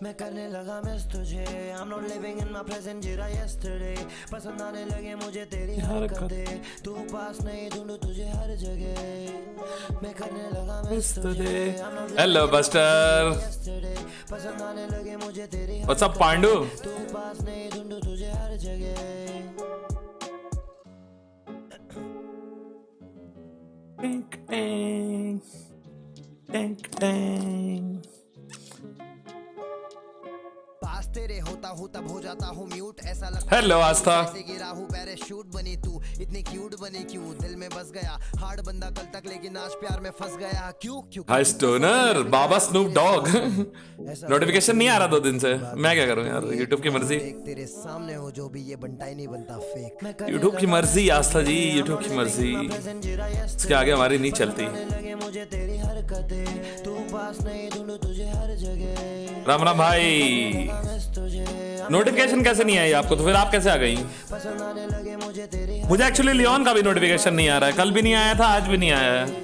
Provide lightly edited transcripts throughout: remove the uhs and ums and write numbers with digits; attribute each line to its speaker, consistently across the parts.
Speaker 1: मैं करने लगा मिस तुझे I'm not living in my present जीरा yesterday पसंद आने लगे मुझे तेरी हरकतें तू पास नहीं ढूंढूं तुझे हर जगह मैं करने लगा मिस तुझे
Speaker 2: हेलो बस्टर
Speaker 1: पसंद आने लगे मुझे तेरी
Speaker 2: व्हाट्स अप पांडु
Speaker 1: तू पास नहीं ढूंढूं तुझे हर जगह
Speaker 2: टिंक टिंग टिंक टिंग
Speaker 1: पास तेरे होता हूँ तब हो जाता हूँ म्यूट ऐसा लगता
Speaker 2: हेलो आस्था
Speaker 1: है गिरा हूँ पैराशूट बनी तू इतनी क्यूट बनी क्यों दिल में बस गया हार्ड बंदा कल तक लेकिन आज प्यार में फंस गया क्यों क्यों
Speaker 2: हाय स्टोनर बाबा स्नूप डॉग नोटिफिकेशन नहीं आ रहा 2 दिन से मैं क्या करूं यार यूट्यूब की मर्जी
Speaker 1: तेरे सामने हो जो भी ये बनता ही नहीं बनता फेक
Speaker 2: यूट्यूब की मर्जी आस्था जी यूट्यूब की मर्जी इसके आगे हमारी नहीं चलती
Speaker 1: मुझे तेरी हरकतें तू पास नहीं ढूंढूं तुझे हर जगह
Speaker 2: राम राम भाई नोटिफिकेशन कैसे नहीं आई आपको तो फिर आप कैसे आ गई मुझे एक्चुअली लियोन का भी नोटिफिकेशन नहीं आ रहा है कल भी नहीं आया था आज भी नहीं आया है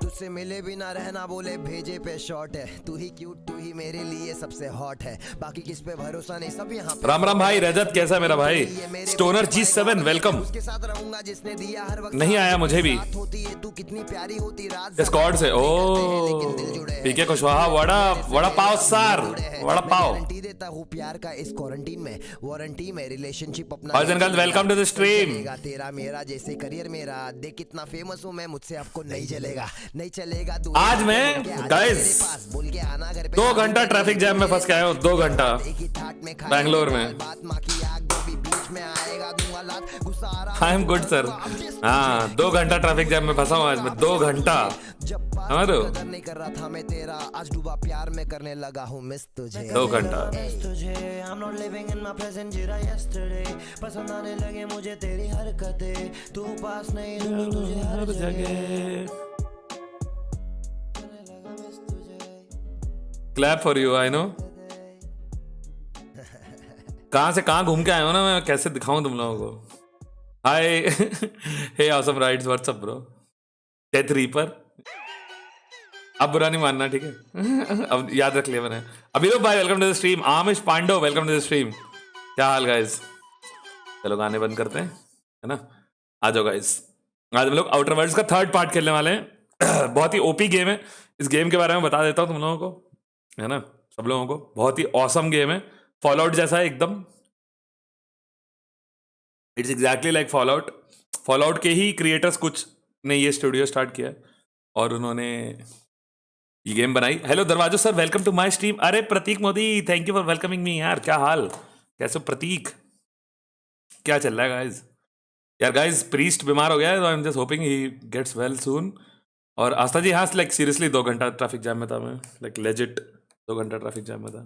Speaker 1: तुझसे मिले बिना रहना बोले भेजे पे शॉर्ट है तू ही क्यूट तू ही मेरे लिए सबसे हॉट है बाकी किस पे भरोसा नहीं सब यहाँ पे
Speaker 2: राम राम भाई रजत कैसा है मेरा भाई स्टोनर G7 वेलकम
Speaker 1: उसके साथ रहूंगा जिसने दिया हर वक्त
Speaker 2: नहीं आया मुझे भी
Speaker 1: होती है तू कितनी प्यारी होती रात
Speaker 2: स्क्वाड से ओ पीके कुशवाहा वड़ा पाव सार वड़ा पाव
Speaker 1: गारंटी देता हूँ प्यार का इस क्वारंटीन में वारंटी में रिलेशनशिप अपना
Speaker 2: boys and girls welcome to the stream
Speaker 1: तेरा मेरा जैसे करियर मेरा देख कितना फेमस हूँ मैं मुझसे आपको नहीं चलेगा नहीं चलेगा
Speaker 2: आज मैं गाइस 2 घंटा ट्रैफिक जैम में फंस के आया हूँ 2 घंटा बैंगलोर में आई एम गुड सर हाँ 2 घंटा ट्रैफिक जैम में फंसा हूँ आज मैं 2 घंटा
Speaker 1: नहीं कर रहा था मैं तेरा आज डूबा प्यार में करने लगा हूँ मिस तुझे
Speaker 2: 2 घंटा
Speaker 1: I'm not living in my present जीरा yesterday पसंद आने लगे मुझे तेरी हरकतें तू पास नहीं ढूंढूं तुझे हर जगह
Speaker 2: clap for you I know कहां से कहां घूम के आए हो ना मैं कैसे दिखाऊं तुम लोगों को hi hey awesome rides what's up bro death reaper अब बुरा नहीं मानना ठीक है अब याद रख लिया मैंने अभिरूप भाई welcome to the stream Amish Pandav welcome to the stream क्या हाल गाइस चलो गाने बंद करते हैं है ना आ जाओ गाइस आज हम लोग आउटर वर्ल्ड्स का 3rd पार्ट खेलने वाले हैं बहुत ही ओपी गेम है इस गेम के बारे में बता देता हूँ तुम लोगों को है ना सब लोगों को बहुत ही ऑसम गेम है फॉलआउट जैसा है एकदम इट्स एग्जैक्टली लाइक फॉलआउट के ही क्रिएटर्स कुछ ने ये स्टूडियो स्टार्ट किया और उन्होंने ये गेम बनाई हेलो दरवाजो sir welcome to my stream अरे Prateek Modi thank you for welcoming me यार क्या हाल कैसे प्रतीक क्या चल रहा है गाइज यार गाइज प्रीस्ट बीमार हो गया है तो I am just hoping he gets well soon और आस्था जी हाँ लाइक सीरियसली 2 घंटा ट्रैफिक जैम में था मैं लाइक लेजिट 2 घंटा ट्रैफिक जैम में था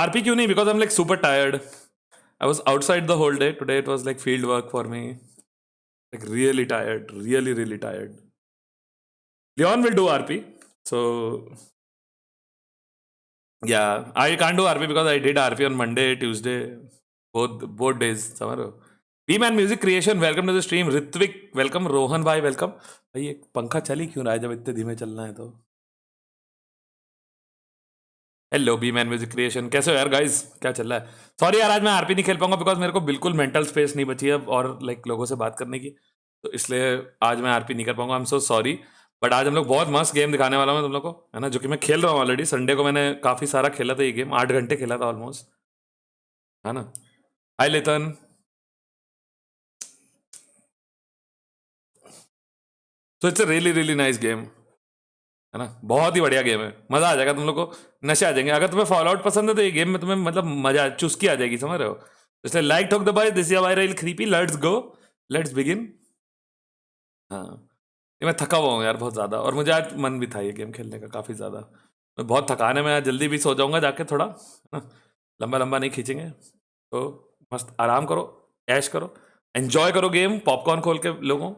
Speaker 2: आरपी क्यों नहीं because I am like super tired I was outside the whole day today it was like field work for me like really tired really tired Leon will do RP so yeah I can't do RP because I did RP on Monday Tuesday both days समझ रहे हो b man music creation welcome to the stream Ritwik welcome Rohan भाई welcome भाई ये पंखा चल ही क्यों रहा है जब इतने धीमे चलना है तो hello b man music creation कैसे हो यार गाइस क्या चल रहा है सॉरी यार आज मैं आरपी नहीं खेल पाऊंगा बिकॉज मेरे को बिल्कुल मेंटल स्पेस नहीं बची है और लाइक लोगों से बात करने की तो इसलिए आज मैं आरपी नहीं कर पाऊंगा I am so sorry but आज हम लोग बहुत मस्त गेम दिखाने वाला हूँ तुम लोग को है ना जो कि मैं खेल रहा हूँ ऑलरेडी संडे को मैंने काफ़ी सारा खेला था ये गेम 8 घंटे खेला था ऑलमोस्ट है ना हाय लेतन तो it's a really nice game है ना बहुत ही बढ़िया गेम है मज़ा आ जाएगा तुम लोग को नशे आ जाएंगे अगर तुम्हें फॉल आउट पसंद है तो ये गेम में तुम्हें मतलब मजा चुस्की आ जाएगी समझ रहे हो इसलिए लाइक ठोक दबाए this is viral creepy let's go let's begin हाँ मैं थका हुआ हूँ यार बहुत ज़्यादा और मुझे आज मन भी था ये गेम खेलने का काफ़ी ज़्यादा मैं बहुत थकान है मैं आज जल्दी भी सो जाऊँगा जाके थोड़ा है ना लंबा नहीं खींचेंगे तो मस्त आराम करो ऐश करो एंजॉय करो गेम पॉपकॉर्न खोल के लोगों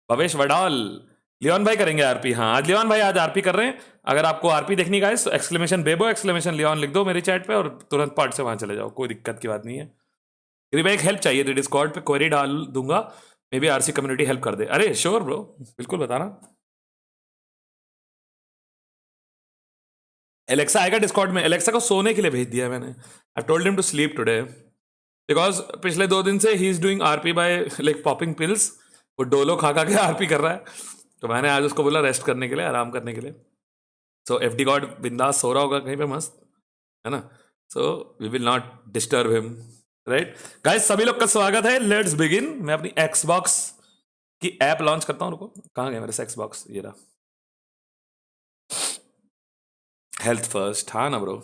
Speaker 2: भवेश वडाल लियोन भाई करेंगे आरपी हाँ आज लियोन भाई आज आरपी कर रहे हैं अगर आपको आरपी देखनी का तो एक्सक्लेमेशन बेबो एक्सक्लेमेशन लियोन लिख दो मेरी चैट पे और तुरंत पार्ट से वहाँ चले जाओ कोई दिक्कत की बात नहीं है फिर भाई एक हेल्प चाहिए थी डिस्कॉर्ड पे क्वेरी डाल दूंगा may be RC community help कर दे अरे श्योर ब्रो बिल्कुल बताना एलेक्सा आएगा डिस्कॉर्ड में. एलेक्सा को सोने के लिए भेज दिया है मैंने. I told him to sleep today because पिछले 2 दिन से ही is doing RP by like popping pills. वो डोलो खा खा के आरपी कर रहा है. तो मैंने आज उसको बोला रेस्ट करने के लिए, आराम करने के लिए. सो एफडी गॉड बिंदास सो रहा होगा कहीं पे मस्त, है ना. So we will not disturb him, right guys. सभी लोग का स्वागत है. Let's begin. मैं अपनी एक्सबॉक्स की ऐप लॉन्च करता हूँ. रुको, कहाँ गया मेरा एक्सबॉक्स? ये रहा. हेल्थ फर्स्ट, हाँ ना ब्रो.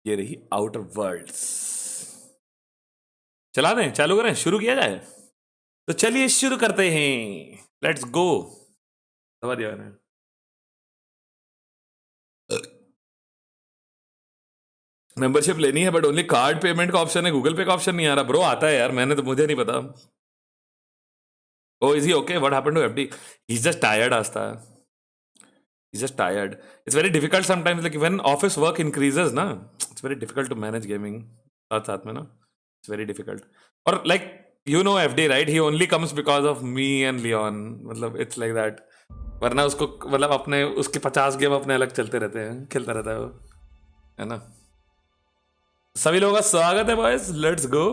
Speaker 2: ये रही आउटर वर्ल्ड्स. चला दें, चालू करें, शुरू किया जाए. तो चलिए शुरू करते हैं. Let's go. दबा दिया मैंने. मेंबरशिप लेनी है बट ओनली कार्ड पेमेंट का ऑप्शन है, गूगल पे का ऑप्शन नहीं आ रहा. ब्रो आता है यार, मैंने तो, मुझे नहीं पता. Oh is he okay? What happened to FD? He is just tired. Aastha, he's just tired. It's very difficult sometimes, like when office work increases na, it's very difficult to manage gaming साथ में ना. It's very difficult. और like you know FD right, he only comes because of me and Leon. मतलब it's like that. वरना उसको मतलब अपने उसके 50 गेम अपने अलग चलते रहते हैं, खेलता रहता है वो, है ना. सभी लोगों का स्वागत है बॉयज. लेट्स गो.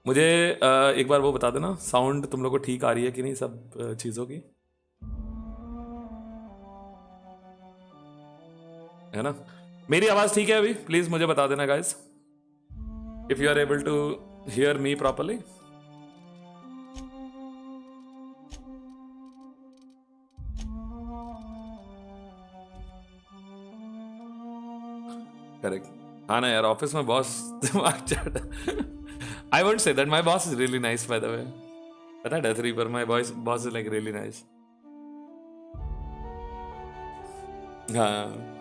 Speaker 2: मुझे एक बार वो बता देना, साउंड तुम लोग को ठीक आ रही है कि नहीं सब चीज़ों की, है ना. मेरी आवाज ठीक है अभी? प्लीज मुझे बता देना guys if you are able to hear me properly. Correct. हाँ ना यार, ऑफिस में बॉस दिमाग चाट. I won't say that my boss is really nice by the way. पता है death reaper, my boss is like really nice. हाँ.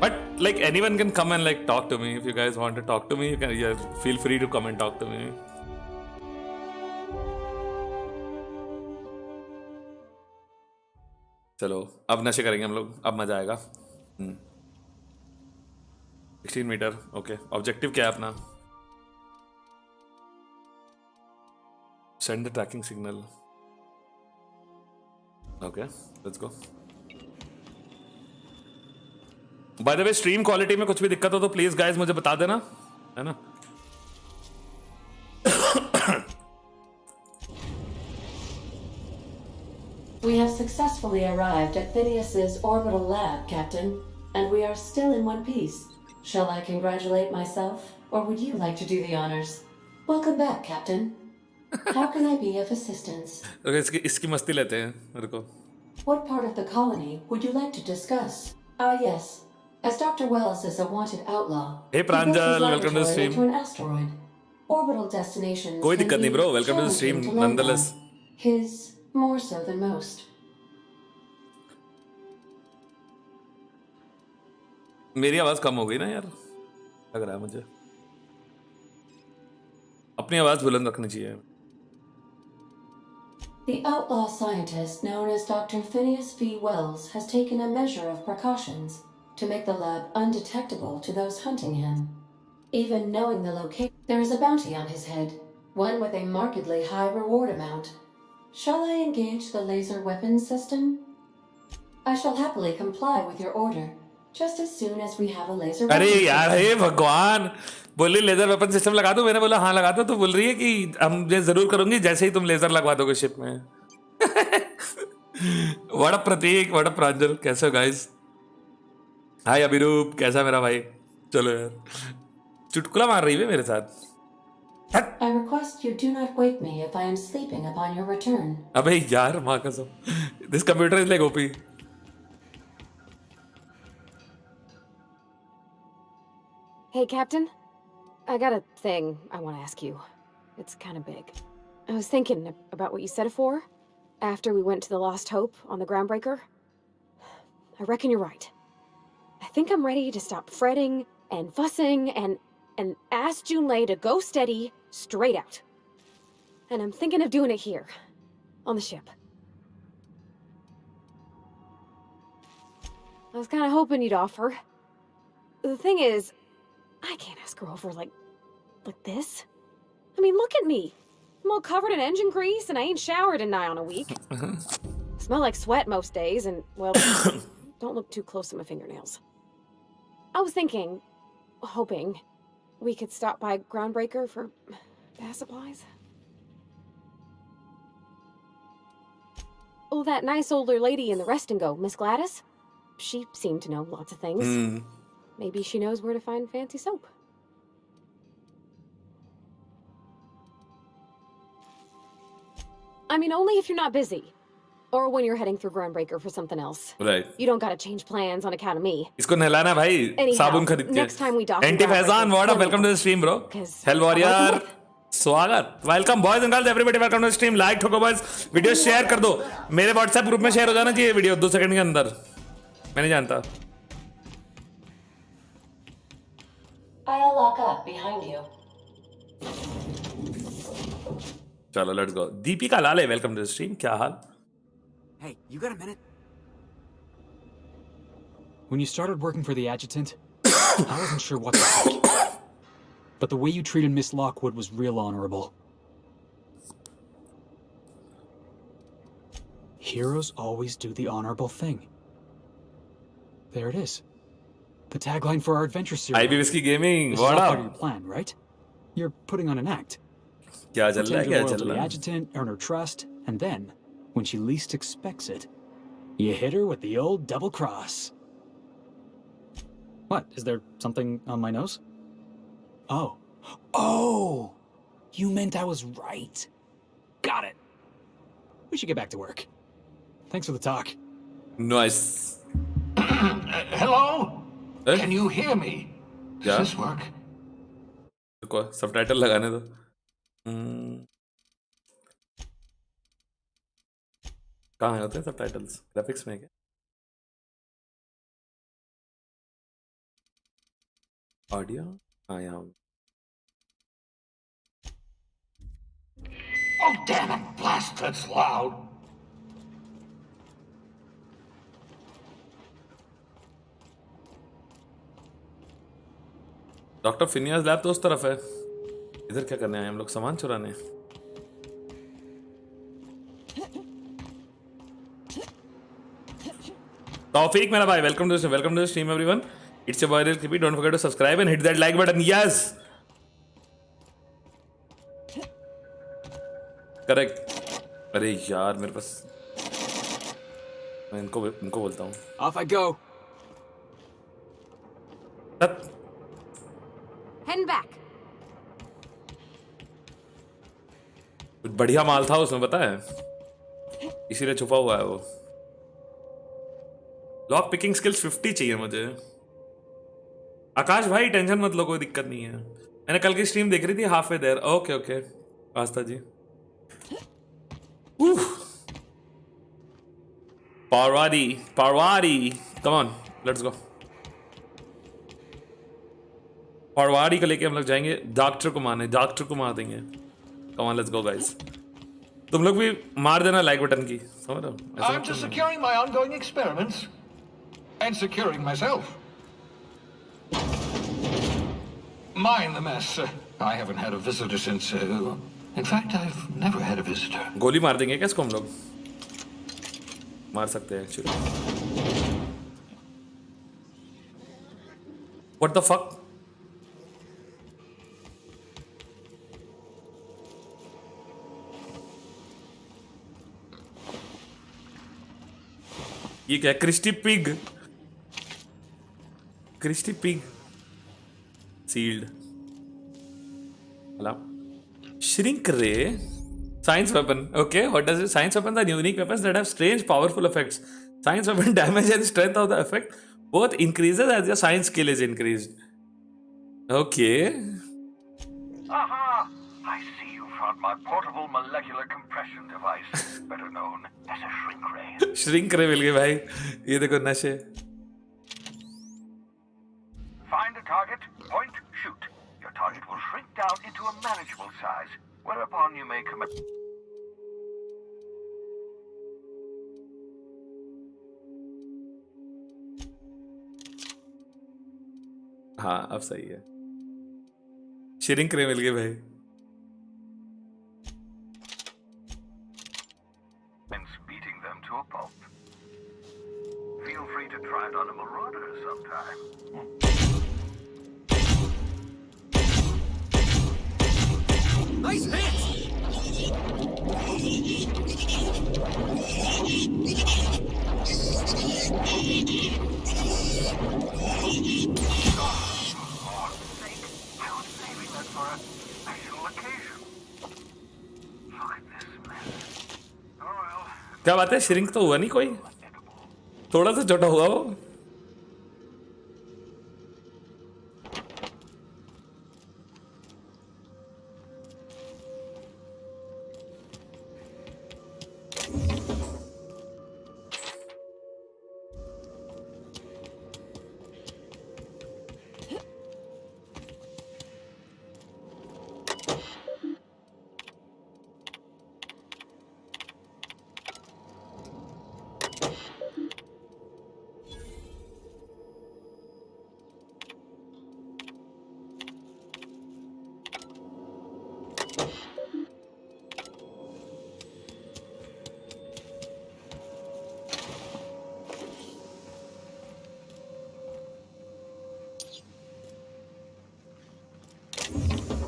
Speaker 2: But like anyone can come and like talk to me. If you guys want to talk to me, you can, yeah, feel free to come and talk to me. चलो अब नशे करेंगे हम लोग, अब मजा आएगा. 16 मीटर. ओके, ऑब्जेक्टिव क्या है अपना? Send the tracking signal. Okay, let's go. By the way, stream quality में कुछ भी दिक्कत हो तो प्लीज गाइस मुझे बता देना, है ना.
Speaker 3: We have successfully arrived at Phineas's orbital lab, Captain, and we are still in one piece. Shall I congratulate myself, or would you like to do the honors? Welcome back, Captain. How can I be of assistance?
Speaker 2: Okay, इसकी मस्ती लेते हैं. रुको.
Speaker 3: What part of the colony would you like to discuss? Yes. As Dr. Wells is a wanted outlaw,
Speaker 2: Hey Pranjal, welcome to the
Speaker 3: stream.
Speaker 2: stream.
Speaker 3: To an asteroid. Orbital destinations.
Speaker 2: कोई दिक्कत नहीं bro, welcome to the stream nonetheless.
Speaker 3: His more so than most.
Speaker 2: मेरी आवाज कम हो गई ना यार, लग रहा है मुझे. अपनी आवाज बुलंद रखनी चाहिए.
Speaker 3: The outlaw scientist known as Dr. Phineas V. Wells has taken a measure of precautions to make the lab undetectable to those hunting him. Even knowing the location, there is a bounty on his head, one with a markedly high reward amount. Shall I engage the laser weapons system? I shall happily comply with your order, just as soon as we have a laser weapons
Speaker 2: अरे
Speaker 3: system.
Speaker 2: यार, हे भगवान, बोली laser weapon system लगा दो. मैंने बोला हाँ लगा दो, तो बोल रही है कि हम ये जरूर करूंगी जैसे ही तुम लेजर लगवा दोगे शिप में. What up Prateek, what up Pranjal, कैसे हो गाइस? हाय अभिरूप, कैसा मेरा भाई? चलो यार, चुटकुला मार रही है मेरे साथ.
Speaker 3: I request you do not wake me if I am sleeping upon your return.
Speaker 2: अबे यार, माँ कसम, this computer is like OP.
Speaker 4: Hey, Captain. I got a thing I want to ask you. It's kind of big. I was thinking about what you said afore, after we went to the Lost Hope on the Groundbreaker. I reckon you're right. I think I'm ready to stop fretting and fussing and ask Junlei to go steady, straight out. And I'm thinking of doing it here, on the ship. I was kind of hoping you'd offer. The thing is, I can't ask her over like this. I mean, look at me. I'm all covered in engine grease and I ain't showered in nigh on a week. Smell like sweat most days and, well, don't look too close at my fingernails. I was thinking, hoping, we could stop by Groundbreaker for bath supplies. Oh, that nice older lady in the rest and go, Miss Gladys? She seemed to know lots of things. Maybe she knows where to find fancy soap. I mean, only if you're not busy. Or when you're heading through Groundbreaker for something else.
Speaker 2: Right.
Speaker 4: You don't gotta change plans on account of me.
Speaker 2: इसको नहलाना भाई साबुन खरीद के.
Speaker 4: Next time we dock
Speaker 2: Anti Faizan, what up? Welcome to the stream, bro. Hell Warrior, स्वागत. Welcome boys and girls, everybody. Welcome to the stream. Like ठोको boys. Video share कर दो. मेरे WhatsApp ग्रुप में शेयर हो जाना चाहिए video 2 second के अंदर. मैं नहीं जानता.
Speaker 3: I'll lock up behind you.
Speaker 2: चलो लेट्स गो. दीपिका लाले, वेलकम टू द स्ट्रीम. क्या हाल?
Speaker 5: Hey, you got a minute? When you started working for the adjutant, I wasn't sure what to think. But the way you treated Miss Lockwood was real honorable. Heroes always do the honorable thing. There it is. The tagline for our adventure series.
Speaker 2: IB Whiskey Gaming,
Speaker 5: This
Speaker 2: what
Speaker 5: is all
Speaker 2: up?
Speaker 5: part of your plan, right? You're putting on an act.
Speaker 2: क्या चल रहा है?
Speaker 5: Pretend
Speaker 2: क्या
Speaker 5: you're loyal
Speaker 2: चल
Speaker 5: to the
Speaker 2: रहा है?
Speaker 5: adjutant, earn her trust, and then, when she least expects it, you hit her with the old double cross. What? Is there something on my nose? Oh. Oh! You meant I was right. Got it. We should get back to work. Thanks for the talk.
Speaker 2: Nice.
Speaker 6: Hello?
Speaker 2: Eh?
Speaker 6: Can you hear me? Does
Speaker 2: Yeah.
Speaker 6: this work?
Speaker 2: रुको, subtitle लगाने दो. कहाँ होते हैं subtitles? Graphics में क्या? Audio? हाँ यहाँ.
Speaker 6: Oh, damn it, blast, that's loud.
Speaker 2: Doctor Phineas lab तो उस तरफ है. इधर क्या करने आए हम लोग? सामान चुराने. तौफीक मेरा भाई, welcome to the stream everyone. It's your boy real creepy. Don't forget to subscribe and hit that like button. Yes, correct. अरे यार मेरे पास, मैं इनको बोलता हूँ.
Speaker 5: Off I go.
Speaker 4: Heading back.
Speaker 2: कुछ बढ़िया माल था उसमें, पता है, इसीलिए छुपा हुआ है वो. लॉक पिकिंग स्किल्स 50 चाहिए मुझे. आकाश भाई टेंशन मत लो, कोई दिक्कत नहीं है. मैंने कल की स्ट्रीम देख रही थी, half way there. Okay okay Aastha ji. पारवारी कम ऑन, लेट्स गो. पारवारी को लेके हम लोग जाएंगे डॉक्टर को मारने. डॉक्टर को मार देंगे. कम ऑन, लेट्स गो गाइस. तुम लोग भी मार देना लाइक बटन की, समझ रहे हो?
Speaker 6: I'm just securing my ongoing experiments. And securing myself. Mind the mess. I haven't had a visitor since... in fact, I've never had a visitor.
Speaker 2: गोली मार देंगे क्या इसको हम लोग? मार सकते हैं एक्चुअली. What the fuck? ये क्या? Christie pig sealed. Shrink ray, science weapon. Okay, what does it? Science weapons are unique weapons that have strange, powerful effects. Science weapon damage and strength of the effect both increases as your science skill is increased. Okay.
Speaker 6: Aha! I see you found my portable molecular compression device, better known as a shrink ray.
Speaker 2: Shrink ray मिल गई भाई. ये देखो नशे.
Speaker 6: Find a target, point, shoot. Your target will shrink down into a manageable size, whereupon you may commit...
Speaker 2: हाँ अब सही है. Shrink रे मिल गई भाई.
Speaker 6: try it on a marauder sometime.
Speaker 7: Nice hit!
Speaker 2: क्या बात है, श्रिंक तो हुआ नहीं कोई, थोड़ा सा छोटा हुआ वो।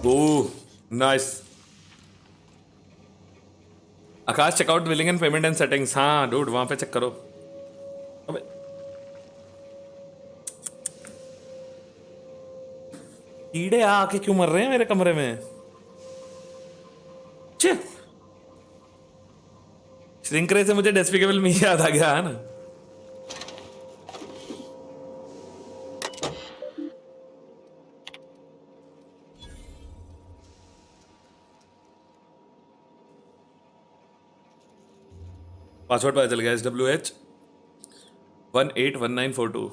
Speaker 2: Oh nice. Akash checkout billing and payment and settings. हाँ डूड वहां पे चेक करो। अबे कीड़े आके क्यों मर रहे हैं मेरे कमरे में? श्रिंकरे से मुझे डेस्पिकेबल मी याद आ गया है ना। पासवर्ड पता चल गया, SWH 181942।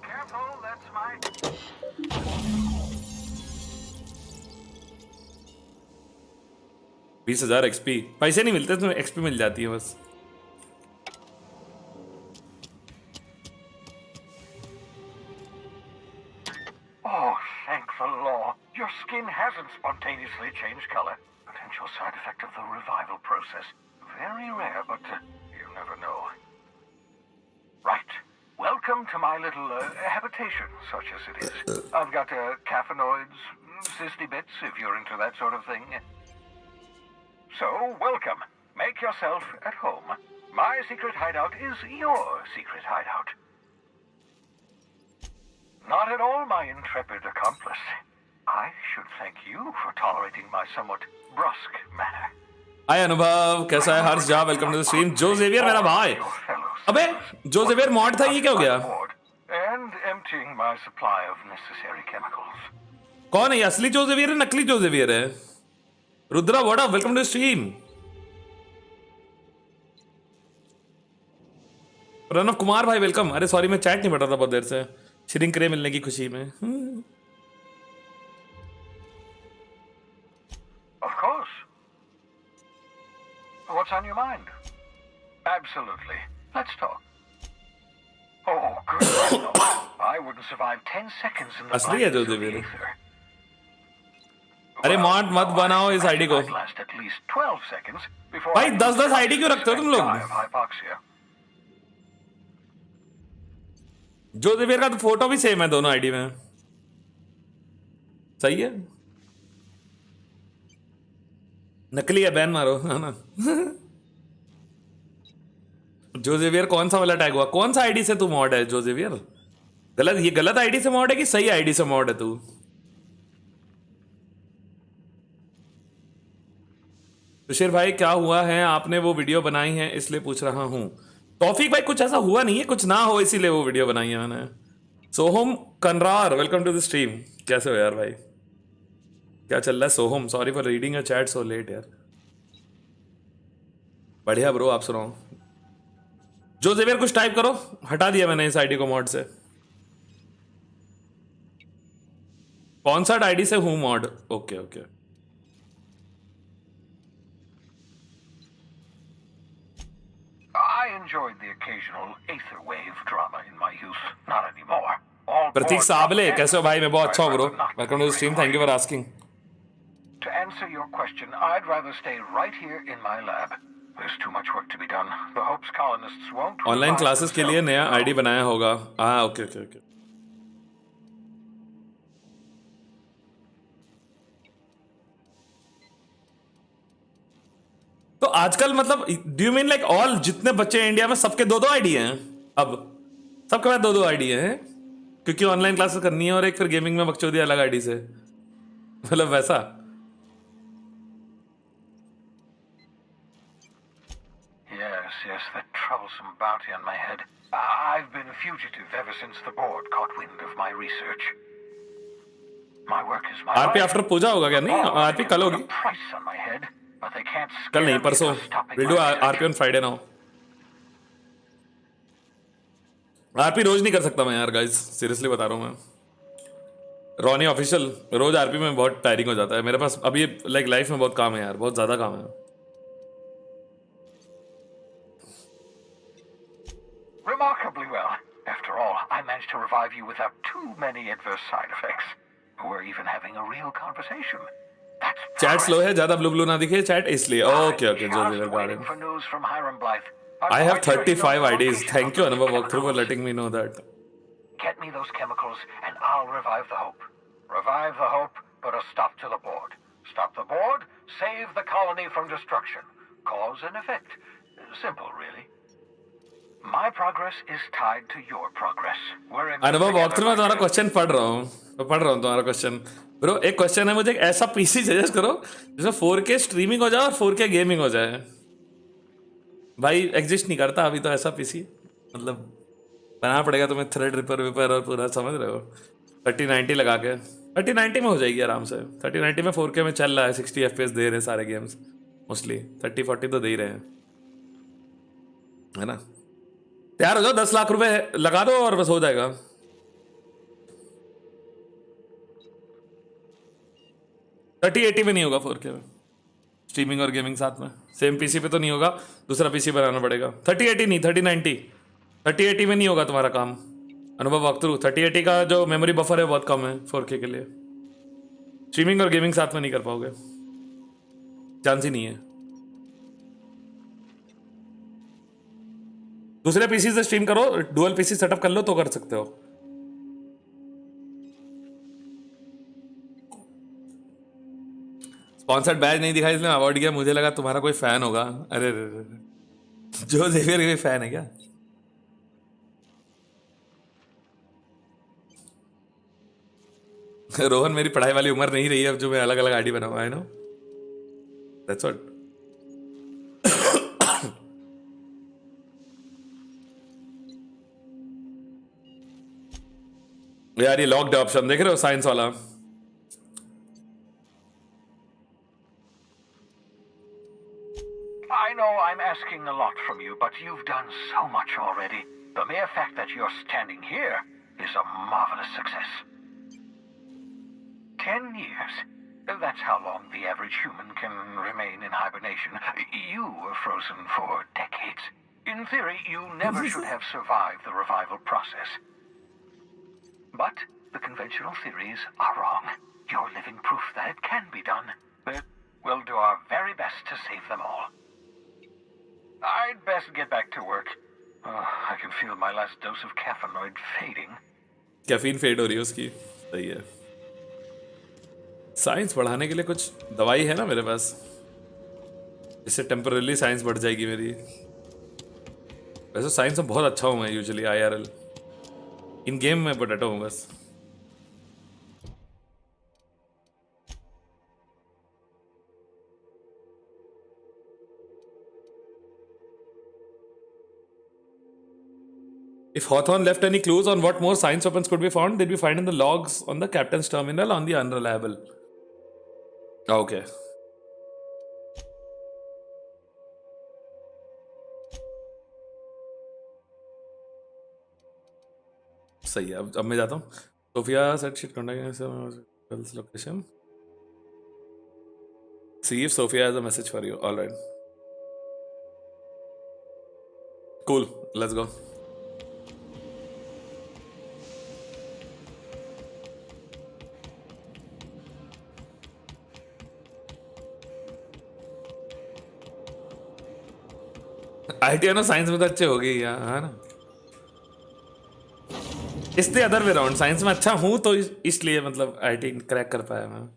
Speaker 6: Careful, that's my...
Speaker 2: 20,000 XP। पैसे नहीं मिलते तो XP मिल जाती है बस।
Speaker 6: Oh, thank the law. Your skin hasn't spontaneously changed color. Potential side effect of the revival process. Very rare, but you never know. Right. Welcome to my little habitation, such as it is. I've got caffeinoids, cysty bits, if you're into that sort of thing. So, welcome. Make yourself at home. My secret hideout is your secret hideout. Not at all, my intrepid accomplice. I should thank you for tolerating my somewhat brusque manner.
Speaker 2: हाय अनुभव, कैसा है हर्ष? जा welcome to the stream. जो Xavier मेरा भाई। अबे जो Xavier mod था, ये क्या हो गया?
Speaker 6: And emptying my supply of necessary chemicals.
Speaker 2: कौन है ये, असली जो जेवियर है नकली जो जेवियर है? Rudra what up, welcome to the stream. Pranav Kumar भाई वेलकम। अरे सॉरी मैं चैट नहीं पढ़ रहा था बहुत देर से, श्रिंक रे मिलने की खुशी में।
Speaker 6: Of course. What's on your mind? Absolutely. Let's talk. Oh, good. No. I wouldn't survive 10 seconds in the
Speaker 2: असली है जो
Speaker 6: blackness of the
Speaker 2: Xavier.
Speaker 6: ether.
Speaker 2: अरे मॉड मत बनाओ इस आईडी को।
Speaker 6: I'd last at least 12 seconds before
Speaker 2: भाई
Speaker 6: I
Speaker 2: 10-10 ID क्यों रखते हो तुम लोग?
Speaker 6: die of hypoxia.
Speaker 2: जो जेवियर का तो फोटो भी सेम है दोनों आईडी में। सही है, नकली है, बैन मारो है ना। जो जेवियर कौन सा वाला टैग हुआ? कौन सा आईडी से तू मॉड है जो जेवियर? गलत, ये गलत आईडी से मॉड है कि सही आईडी से मॉड है तू? तुषार भाई क्या हुआ है, आपने वो वीडियो बनाई है इसलिए पूछ रहा हूं। तौफीक भाई कुछ ऐसा हुआ नहीं है, कुछ ना हो इसीलिए वो वीडियो बनाई है मैंने। Soham Kanrar welcome to the stream. कैसे हो यार भाई, क्या चल रहा है Soham? Sorry for reading a chat so late यार। बढ़िया ब्रो, आप सुनाओ। जो जेवियर कुछ टाइप करो, हटा दिया मैंने इस आईडी को मॉड से। कौन सा आईडी से हूं mod? Okay okay.
Speaker 6: I enjoyed the occasional aether wave drama in my youth. Not anymore. All
Speaker 2: Prateek
Speaker 6: bored
Speaker 2: Sable
Speaker 6: propaganda.
Speaker 2: कैसे हो भाई? मैं बहुत अच्छा हूँ bro,
Speaker 6: I'd rather not
Speaker 2: welcome to the stream, thank you for asking.
Speaker 6: To answer your question, I'd rather stay right here in my lab. There's too much work to be done. The Hope's colonists won't.
Speaker 2: Online
Speaker 6: revive
Speaker 2: classes के लिए
Speaker 6: themselves.
Speaker 2: नया ID बनाया होगा. हाँ, okay okay okay. तो आजकल मतलब do you mean like all जितने बच्चे हैं इंडिया में सबके दो दो आईडी हैं अब? सबके पास दो दो आईडी हैं क्योंकि ऑनलाइन क्लासेस करनी है और एक फिर गेमिंग में बकचोदी अलग आईडी से, मतलब वैसा.
Speaker 6: Yes, that troublesome bounty on my head. I've been a fugitive ever since the board caught wind of my research. My work is my
Speaker 2: RP
Speaker 6: life.
Speaker 2: After puja होगा क्या? नहीं, आरपी कल होगी.
Speaker 6: A price on my head, but they can't
Speaker 2: कल नहीं,
Speaker 6: scare me
Speaker 2: परसों.
Speaker 6: into stopping
Speaker 2: will
Speaker 6: my
Speaker 2: do
Speaker 6: research.
Speaker 2: RP on Friday now. RP रोज नहीं कर सकता मैं यार गाइस, सीरियसली बता रहा हूँ मैं. रॉनी ऑफिशियल रोज आरपी में बहुत टायरिंग हो जाता है. मेरे पास अभी लाइक लाइफ में बहुत काम है यार, बहुत ज्यादा काम है.
Speaker 6: Remarkably well. After all, I managed to revive you without too many adverse side effects. We're even having a real conversation. That's
Speaker 2: chat slow है, ज्यादा ब्लू ब्लू ना दिखे चैट इसलिए. ओके ओके, जो भी
Speaker 6: just
Speaker 2: got
Speaker 6: waiting
Speaker 2: it.
Speaker 6: for news from Hiram Blythe.
Speaker 2: I have
Speaker 6: Quite sure he knows
Speaker 2: 35
Speaker 6: the
Speaker 2: IDs.
Speaker 6: location
Speaker 2: Thank
Speaker 6: of
Speaker 2: you,
Speaker 6: those
Speaker 2: Anubhav Walkthrough, for
Speaker 6: chemicals.
Speaker 2: letting me know that.
Speaker 6: Get me those chemicals, and I'll revive the Hope. Revive the Hope, put a stop to the board. Stop the board, save the colony from destruction. Cause and effect. Simple, really. My progress is tied to your progress. We're in this
Speaker 2: अनुभव
Speaker 6: together,
Speaker 2: walkthrough में
Speaker 6: my
Speaker 2: तुम्हारा
Speaker 6: friend.
Speaker 2: Question पढ़ रहा हूँ. मैं पढ़ रहा हूँ तुम्हारा क्वेश्चन. ब्रो एक क्वेश्चन है, मुझे एक ऐसा पीसी सजेस्ट करो जिसमें 4K स्ट्रीमिंग हो जाए और 4K गेमिंग हो जाए. भाई एग्जिस्ट नहीं करता अभी तो ऐसा पीसी, मतलब बनाना पड़ेगा तुम्हें थ्रेड रिपर विपर और पूरा, समझ रहे हो. 3090 लगा के 3090 में हो जाएगी आराम से. 3090 में 4K में चल रहा है, 60 FPS दे रहे हैं सारे गेम्स मोस्टली. 3040 तो दे ही रहे हैं, है ना. तैयार हो जाओ, 10 लाख रुपए लगा दो और बस हो जाएगा. थर्टी 80 में नहीं होगा 4K में स्ट्रीमिंग और गेमिंग साथ में. सेम पीसी पे तो नहीं होगा, दूसरा पीसी बनाना पड़ेगा. 3080 नहीं, 3090. 3080 में नहीं होगा तुम्हारा काम. अनुभव वॉकथ्रू 3080 का जो मेमोरी बफर है बहुत कम है 4K के लिए. स्ट्रीमिंग और गेमिंग साथ में नहीं कर पाओगे, चांस ही नहीं है. दूसरे पीसी से स्ट्रीम करो, डुअल पीसी सेटअप कर लो तो कर सकते हो. स्पॉन्सर्ड बैच नहीं दिखाई इसलिए अवॉर्ड किया. मुझे लगा तुम्हारा कोई फैन होगा. अरे जो जेवियर कोई फैन है क्या? रोहन मेरी पढ़ाई वाली उम्र नहीं रही है अब जो मैं अलग अलग आईडी बनाऊंगा. I know, that's what. यार ये लॉक्ड ऑप्शन देख रहे हो, साइंस वाला.
Speaker 6: I know I'm asking a lot from you, but you've done so much already. The mere fact that you're standing here is a marvelous success. 10 years. That's how long the average human can remain in hibernation. You were frozen for decades. In theory, you never should have survived the revival process. But the conventional theories are wrong. You're living proof that it can be done. We'll do our very best to save them all. I'd best get back to work. I can feel my last dose of caffeinoid fading.
Speaker 2: Caffeine fade हो रही है उसकी. सही है. Science बढ़ाने के लिए कुछ दवाई है ना मेरे पास, इससे टेम्पररी साइंस बढ़ जाएगी मेरी. वैसे साइंस में बहुत अच्छा हूँ मैं यूजुअली. IRL इन गेम में पोटैटो हूँ बस. If Hawthorne left any clues on what more science weapons could be found, they'd be found in the logs on the captain's terminal on the unreliable. Okay. सही है. अब मैं जाता हूँ. Sophia said she'd contact location. See if Sophia has a message for you. All right. Cool. Let's go. IT है ना, science में तो अच्छे हो गई यार, है ना। इसलिए अदर वे राउंड, साइंस में अच्छा हूं तो इसलिए मतलब आईटी क्रैक कर पाया मैं।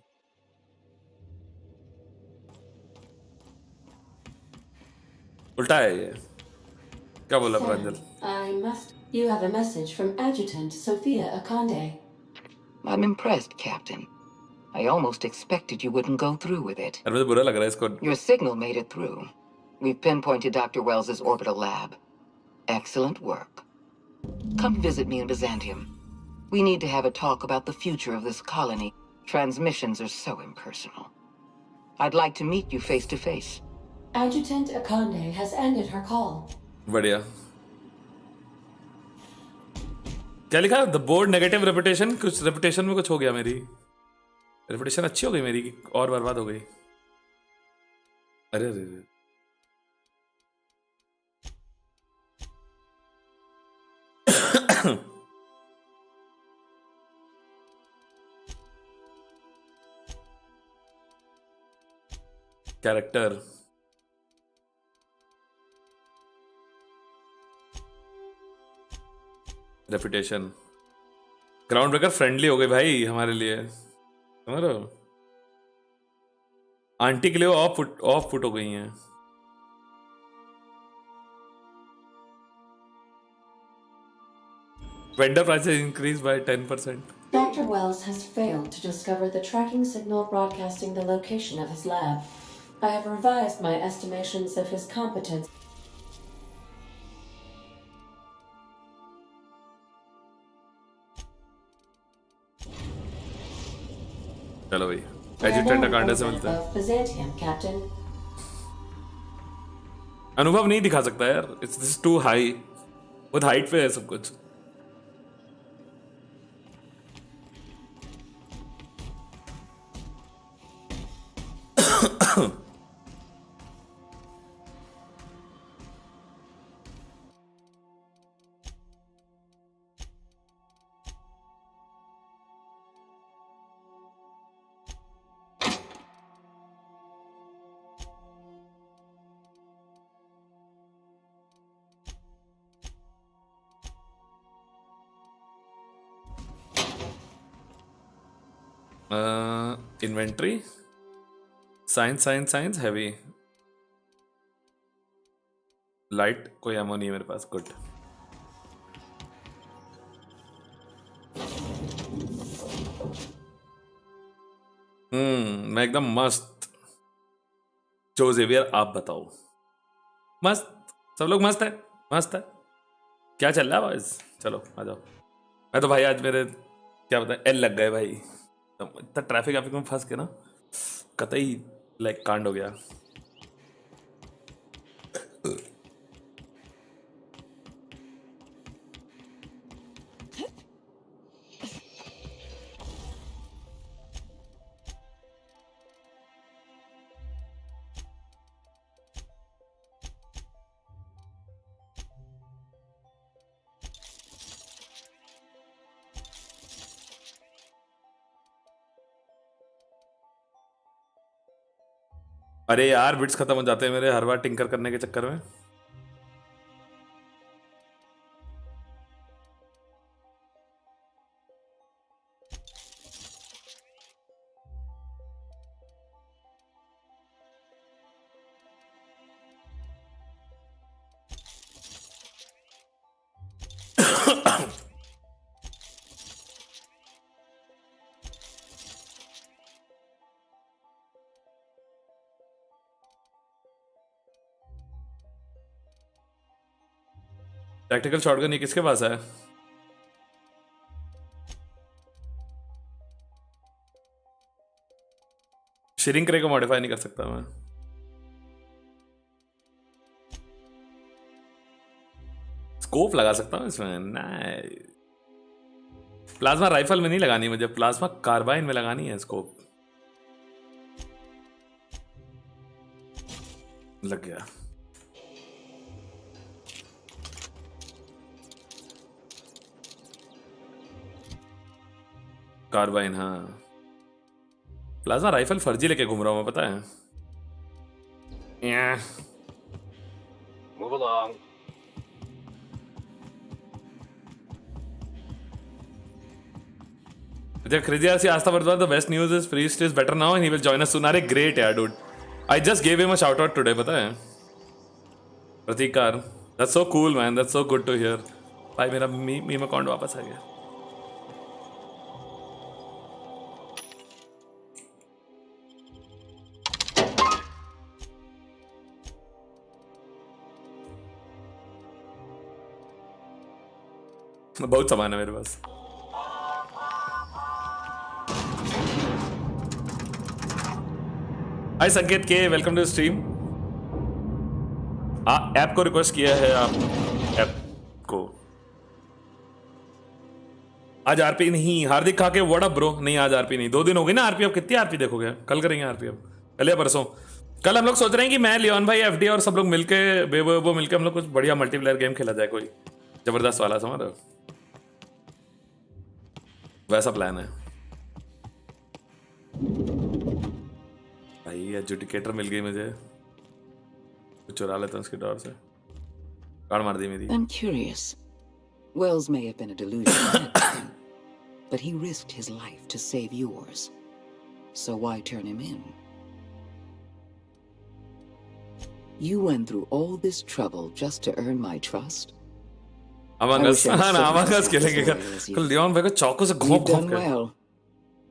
Speaker 2: उल्टा है ये। क्या बोला प्रांजल?
Speaker 3: You have a message from Adjutant Sophia Akande.
Speaker 8: I'm impressed, Captain. I almost expected you wouldn't go through with it.
Speaker 2: अरे मुझे बुरा लग रहा है इसको।
Speaker 8: Your signal made it through. We've pinpointed Dr. Wells's orbital lab. Excellent work. Come visit me in Byzantium. We need to have a talk about the future of this colony. Transmissions are so impersonal. I'd like to meet you face to face.
Speaker 3: Adjutant Akande has ended her call.
Speaker 2: बढ़िया। क्या लिखा? The board negative reputation, कुछ reputation में कुछ हो गया, मेरी reputation अच्छी हो गई मेरी और बर्बाद हो गई। अरे अरे अरे। Character reputation, ground breaker friendly हो गई भाई हमारे लिए, समझ रहे हो? आंटी के लिए ऑफ फुट हो गई हैं। Vendor prices increase by 10%।
Speaker 3: Dr. Wells has failed to discover the tracking signal broadcasting the location of his lab. I have revised my estimations of his competence.
Speaker 2: चलो भाई, एजुटेंट अकांडे से मिलते हैं।
Speaker 3: Of Byzantium, Captain.
Speaker 2: अनुभव नहीं दिखा सकता यार, इट्स टू हाई। बहुत हाइट पे है सब कुछ। Inventory, science science science heavy, light, कोई एमो नहीं है मेरे पास। गुड। मैं एकदम मस्त। जो जेवियर आप बताओ। मस्त, सब लोग मस्त है, मस्त है। क्या चल रहा है बॉयज? चलो आ जाओ। मैं तो भाई आज मेरे क्या बताएं एल लग गए भाई, इतना ट्रैफिक में फंस के ना कतई लाइक कांड हो गया। अरे यार बिट्स खत्म हो जाते हैं मेरे हर बार टिंकर करने के चक्कर में। टैक्टिकल शॉटगन ये किसके पास है? श्रिंक रे को मॉडिफाई नहीं कर सकता मैं। स्कोप लगा सकता हूँ इसमें? नहीं, प्लाज्मा राइफल में नहीं लगानी मुझे, प्लाज्मा कार्बाइन में लगानी है स्कोप। लग गया। कार्बाइन, हाँ। प्लाज्मा राइफल फर्जी लेके घूम रहा हूँ मैं, पता है।
Speaker 5: Move along.
Speaker 2: CrazyRC asked about the best news is Priest is better now and he will join us soon. अरे great यार dude. I just gave him a shout out today, पता है? प्रतीक car. That's so cool man. That's so good to hear. भाई मेरा meme account वापस आ गया. बहुत सामान है मेरे पास. हाय संकेत के, वेलकम टू स्ट्रीम. ऐप को रिक्वेस्ट किया है आप ऐप को. आज आरपी नहीं. हार्दिक खा के व्हाट अप ब्रो. नहीं आज आरपी नहीं. 2 दिन हो गए ना आरपी. अब कितनी आरपी देखोगे? कल करेंगे आरपी. अब कल या परसों. कल हम लोग सोच रहे हैं कि मैं लियोन भाई एफडी और सब लोग मिलके बेबो मिलके हम लोग कुछ बढ़िया मल्टीप्लेयर गेम खेला जाए. कोई जबरदस्त वाला, समझ रहे हो? वैसा प्लान है भाई. एजुकेटर मिल गई मुझे. चुरा लेता हूँ उसकी डोर से. कार्ड मार दी मेरी.
Speaker 8: I'm curious. Wells may have been a delusion, but he risked his life to save yours. So why turn him in? You went through all this trouble just to earn my trust?
Speaker 2: Among Us. हाँ ना Among Us खेलेंगे. कल Leone भाई को चौकों से घोंप घोंप के.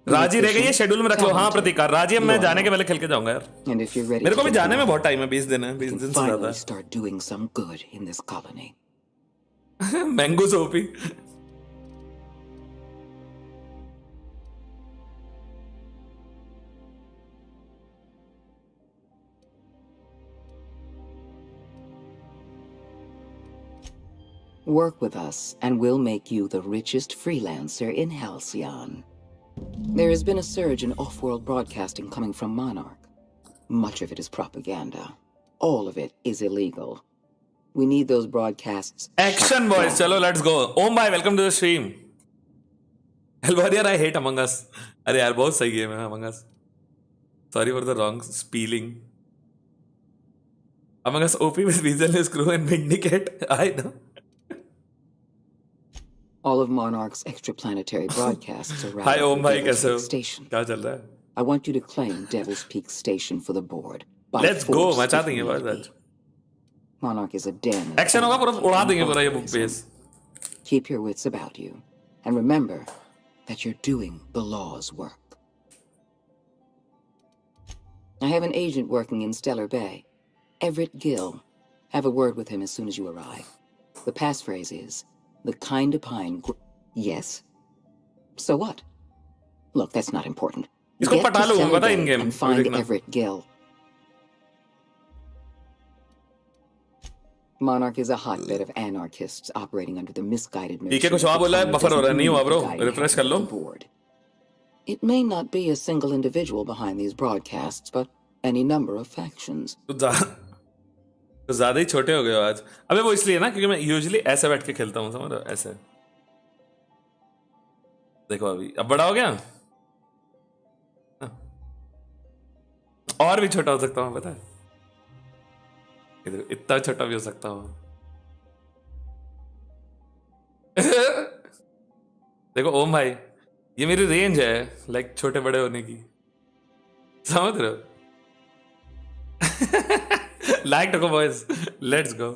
Speaker 2: राजी रह गई है. शेड्यूल में रख लो. हाँ प्रतीकार. राजी अब मैं जाने के पहले खेल के जाऊंगा यार. मेरे को भी जाने में बहुत टाइम है. 20 दिन है. 20 दिन से ज्यादा.
Speaker 8: Start doing some good in this colony.
Speaker 2: Mango सोपी.
Speaker 8: Work with us and we'll make you the richest freelancer in Halcyon. There has been a surge in off-world broadcasting coming from Monarch. Much of it is propaganda. All of it is illegal. We need those broadcasts.
Speaker 2: Action boys, chalo let's go. Om bhai, welcome to the stream. Elvarier, I hate Among Us. अरे यार बहुत सही game है Among Us. Sorry for the wrong spelling. Among Us OP with Weasel, Screw and Vindicate. I know.
Speaker 8: All of Monarch's extraplanetary broadcasts are
Speaker 2: Hi Om bhai,
Speaker 8: Devil's
Speaker 2: कैसे हो?
Speaker 8: Peak Station.
Speaker 2: क्या चल रहा है?
Speaker 8: I want you to claim Devil's Peak Station for the board. By
Speaker 2: Let's go.
Speaker 8: force,
Speaker 2: मचा
Speaker 8: if
Speaker 2: देंगे
Speaker 8: need
Speaker 2: बस
Speaker 8: be.
Speaker 2: आज.
Speaker 8: Monarch is a den. of
Speaker 2: Action होगा पूरा उड़ा देंगे पूरा ये book
Speaker 8: barbarism.
Speaker 2: Page.
Speaker 8: Keep your wits about you. And remember that you're doing the law's work. I have an agent working in Stellar Bay. Everett Gill. Have a word with him as soon as you arrive. The passphrase is, the kind of pine... Yes? So what? Look, that's not important.
Speaker 2: इसको
Speaker 8: Get
Speaker 2: पटा
Speaker 8: to
Speaker 2: low,
Speaker 8: Stellar
Speaker 2: पता है
Speaker 8: Bay
Speaker 2: in game.
Speaker 8: and find
Speaker 2: देखना.
Speaker 8: Everett Gill. Monarch is a hotbed of anarchists operating under the misguided
Speaker 2: ठीक है
Speaker 8: notion
Speaker 2: कुछ
Speaker 8: that
Speaker 2: और
Speaker 8: the
Speaker 2: बोला है.
Speaker 8: colony
Speaker 2: बफर हो रहा है.
Speaker 8: doesn't
Speaker 2: नहीं हुआ
Speaker 8: need
Speaker 2: bro.
Speaker 8: the guiding
Speaker 2: refresh
Speaker 8: hand
Speaker 2: कर लो.
Speaker 8: of the board. It may not be a single individual behind these broadcasts, but any number of factions.
Speaker 2: तो ज्यादा ही छोटे हो गए हो आज. अबे वो इसलिए ना क्योंकि मैं यूजुअली ऐसे बैठ के खेलता हूँ, समझ रहे हो? ऐसे देखो अभी अब बड़ा हो गया. हाँ. और भी छोटा हो सकता हूँ पता है. इतना छोटा भी हो सकता हूँ. देखो ओम भाई ये मेरी रेंज है लाइक छोटे बड़े होने की, समझ रहे हो? Like to go boys, let's go.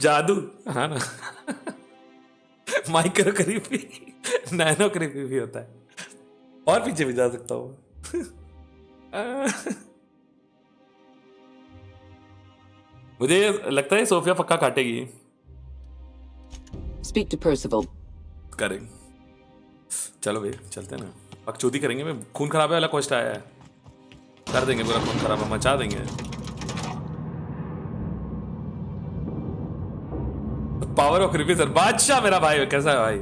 Speaker 2: जादू. हाँ ना. माइक्रो क्रीपी, नैनो क्रीपी भी होता है. और पीछे भी जा सकता हूँ. मुझे लगता है सोफिया पक्का काटेगी.
Speaker 8: Speak to Percival.
Speaker 2: करेंगे. चलो भाई चलते हैं ना. पकचौदी करेंगे. मैं खून खराबे वाला क्वेश्चन आया है. कर देंगे पूरा खून खराबा, मचा देंगे. Power of creepy sir. बादशाह मेरा भाई कैसा है भाई?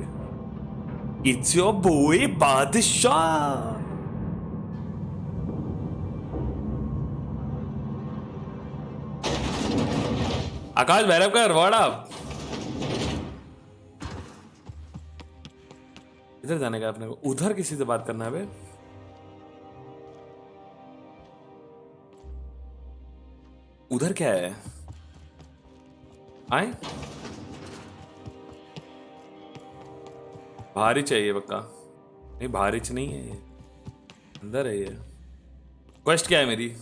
Speaker 2: इट्स योर बॉय बादशाह. आकाश भैरव का रिवॉर्ड आप. इधर जाने का अपने को. उधर किसी से बात करना है बे. उधर क्या है? आए बाहर ही चाहिए पक्का। नहीं बाहर ही नहीं है ये, अंदर है ये। क्वेस्ट क्या है मेरी?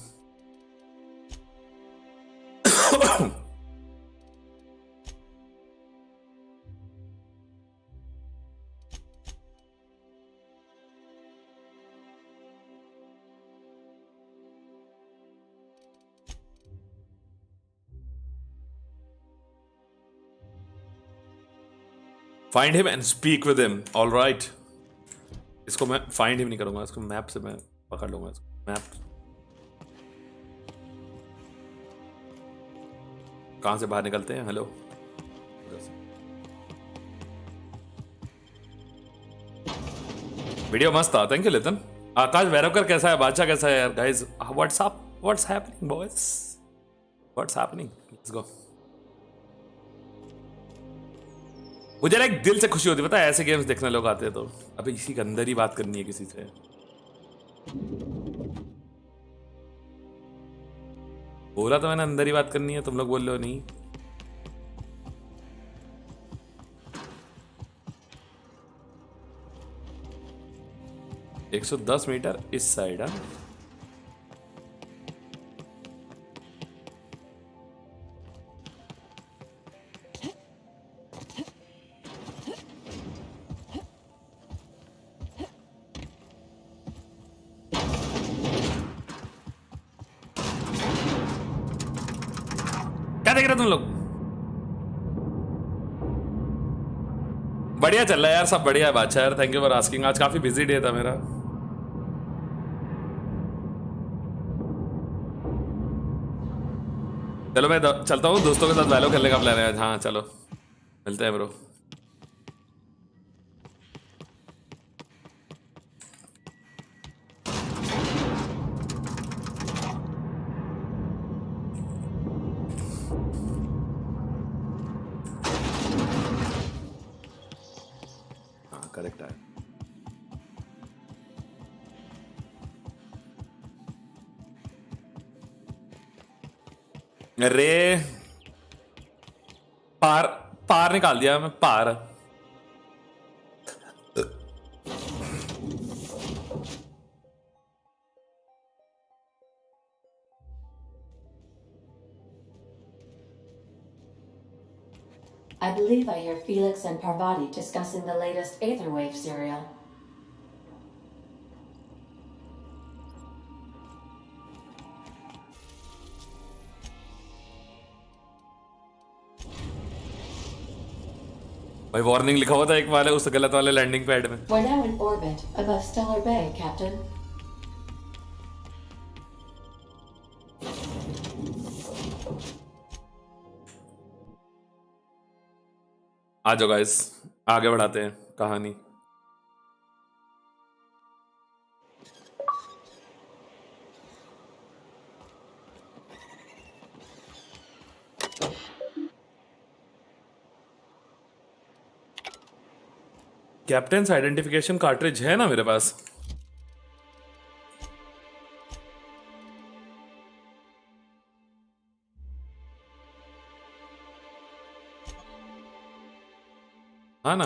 Speaker 2: Find him and speak with him. All right, इसको मैं फाइंड हिम नहीं करूंगा, इसको मैप से मैं पकड़ लूंगा। इसको मैप कहां से बाहर निकलते हैं? हेलो, वीडियो मस्त था, थैंक यू लितन। आकाश वैरवकर कैसा है? बादशाह कैसा है? यार guys what's up, what's happening boys, what's happening, let's go. मुझे ना एक दिल से खुशी होती है, पता है, ऐसे गेम्स देखने लोग आते हैं तो। अबे इसी के अंदर ही बात करनी है किसी से। बोला तो मैंने अंदर ही बात करनी है, तुम लोग बोल रहे हो नहीं। एक 110 मीटर इस साइड। हाँ क्या देख रहे हो तुम लोग? बढ़िया चल रहा है यार, सब बढ़िया है बादशाह यार, थैंक यू फॉर आस्किंग। आज काफी बिजी डे था मेरा। चलो मैं चलता हूँ, दोस्तों के साथ वैलो खेलने का प्लान है आज। हाँ चलो मिलते हैं ब्रो। हाँ करेक्ट है। अरे पार पार निकाल दिया मैं, पार।
Speaker 3: I believe I hear Felix and Parvati discussing the latest Aetherwave serial.
Speaker 2: भाई वार्निंग लिखा हुआ था एक वाले उस गलत वाले लैंडिंग पैड में।
Speaker 3: We're now in orbit above Stellar Bay, Captain.
Speaker 2: आ जाओ गाइस, आगे बढ़ाते हैं कहानी। कैप्टन आइडेंटिफिकेशन कार्ट्रिज है ना मेरे पास। हाँ ना,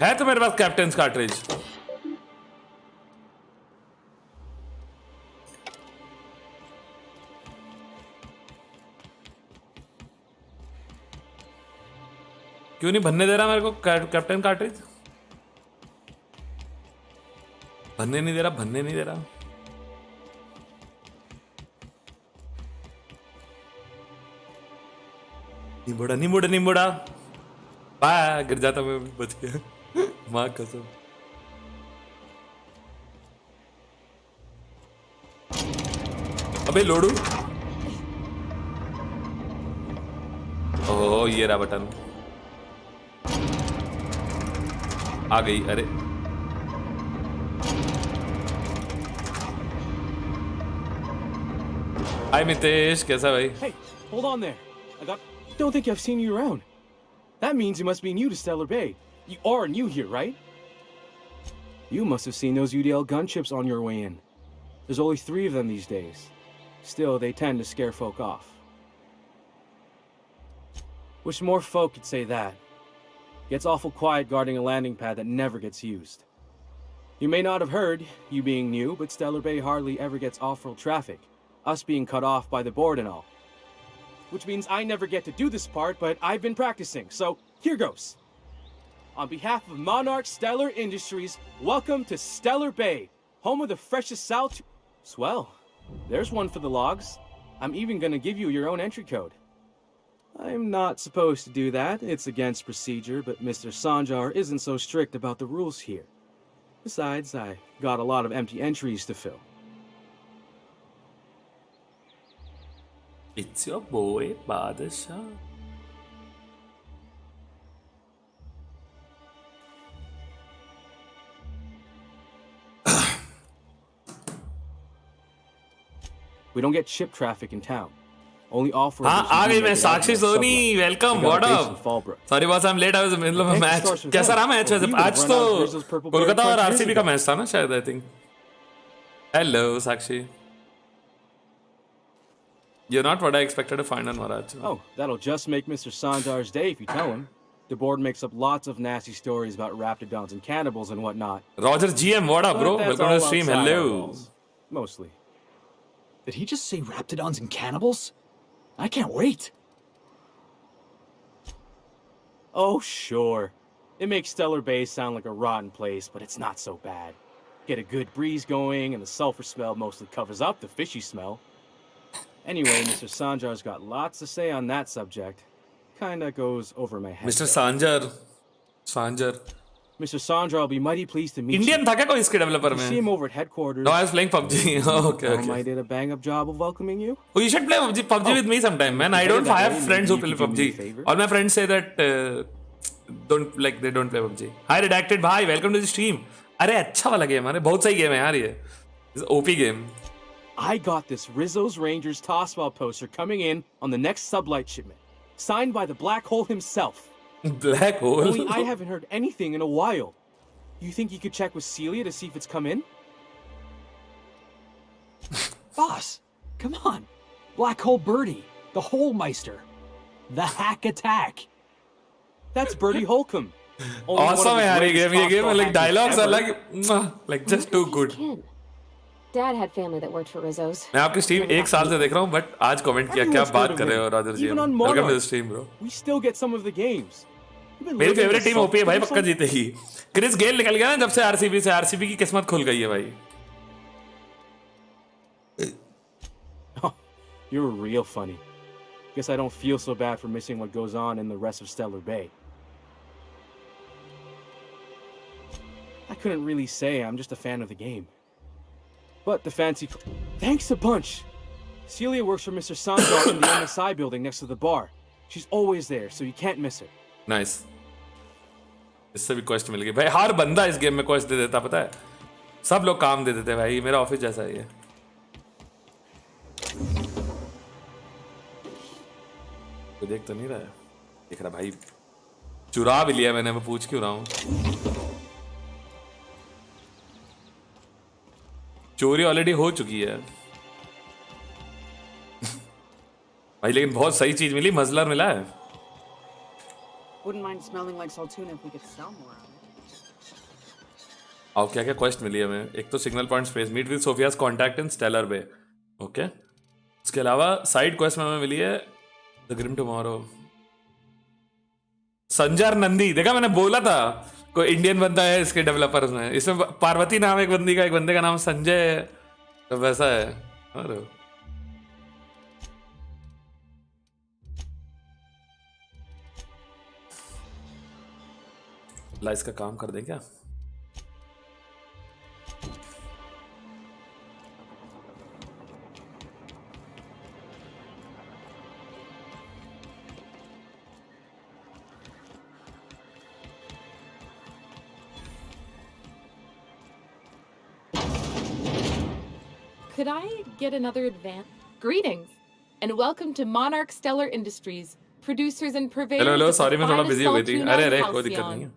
Speaker 2: है तो मेरे पास कैप्टन कार्ट्रिज। क्यों नहीं भरने दे रहा मेरे को कैप्टन कार्ट्रिज? भरने नहीं दे रहा, भरने नहीं दे रहा। निमुड़ा निमुड़ा निमुड़ा, बाय, गिर जाता मैं, बच गया माँ कसम। अबे लोडू, ओह ये रहा बटन, आ गई। अरे हाय मितेश, कैसा भाई?
Speaker 9: Hey, hold on there. Don't think I've seen you around. That means you must be new to Stellar Bay. You are new here, right? You must have seen those UDL gunships on your way in. There's only 3 of them these days. Still, they tend to scare folk off. Wish more folk could say that. Gets awful quiet guarding a landing pad that never gets used. You may not have heard, you being new, but Stellar Bay hardly ever gets off-world traffic. Us being cut off by the board and all. Which means I never get to do this part, but I've been practicing, so here goes. On behalf of Monarch Stellar Industries, welcome to Stellar Bay, home of the freshest salt. Swell. There's one for the logs. I'm even gonna give you your own entry code. I'm not supposed to do that. It's against procedure, but Mr. Sanjar isn't so strict about the rules here. Besides, I got a lot of empty entries to fill.
Speaker 2: It's your boy, Badashah.
Speaker 9: We don't get ship traffic in town. Only off-road.
Speaker 2: हाँ आ गई मैं Sakshi Soni welcome what up sorry boss I am late I was in middle of match कैसा रहा match वैसे आज तो कोलकाता और आरसीबी का मैच था ना शायद I think hello Sakshi You're not what I expected to find on Maharaj.
Speaker 9: Oh, that'll just make Mr. Sanjar's day if you tell him. The board makes up lots of nasty stories about raptidons and cannibals and whatnot.
Speaker 2: Roger GM, what up, bro? Welcome to the stream. Hello.
Speaker 9: Mostly.
Speaker 5: Did he just say raptidons and cannibals? I can't wait.
Speaker 9: Oh, sure. It makes Stellar Bay sound like a rotten place, but it's not so bad. Get a good breeze going, and the sulfur smell mostly covers up the fishy smell. Anyway, Mr. Sanjar's got lots to say on that subject. Kinda goes over my head.
Speaker 2: Mr. Sanjar.
Speaker 9: Mr. Sanjar, I'll be mighty pleased to meet
Speaker 2: Indian
Speaker 9: you.
Speaker 2: था क्या कोई इसके developer में?
Speaker 9: See him over at headquarters.
Speaker 2: No, I was playing PUBG. Okay.
Speaker 9: I did a bang-up job of welcoming you.
Speaker 2: Oh, you should play PUBG with me sometime, man. I don't have friends who play PUBG. All my friends say that they don't play PUBG. Hi Redacted भाई, welcome to the stream. अरे अच्छा वाला game है, बहुत सही game है यार ये. It's an OP game.
Speaker 9: I got this Rizzo's Rangers Tossball poster coming in on the next sublight shipment, signed by the Black Hole himself.
Speaker 2: Black Hole?
Speaker 9: Only I haven't heard anything in a while. You think you could check with Celia to see if it's come in?
Speaker 5: Boss, come on. Black Hole Birdie, the Holemeister, the Hack Attack.
Speaker 9: That's Birdie Holcomb.
Speaker 2: Awesome यार ये game में like dialogues are like just too good.
Speaker 4: Dad had family that worked for Rizzo's.
Speaker 2: मैं आपकी stream एक साल से देख रहा हूँ बट आज कमेंट किया क्या बात कर रहे हो Roger ji welcome to the stream bro
Speaker 9: We still get some of the games.
Speaker 2: मेरी फेवरेट टीम ओपी है भाई पक्का जीतेगी क्रिस गेल निकल गया ना जब से आरसीबी की किस्मत खुल गई है भाई
Speaker 9: You're real funny. Guess I don't feel so bad for missing what goes on in the rest of Stellar Bay. I couldn't really say I'm just a fan of the game. But the fancy... Thanks a bunch! Celia works for Mr. Sanjar in the MSI building next to the bar. She's always there, so you can't miss her.
Speaker 2: Nice. इससे भी quest मिल गई भाई हर बंदा इस game में quest दे देता पता है सब लोग काम दे देते भाई मेरा ऑफिस जैसा ही है तो देख तो नहीं रहा है देख रहा भाई चुरा भी लिया मैंने मैं पूछ क्यों रहा हूँ चोरी ऑलरेडी हो चुकी है भाई लेकिन बहुत सही चीज मिली मजलर मिला है
Speaker 10: Wouldn't mind smelling like Saltuna if we could sell more of it.
Speaker 2: अब क्या क्या क्वेस्ट मिली है हमें एक तो signal point space meet with Sophia's contact in stellar bay okay उसके अलावा साइड क्वेस्ट में हमें मिली है द ग्रिम टुमारो संजर नंदी देखा मैंने बोला था कोई इंडियन बंदा है इसके डेवलपर्स में इसमें पार्वती नाम एक बंदी का एक बंदे का नाम संजय है तो वैसा है अरे लाइस का काम कर दें क्या
Speaker 11: Could I get another advance? Greetings, and welcome to Monarch Stellar Industries, producers and purveyors.
Speaker 2: Hello,
Speaker 11: of
Speaker 2: sorry
Speaker 11: the
Speaker 2: मैं थोड़ा
Speaker 11: finest
Speaker 2: busy हो गई थी
Speaker 11: Saltuna
Speaker 2: अरे
Speaker 11: and
Speaker 2: कोई दिक्कत नहीं है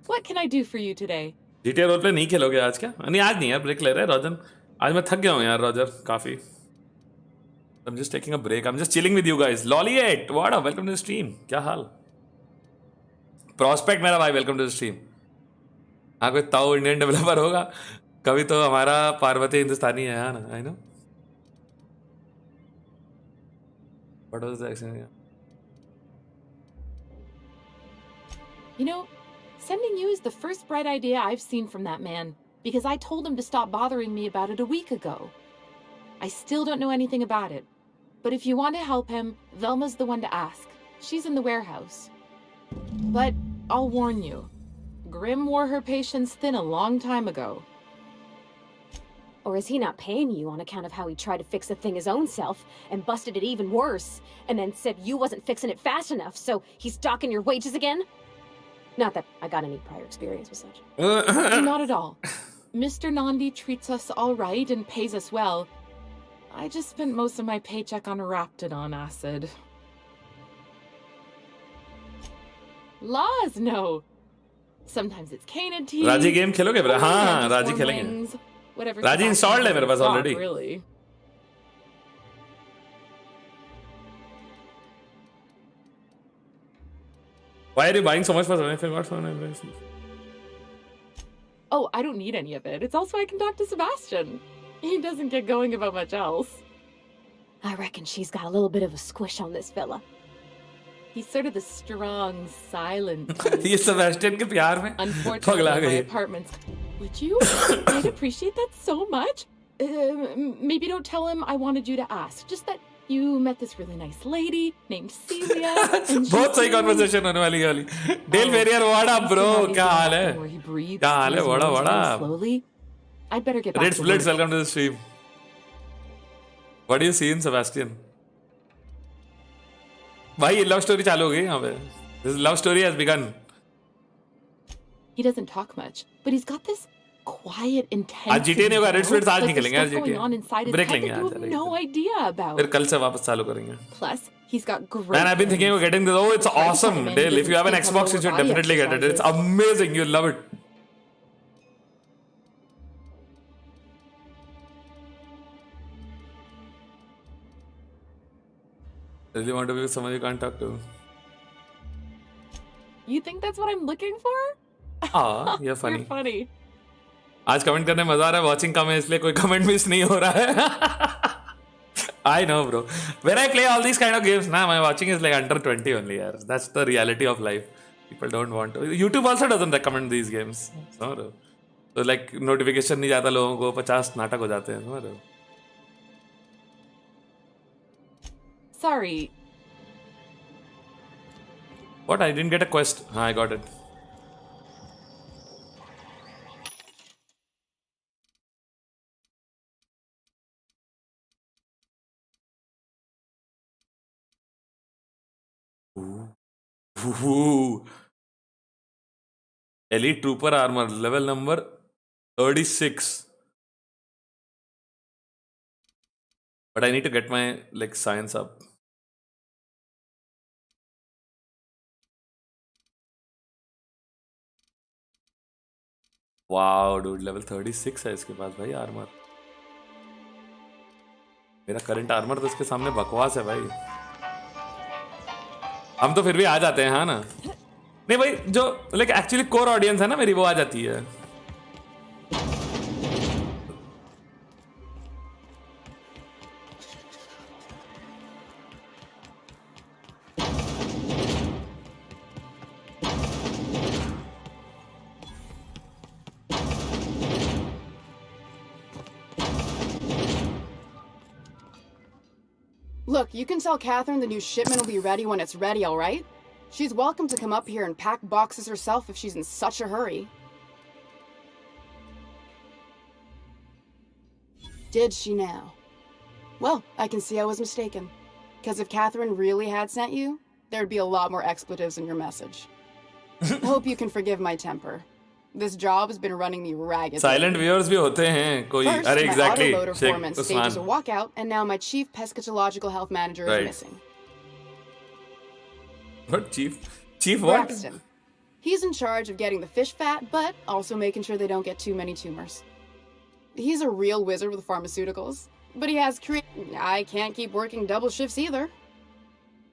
Speaker 11: What can I do for you today?
Speaker 2: GTA role play नहीं खेलोगे आज क्या नहीं आज नहीं यार ब्रेक ले रहे हैं रोजन आज मैं थक गया हूँ यार रोजर काफी I'm just taking a break. I'm just chilling with you guys. Lolly8, what up? Welcome to the stream. क्या हाल? Prospect मेरा भाई, welcome to the stream. हाँ, कोई ताऊ इंडियन डेवलपर होगा कभी तो हमारा पार्वती हिंदुस्तानी है ना. I know. What was the accent?
Speaker 11: You know, sending you is the first bright idea I've seen from that man, because I told him to stop bothering me about it a week ago. I still don't know anything about it, but if you want to help him, Velma's the one to ask. She's in the warehouse. But I'll warn you, Grim wore her patience thin a long time ago.
Speaker 4: Or is he not paying you on account of how he tried to fix the thing his own self and busted it even worse, and then said you wasn't fixing it fast enough, so he's docking your wages again? Not that I got any prior experience with such.
Speaker 11: Not at all. Mr. Nandi treats us all right and pays us well. I just spent most of my paycheck on Raptidon acid. Laws, no. Sometimes it's Canaan tea.
Speaker 2: राजी game खेलोगे मेरा? हाँ, राजी
Speaker 11: or
Speaker 2: खेलेंगे.
Speaker 11: wings, whatever
Speaker 2: राजी
Speaker 11: Sebastian
Speaker 2: installed है मेरे पास
Speaker 11: got,
Speaker 2: already.
Speaker 11: Really.
Speaker 2: Why are you buying so much for something? I forgot for something.
Speaker 11: Oh, I don't need any of it. It's also I can talk to Sebastian. He doesn't get going about much else.
Speaker 4: I reckon she's got a little bit of a squish on this fella.
Speaker 11: He's sort of the strong, silent.
Speaker 2: ये Sebastian के प्यार में
Speaker 11: Unfortunately,
Speaker 2: पगला
Speaker 11: my
Speaker 2: गई.
Speaker 11: apartment's. Would you? I'd appreciate that so much. Maybe don't tell him I wanted you to ask. Just that you met this really nice lady named Celia. And
Speaker 2: बहुत सही conversation होने वाली है वाली. Dale Ferrier, what up, bro? क्या हाल है?
Speaker 11: Where he breathes.
Speaker 2: क्या हाल है?
Speaker 11: through his
Speaker 2: What
Speaker 11: nose
Speaker 2: up?
Speaker 11: really slowly. I'd better get back
Speaker 2: Red
Speaker 11: to
Speaker 2: Splits,
Speaker 11: work.
Speaker 2: welcome to the stream. What do you see in Sebastian? भाई ये love story चालू हो गई यहाँ पे. This love story has begun.
Speaker 11: He doesn't talk much, but he's got this quiet intensity.
Speaker 2: आज GTA नहीं होगा. Red Splits आज
Speaker 11: like
Speaker 2: नहीं
Speaker 11: there's
Speaker 2: खेलेंगे. आज
Speaker 11: stuff going on inside
Speaker 2: GTA.
Speaker 11: his
Speaker 2: Break
Speaker 11: head
Speaker 2: लेंगे
Speaker 11: that you
Speaker 2: आज.
Speaker 11: have no idea about.
Speaker 2: फिर कल से वापस चालू करेंगे.
Speaker 11: Plus, he's got great.
Speaker 2: Man, I've been thinking of getting this. Oh, it's awesome, Dale. If you have an Xbox, you should definitely get it. It's amazing. You'll love it. Really want to be with someone you can't talk to.
Speaker 11: You think that's what I'm looking for?
Speaker 2: Ah, you're funny.
Speaker 11: You're funny.
Speaker 2: आज comment करने में मजा आ रहा है. Watching कम है इसलिए कोई comment miss नहीं हो रहा है. I know, bro. When I play all these kind of games, nah, my watching is like under 20 only. Yaar. That's the reality of life. People don't want to. YouTube also doesn't recommend these games. समझ रहे हो? तो like notification नहीं जाता लोगों को. 50 नाटक हो जाते हैं. समझ रहे हो?
Speaker 11: Sorry.
Speaker 2: What? I didn't get a quest. हाँ, I got it. Ooh. Elite Trooper armor, level number 36. But I need to get my like science up. Wow, dude, level 36 है इसके पास भाई आर्मर. मेरा करंट आर्मर तो इसके सामने बकवास है भाई. हम तो फिर भी आ जाते हैं. हाँ ना. नहीं भाई, जो लाइक एक्चुअली कोर ऑडियंस है ना मेरी, वो आ जाती है.
Speaker 10: Look, you can tell Catherine the new shipment will be ready when it's ready, all right? She's welcome to come up here and pack boxes herself if she's in such a hurry. Did she now? Well, I can see I was mistaken. Because if Catherine really had sent you, there'd be a lot more expletives in your message. Hope you can forgive my temper. This job has been running me ragged.
Speaker 2: Silent viewers भी होते हैं कोई.
Speaker 10: First,
Speaker 2: अरे
Speaker 10: my
Speaker 2: exactly.
Speaker 10: autoloader foreman
Speaker 2: Sheikh
Speaker 10: stages a
Speaker 2: Usman.
Speaker 10: walkout, and now my chief pescatological health manager
Speaker 2: Right.
Speaker 10: is missing.
Speaker 2: What chief? Chief what?
Speaker 10: Braxton. He's in charge of getting the fish fat, but also making sure they don't get too many tumors. He's a real wizard with pharmaceuticals. But he has I can't keep working double shifts either.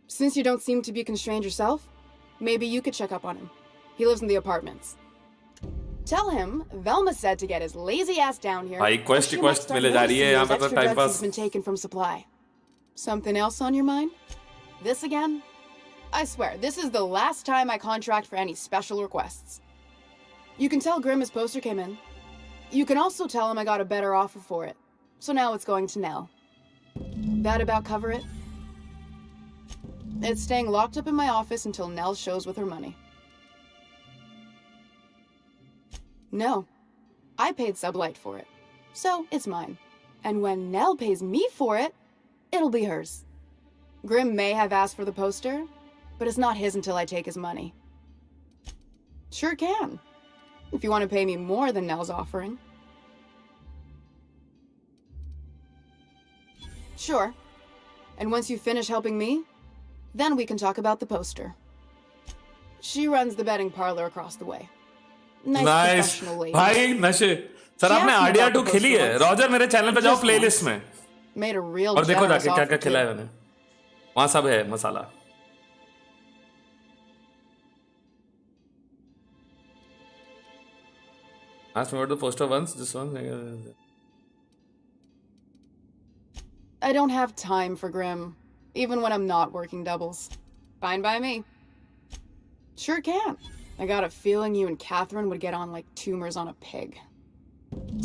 Speaker 10: Since you don't seem to be constrained yourself, maybe you could check up on him. He lives in the apartments. Tell him Velma said to get his lazy ass down here.
Speaker 2: भाई quest मिले जा रही है यहाँ पे तो time pass.
Speaker 10: Has been taken from supply. Something else on your mind? This again? I swear, this is the last time I contract for any special requests. You can tell Grimm his poster came in. You can also tell him I got a better offer for it. So now it's going to Nell. That about cover it? It's staying locked up in my office until Nell shows with her money. No. I paid Sublight for it. So it's mine. And when Nell pays me for it, it'll be hers. Grimm may have asked for the poster, but it's not his until I take his money. Sure can. If you want to pay me more than Nell's offering. Sure. And once you finish helping me, then we can talk about the poster. She runs the betting parlor across the way. Nice professional lady.
Speaker 2: भाई नशे sir आपने RDR 2 खेली है Roger मेरे channel पे जाओ playlist में
Speaker 10: Made a real
Speaker 2: और देखो
Speaker 10: generous
Speaker 2: जाके क्या क्या
Speaker 10: offer
Speaker 2: खिला है
Speaker 10: too.
Speaker 2: मैंने वहां सब है मसाला asked me about the poster once just once
Speaker 10: I don't have time for Grimm, even when I'm not working doubles. Fine by me. Sure can. I got a feeling you and Catherine would get on like tumors on a pig.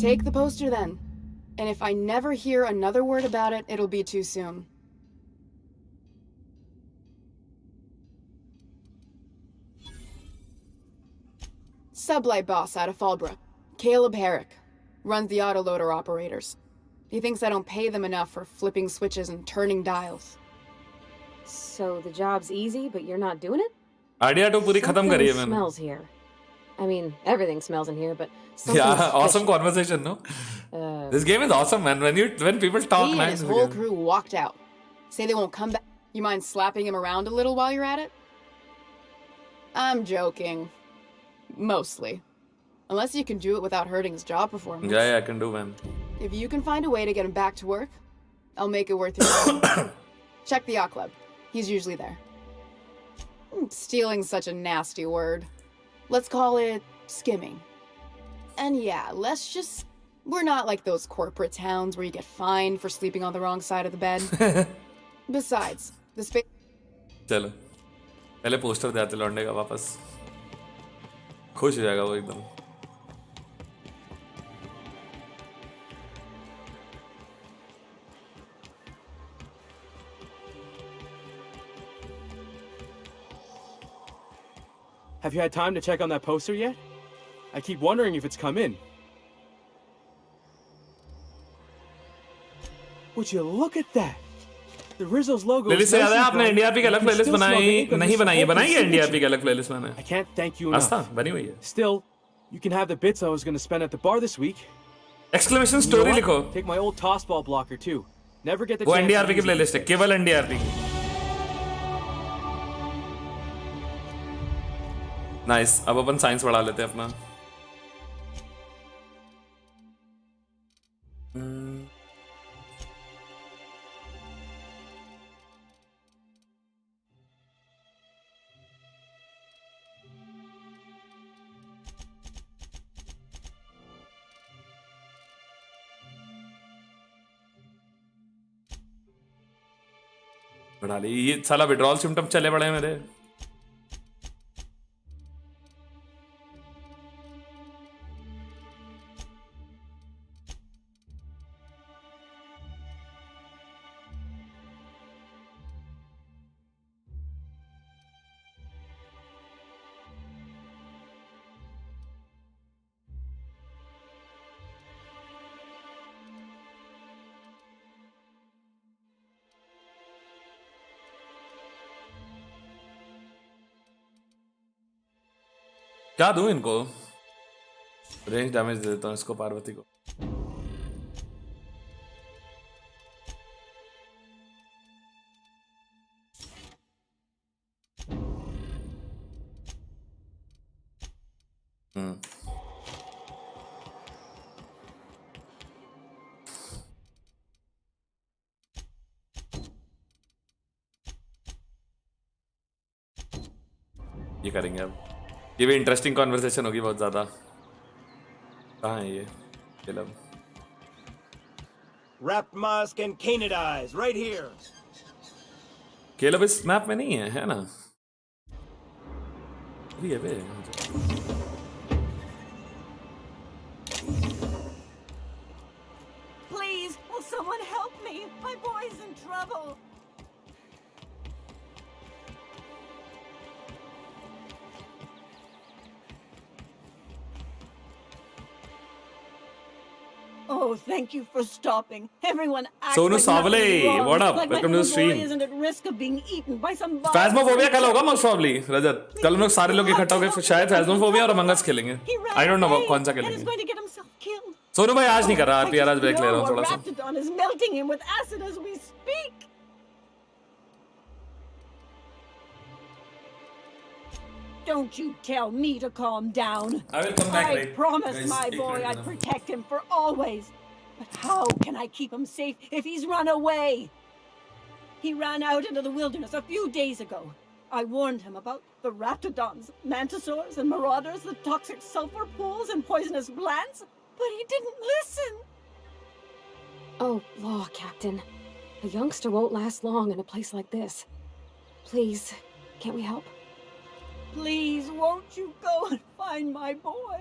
Speaker 10: Take the poster then. And if I never hear another word about it, it'll be too soon. Sublight boss out of Fallbrook, Caleb Herrick, runs the autoloader operators. He thinks I don't pay them enough for flipping switches and turning dials.
Speaker 4: So the job's easy, but you're not doing it?
Speaker 2: RDR 2 पूरी खत्म करी है
Speaker 4: Something
Speaker 2: मैंने
Speaker 4: smells here. I mean, everything smells in here, but something
Speaker 2: Yeah, awesome
Speaker 4: fishy.
Speaker 2: conversation, no? This game is awesome, man. When people talk,
Speaker 10: He and
Speaker 2: man.
Speaker 10: his whole crew walked out. Say they won't come back. You mind slapping him around a little while you're at it? I'm joking. Mostly. Unless you can do it without hurting his job performance.
Speaker 2: Yeah, I can do, man.
Speaker 10: If you can find a way to get him back to work, I'll make it worth your while. Check the yacht club. He's usually there. Stealing's such a nasty word. Let's call it skimming. And yeah, we're not like those corporate towns where you get fined for sleeping on the wrong side of the bed. Besides, the space...
Speaker 2: चलो पहले poster दे आते लौंडे का वापस खुश हो जाएगा वो एकदम
Speaker 9: Have you had time to check on that poster yet? I keep wondering if it's come in. Would you look at that? The Rizzo's logo.
Speaker 2: Playlist से याद है आपने एनडीआरपी की अलग प्लेलिस्ट बनाई नहीं बनाई है बनाई है एनडीआरपी की अलग प्लेलिस्ट मैंने
Speaker 9: I can't thank you enough.
Speaker 2: आस्था बनी हुई है
Speaker 9: Still, you can have the bits I was going to spend at the bar this week.
Speaker 2: Exclamation
Speaker 9: You know
Speaker 2: story
Speaker 9: what?
Speaker 2: लिखो
Speaker 9: Take my old tossball blocker too. Never get the
Speaker 2: वो
Speaker 9: chance to
Speaker 2: एनडीआरपी की
Speaker 9: use it.
Speaker 2: Playlist है केवल एनडीआरपी की nice अब अपन science बढ़ा लेते हैं अपना बढ़ा ली ये साला विड्रॉल सिम्टम चले पड़े हैं मेरे क्या दूं इनको रेंज डैमेज दे देता हूँ इसको पार्वती को ये करेंगे अब। ये भी इंटरेस्टिंग कॉन्वर्सेशन होगी बहुत ज़्यादा। कहाँ है ये film?
Speaker 7: Wrapped musk and canid eyes, right here.
Speaker 2: Caleb इस मैप में नहीं है ना? अरे ये बे
Speaker 12: Please, will someone help me? My boy's in trouble. Oh, thank you for stopping. Everyone acts
Speaker 2: Sonu
Speaker 12: like nothing's
Speaker 2: Savale,
Speaker 12: wrong,
Speaker 2: what up?
Speaker 12: like
Speaker 2: Welcome
Speaker 12: my
Speaker 2: to the
Speaker 12: little
Speaker 2: stream.
Speaker 12: boy isn't at risk of being eaten by some
Speaker 2: फैज़मोफोबिया कल होगा most probably रजत। कल हम लोग सारे लोग इकट्ठा होकर शायद फैज़मोफोबिया और अमंग अस खेलेंगे। आई डोंट नो कौन सा खेलेंगे। सोनू भाई आज नहीं कर रहा आरपीआर, आज ब्रेक ले रहा हूँ थोड़ा सा।
Speaker 12: Raptidon is melting him with acid as we speak. Don't you tell me to calm down.
Speaker 2: I will come back,
Speaker 12: I
Speaker 2: right?
Speaker 12: promised
Speaker 2: Guys,
Speaker 12: my
Speaker 2: एक
Speaker 12: boy
Speaker 2: minute,
Speaker 12: I'd
Speaker 2: ना।
Speaker 12: protect him for always. But how can I keep him safe if he's run away? He ran out into the wilderness a few days ago. I warned him about the raptidons, mantisaurs, and marauders, the toxic sulfur pools and poisonous glands, but he didn't listen.
Speaker 4: Oh, law, Captain. A youngster won't last long in a place like this. Please, can't we help?
Speaker 12: Please, won't you go and find my boy?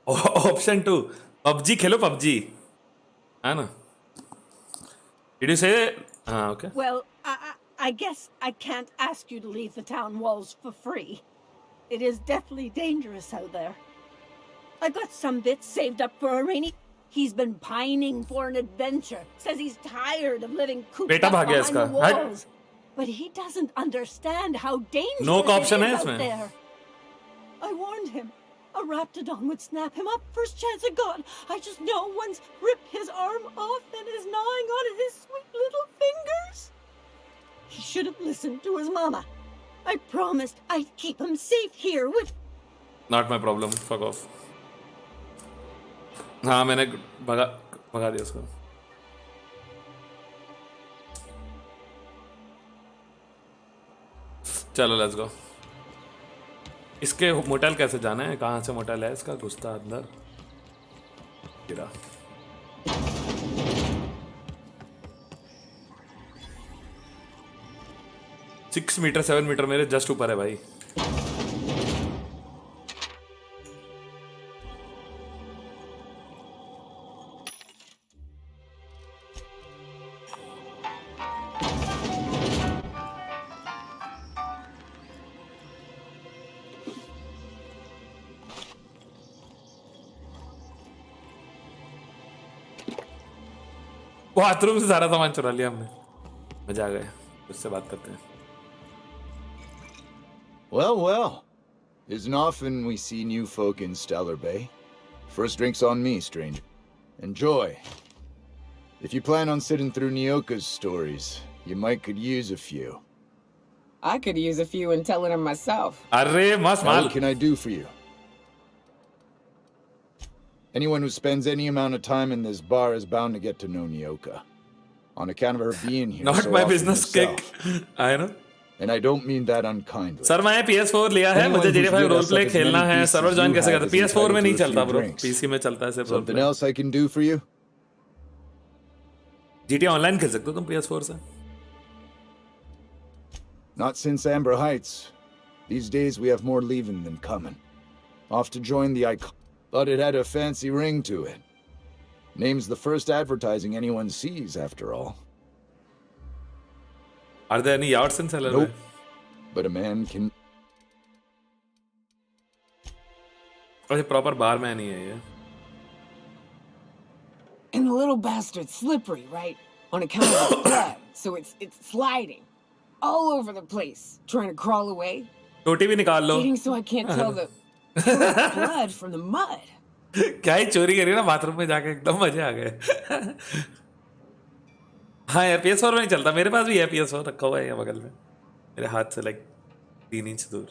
Speaker 2: Option 2 PUBG Khelo, PUBG है ना? Did you से? हाँ okay.
Speaker 12: Well, I guess I can't ask you to leave the town walls for free. It is deathly dangerous out there. I got some bits saved up for a rainy. He's been pining for an adventure. Says he's tired of living cooped
Speaker 2: बेटा
Speaker 12: up
Speaker 2: भाग गया
Speaker 12: behind the
Speaker 2: इसका।
Speaker 12: walls. But he doesn't understand how dangerous
Speaker 2: No
Speaker 12: it
Speaker 2: option
Speaker 12: is
Speaker 2: है
Speaker 12: out
Speaker 2: इसमें।
Speaker 12: there. I warned him. A raptidon would snap him up first chance it got. I just know one's ripped his arm off and is gnawing on his sweet little fingers. He should have listened to his mama. I promised I'd keep him safe here with...
Speaker 2: Not my problem. Fuck off. हाँ मैंने भगा दिया उसको। चलो let's go. इसके motel कैसे जाना है? कहाँ से मोटेल है इसका? घुसता अंदर गिरा। सिक्स मीटर 7 मीटर मेरे जस्ट ऊपर है भाई। बाथरूम से सारा सामान चुरा लिया हमने, मजा आ गया। उससे बात करते हैं.
Speaker 13: Well, well. Isn't often we see new folk in Stellar Bay. First drink's on me, stranger. Enjoy. If you plan on sitting through Nyoka's stories, you might could use a few.
Speaker 14: I could use a few and telling them myself.
Speaker 2: अरे मस्त
Speaker 13: Now,
Speaker 2: mall.
Speaker 13: what can I do for you? Anyone who spends any amount of time in this bar is bound to get to know Nyoka. On account of her being here
Speaker 2: Not
Speaker 13: so
Speaker 2: my
Speaker 13: often
Speaker 2: business
Speaker 13: herself.
Speaker 2: kick. I know.
Speaker 13: And I don't mean that unkindly.
Speaker 2: Sir मैं PS4 लिया है, मुझे GTA 5 role play खेलना है. Server join कैसे करते? PS4 में नहीं चलता ब्रो, PC में चलता है सिर्फ role
Speaker 13: Something
Speaker 2: play.
Speaker 13: else I can do for you?
Speaker 2: GTA online खेल सकते हो तुम PS4 से?
Speaker 13: Not since Amber Heights. These days we have more leaving than coming. Off to join the icon. But it had a fancy ring to it. Name's the first advertising anyone sees, after all.
Speaker 2: Are there any yachts in Cellar?
Speaker 13: Nope. But a man can...
Speaker 2: अच्छा proper bar man ही है ये.
Speaker 14: And the little bastard's slippery, right? On account of the blood. So it's sliding. All over the place. Trying to crawl away.
Speaker 2: टोटी भी निकाल लो.
Speaker 14: Eating so I can't tell the blood from the mud.
Speaker 2: क्या ही चोरी करी ना bathroom में जाके, एकदम मजे आ गए. हाँ यार PS4 में नहीं चलता. मेरे पास भी है PS4 रखा हुआ है यहाँ बगल में मेरे हाथ से लाइक 3 इंच दूर.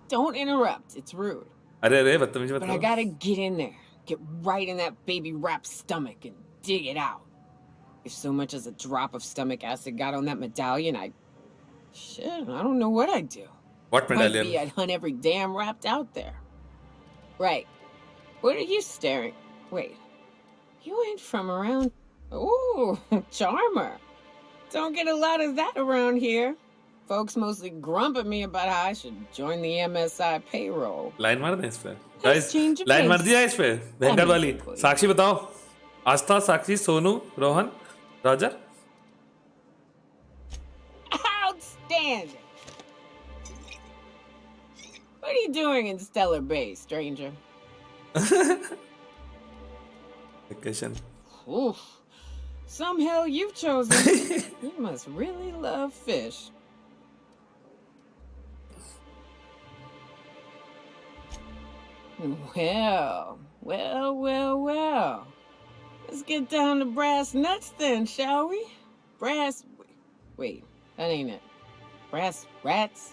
Speaker 14: Don't interrupt. It's rude.
Speaker 2: अरे अरे बदतमीजी मत
Speaker 14: But I
Speaker 2: करो.
Speaker 14: gotta get in there. Get right in that baby rap's stomach and dig it out. If so much as a drop of stomach acid got on that medallion, Shit, I don't know what I'd do.
Speaker 2: What medallion?
Speaker 14: Might be I'd hunt every damn rapt out there. Right. What are you staring? Wait. You ain't from around... Ooh, charmer. Don't get a lot of that around here. Folks mostly grump at me about how I should join the MSI payroll.
Speaker 2: Line मार दें इस पे. Guys, line मार दिया इस पे. भयंकर वाली. साक्षी बताओ. Aastha, Sakshi, Sonu, Rohan, Roger.
Speaker 14: Outstanding. What are you doing in Stellar Bay, stranger?
Speaker 2: Vacation.
Speaker 14: Oof. Some hell you've chosen. You must really love fish. Well. Let's get down to brass nuts then, shall we? Wait, that ain't it. Brass rats?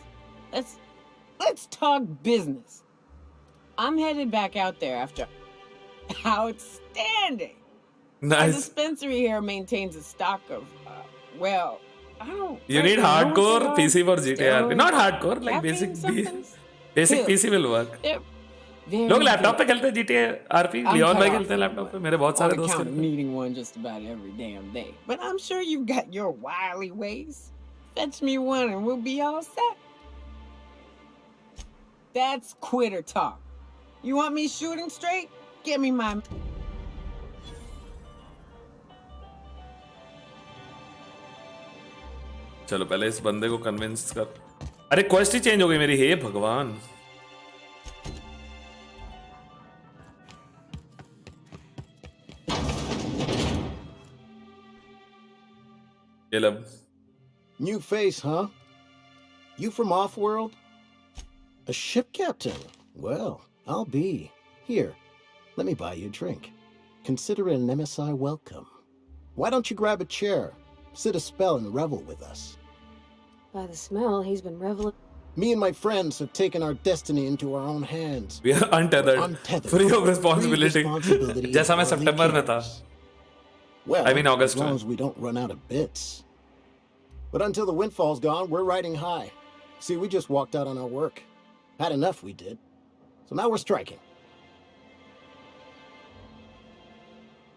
Speaker 14: Let's talk business. I'm headed back out there after... Outstanding!
Speaker 2: Nice.
Speaker 14: Our dispensary here maintains a stock of, I don't...
Speaker 2: You need hardcore PC for GTA RP. Not hardcore, like
Speaker 14: caffeine somethings?
Speaker 2: basic PC will work.
Speaker 14: Very
Speaker 2: लोग laptop पे
Speaker 14: good.
Speaker 2: खेलते हैं GTA RP.
Speaker 14: I'm
Speaker 2: Leon
Speaker 14: cut
Speaker 2: भाई
Speaker 14: off
Speaker 2: खेलते हैं
Speaker 14: from
Speaker 2: laptop पे. मेरे बहुत सारे
Speaker 14: On
Speaker 2: दोस्त
Speaker 14: account of
Speaker 2: खेलते हैं.
Speaker 14: needing one just about every damn day. But I'm sure you've got your wily ways. Fetch me one and we'll be all set. That's quitter talk. You want me shooting straight? Give me my...
Speaker 2: चलो पहले इस बंदे को convince कर. अरे quest ही change हो गई मेरी. हे भगवान. Caleb.
Speaker 15: New face, huh? You from Offworld? A ship captain? Well, I'll be. Here, let me buy you a drink. Consider it an MSI welcome. Why don't you grab a chair, sit a spell, and revel with us?
Speaker 4: By the smell, he's been reveling.
Speaker 15: Me and my friends have taken our destiny into our own hands.
Speaker 2: We are untethered. Free of responsibility. जैसा मैं सितंबर में था.
Speaker 15: Well,
Speaker 2: I mean August.
Speaker 15: as long as we don't run out of bits. But until the windfall's gone, we're riding high. See, we just walked out on our work. Had enough, we did. So now we're striking.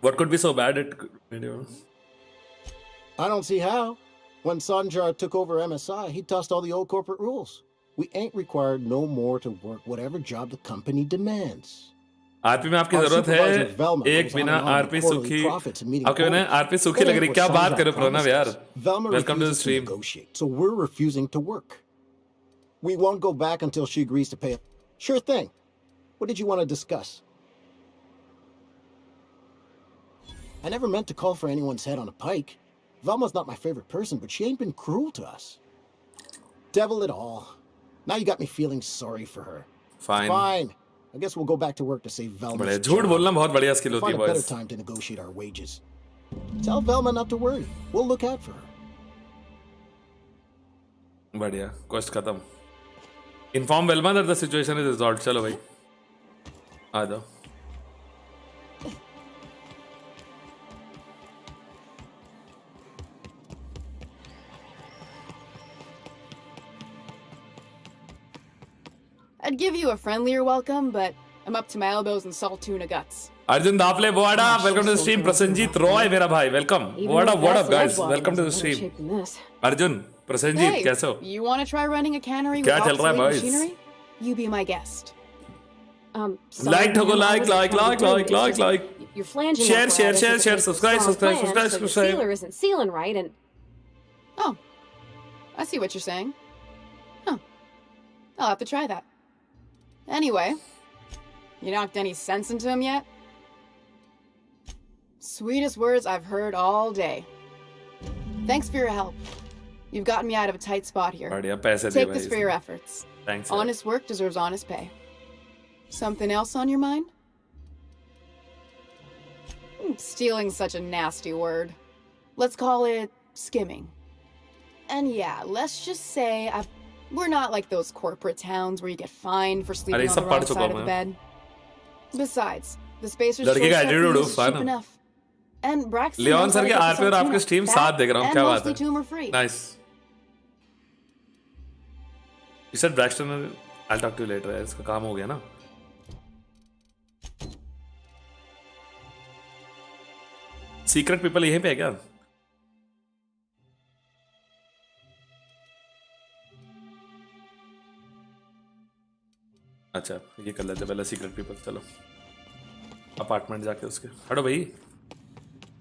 Speaker 2: What could be so bad at video?
Speaker 15: I don't see how. When Sanjar took over MSI, he tossed all the old corporate rules. We ain't required no more to work whatever job the company demands.
Speaker 2: RP में आपकी जरूरत है. एक बिना RP सूखी. आपके बिना RP सूखी लग रही. क्या बात करे प्रणव यार. Welcome to the stream.
Speaker 15: So we're refusing to work. We won't go back until she agrees to pay. Sure thing. What did you want to discuss? I never meant to call for anyone's head on a pike. Velma's not my favorite person, but she ain't been cruel to us. Devil it all. Now you got me feeling sorry for her.
Speaker 2: Fine.
Speaker 15: Fine. I guess we'll go back to work to save Velma's
Speaker 2: बढ़िया झूठ बोलना बहुत बढ़िया skill होती
Speaker 15: Find
Speaker 2: है
Speaker 15: a better
Speaker 2: boys.
Speaker 15: time to negotiate our wages. Tell Velma not to worry. We'll look out for her.
Speaker 2: बढ़िया quest खत्म. Inform Velama that the situation is resolved. चलो भाई आ जाओ.
Speaker 10: I'd give you a friendlier welcome, but I'm up to my elbows in salt tuna guts.
Speaker 2: Arjun Daphale बोआडा welcome to the stream. Prasannajit Roy मेरा भाई welcome. बोआडा what up guys welcome to the stream. Arjun Prasannajit कैसे हो?
Speaker 10: You want to try running a cannery with
Speaker 2: क्या चल रहा है
Speaker 10: obsolete
Speaker 2: boys?
Speaker 10: machinery? You be my guest.
Speaker 2: Like ठोको like like like like like like.
Speaker 4: Your flanging
Speaker 2: Share,
Speaker 4: apparatus
Speaker 2: share,
Speaker 4: is
Speaker 2: share,
Speaker 4: a
Speaker 2: share,
Speaker 4: bit
Speaker 2: subscribe,
Speaker 4: strong
Speaker 2: subscribe,
Speaker 4: plan,
Speaker 2: subscribe,
Speaker 4: so your
Speaker 2: subscribe.
Speaker 4: sealer isn't sealing right, and
Speaker 10: Oh, I see what you're saying. Huh. I'll have to try that. Anyway, you knocked any sense into him yet? Sweetest words I've heard all day. Thanks for your help. You've gotten me out of a tight spot here.
Speaker 2: बढ़िया पैसे दे
Speaker 10: Take
Speaker 2: भाई.
Speaker 10: this for your efforts.
Speaker 2: Thanks.
Speaker 10: Honest work deserves honest pay. Something else on your mind? Stealing's such a nasty word. Let's call it skimming. And yeah, let's just say we're not like those corporate towns where you get fined for sleeping on the wrong side of the bed. Besides, the Spacer's
Speaker 2: लड़के का
Speaker 10: choice
Speaker 2: attitude
Speaker 10: is cheap
Speaker 2: fun.
Speaker 10: enough. And Braxton
Speaker 2: Leon
Speaker 10: knows
Speaker 2: sir
Speaker 10: how
Speaker 2: के
Speaker 10: to get
Speaker 2: R P और
Speaker 10: some
Speaker 2: आपके
Speaker 10: tuna
Speaker 2: stream
Speaker 10: fat
Speaker 2: साथ देख रहा हूँ.
Speaker 10: and
Speaker 2: क्या बात
Speaker 10: mostly
Speaker 2: है?
Speaker 10: tumor free.
Speaker 2: Nice. You said Braxton. I'll talk to you later. इसका काम हो गया ना. सीक्रेट पीपल यहीं पे है क्या? अच्छा ये कर लेते पहले सीक्रेट पीपल. चलो अपार्टमेंट जाके उसके हटो भाई.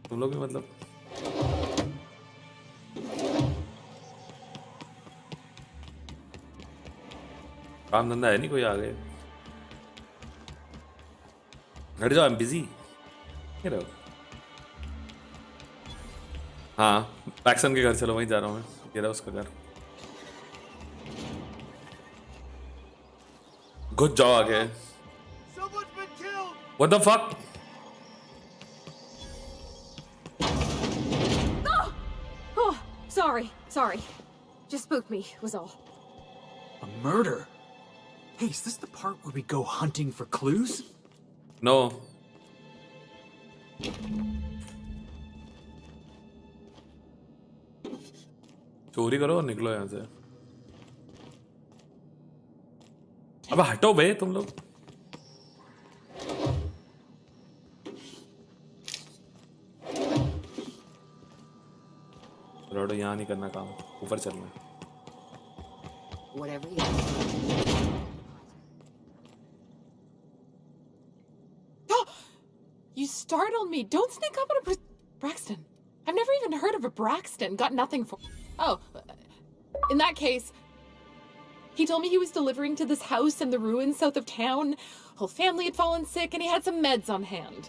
Speaker 2: तुम लोग भी मतलब काम धंधा है नहीं कोई. आ गए हट जाओ. I am busy. रहो. हाँ पैक्सन के घर चलो. वहीं जा रहा हूँ मैं. ये रहा उसका घर. घुस जाओ आगे. What the fuck?
Speaker 4: oh, sorry. Just spooked me, was all.
Speaker 5: A murder? Hey, is this the part where we go hunting for clues?
Speaker 2: No. चोरी करो और निकलो यहाँ से. अब हटो बे तुम लोग. रोडो यहाँ नहीं करना काम. ऊपर चलना.
Speaker 3: Whatever you
Speaker 11: You startled me. Don't sneak up on a Braxton. I've never even heard of a Braxton. Got nothing for. Oh, in that case, he told me he was delivering to this house in the ruins south of town. Whole family had fallen sick, and he had some meds on hand.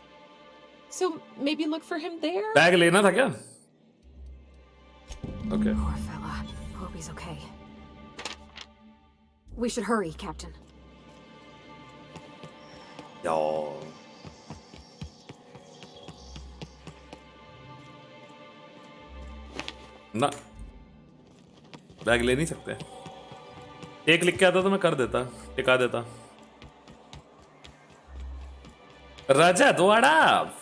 Speaker 11: So maybe look for him there.
Speaker 2: Bag लेना था क्या? Okay.
Speaker 4: Poor fella. Hope he's okay. We should hurry, Captain.
Speaker 2: Yo. ना bag ले नहीं सकते. एक लिख के आता तो मैं कर देता. टिका देता. रजत what up?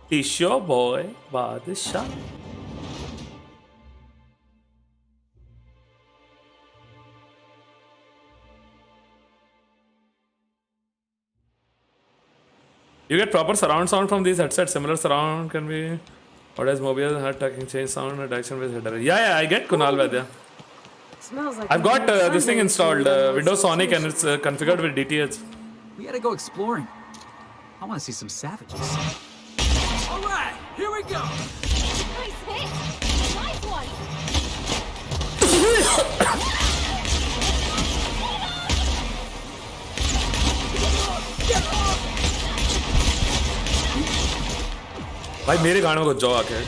Speaker 2: It's your boy बादशाह. You get proper surround sound from these headsets. Similar surround can be. What is mobile head tracking change sound and direction with header? Yeah, I get Kunal Vaidya.
Speaker 4: Smells like
Speaker 2: I've got this thing installed, Windows Sonic, and it's configured with DTH.
Speaker 5: We gotta go exploring. I want to see some savages. All right, here we go.
Speaker 4: Nice hit! Nice one!
Speaker 5: Get off!
Speaker 2: भाई मेरे गानों को जाओ आके।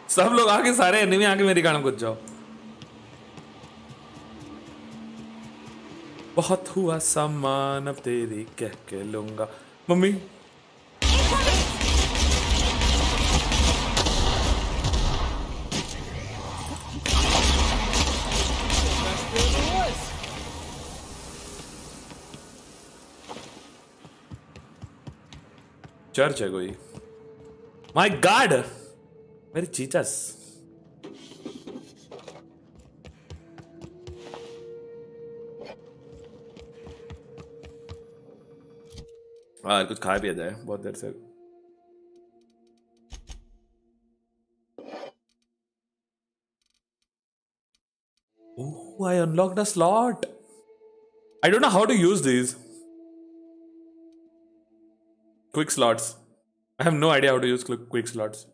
Speaker 2: सब लोग आके, सारे एनिमी आके मेरी गानों को जाओ। बहुत हुआ सामान अब तेरी कह के लूंगा। मम्मी चर्च है कोई। माय गॉड मेरी चीचस। यार कुछ खा पिया जाए, बहुत देर से। Oh, I unlocked a slot. I don't know how to use these. Quick slots. I have no idea how to use quick slots.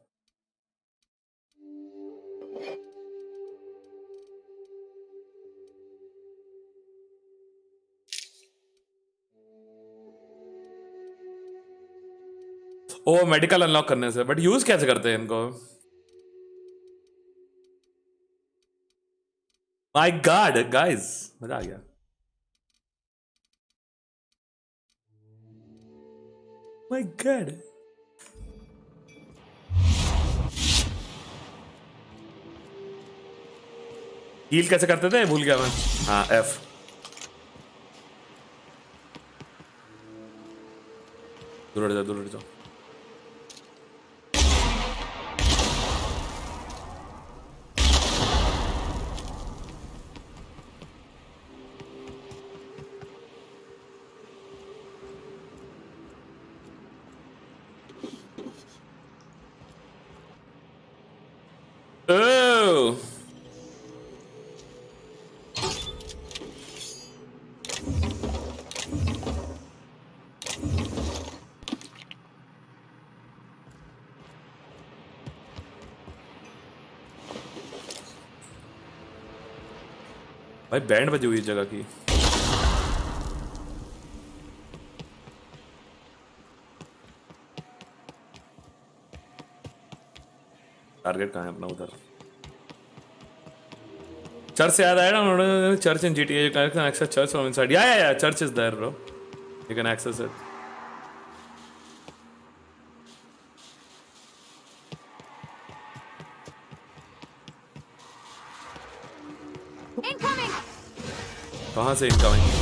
Speaker 2: Oh medical unlock करने से, बट यूज कैसे करते हैं इनको? माय गॉड गाइस, मजा आ गया। My God heal कैसे करते थे, भूल गया मैं। हाँ एफ। दूर हट जाओ। Oh. भाई बैंड बजी हुई इस जगह की। टारगेट कहाँ है अपना? उधर। चर्च से याद आया ना, उन्होंने church in GTA, you can access church from inside. Yeah, church is there, bro. You can access it.
Speaker 4: Incoming!
Speaker 2: कहाँ से incoming?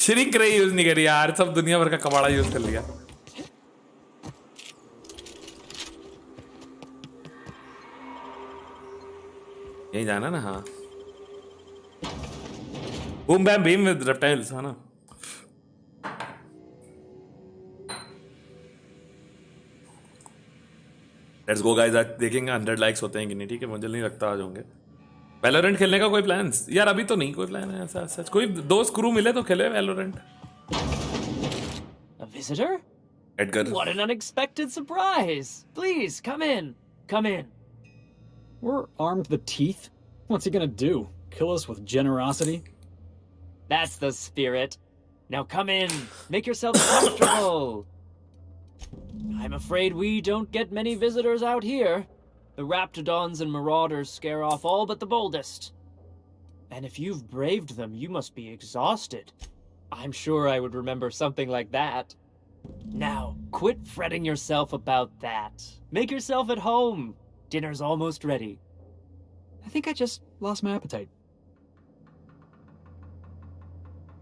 Speaker 2: श्रिंक रे यूज नहीं करी यार, सब दुनिया भर का कबाड़ा यूज कर लिया। यही जाना ना? हाँ बूम बैम बीम विद रेप्टाइल्स, है ना? लेट्स गो गाइस, आज देखेंगे 100 लाइक्स होते हैं कि नहीं। ठीक है, मुझे नहीं लगता आज होंगे। वैलोरेंट खेलने का कोई प्लान्स? यार अभी तो नहीं कोई प्लान है ऐसा सच। कोई दोस्त क्रू मिले तो खेले Valorant.
Speaker 16: A visitor?
Speaker 2: Edgar.
Speaker 16: What an unexpected surprise! Please, come in. Come in.
Speaker 5: We're armed to the teeth. What's he gonna do? Kill us with generosity?
Speaker 16: That's the spirit. Now come in. Make yourselves comfortable. I'm afraid we don't get many visitors out here. The Raptidons and Marauders scare off all but the boldest. And if you've braved them, you must be exhausted. I'm sure I would remember something like that. Now, quit fretting yourself about that. Make yourself at home. Dinner's almost ready.
Speaker 5: I think I just lost my appetite.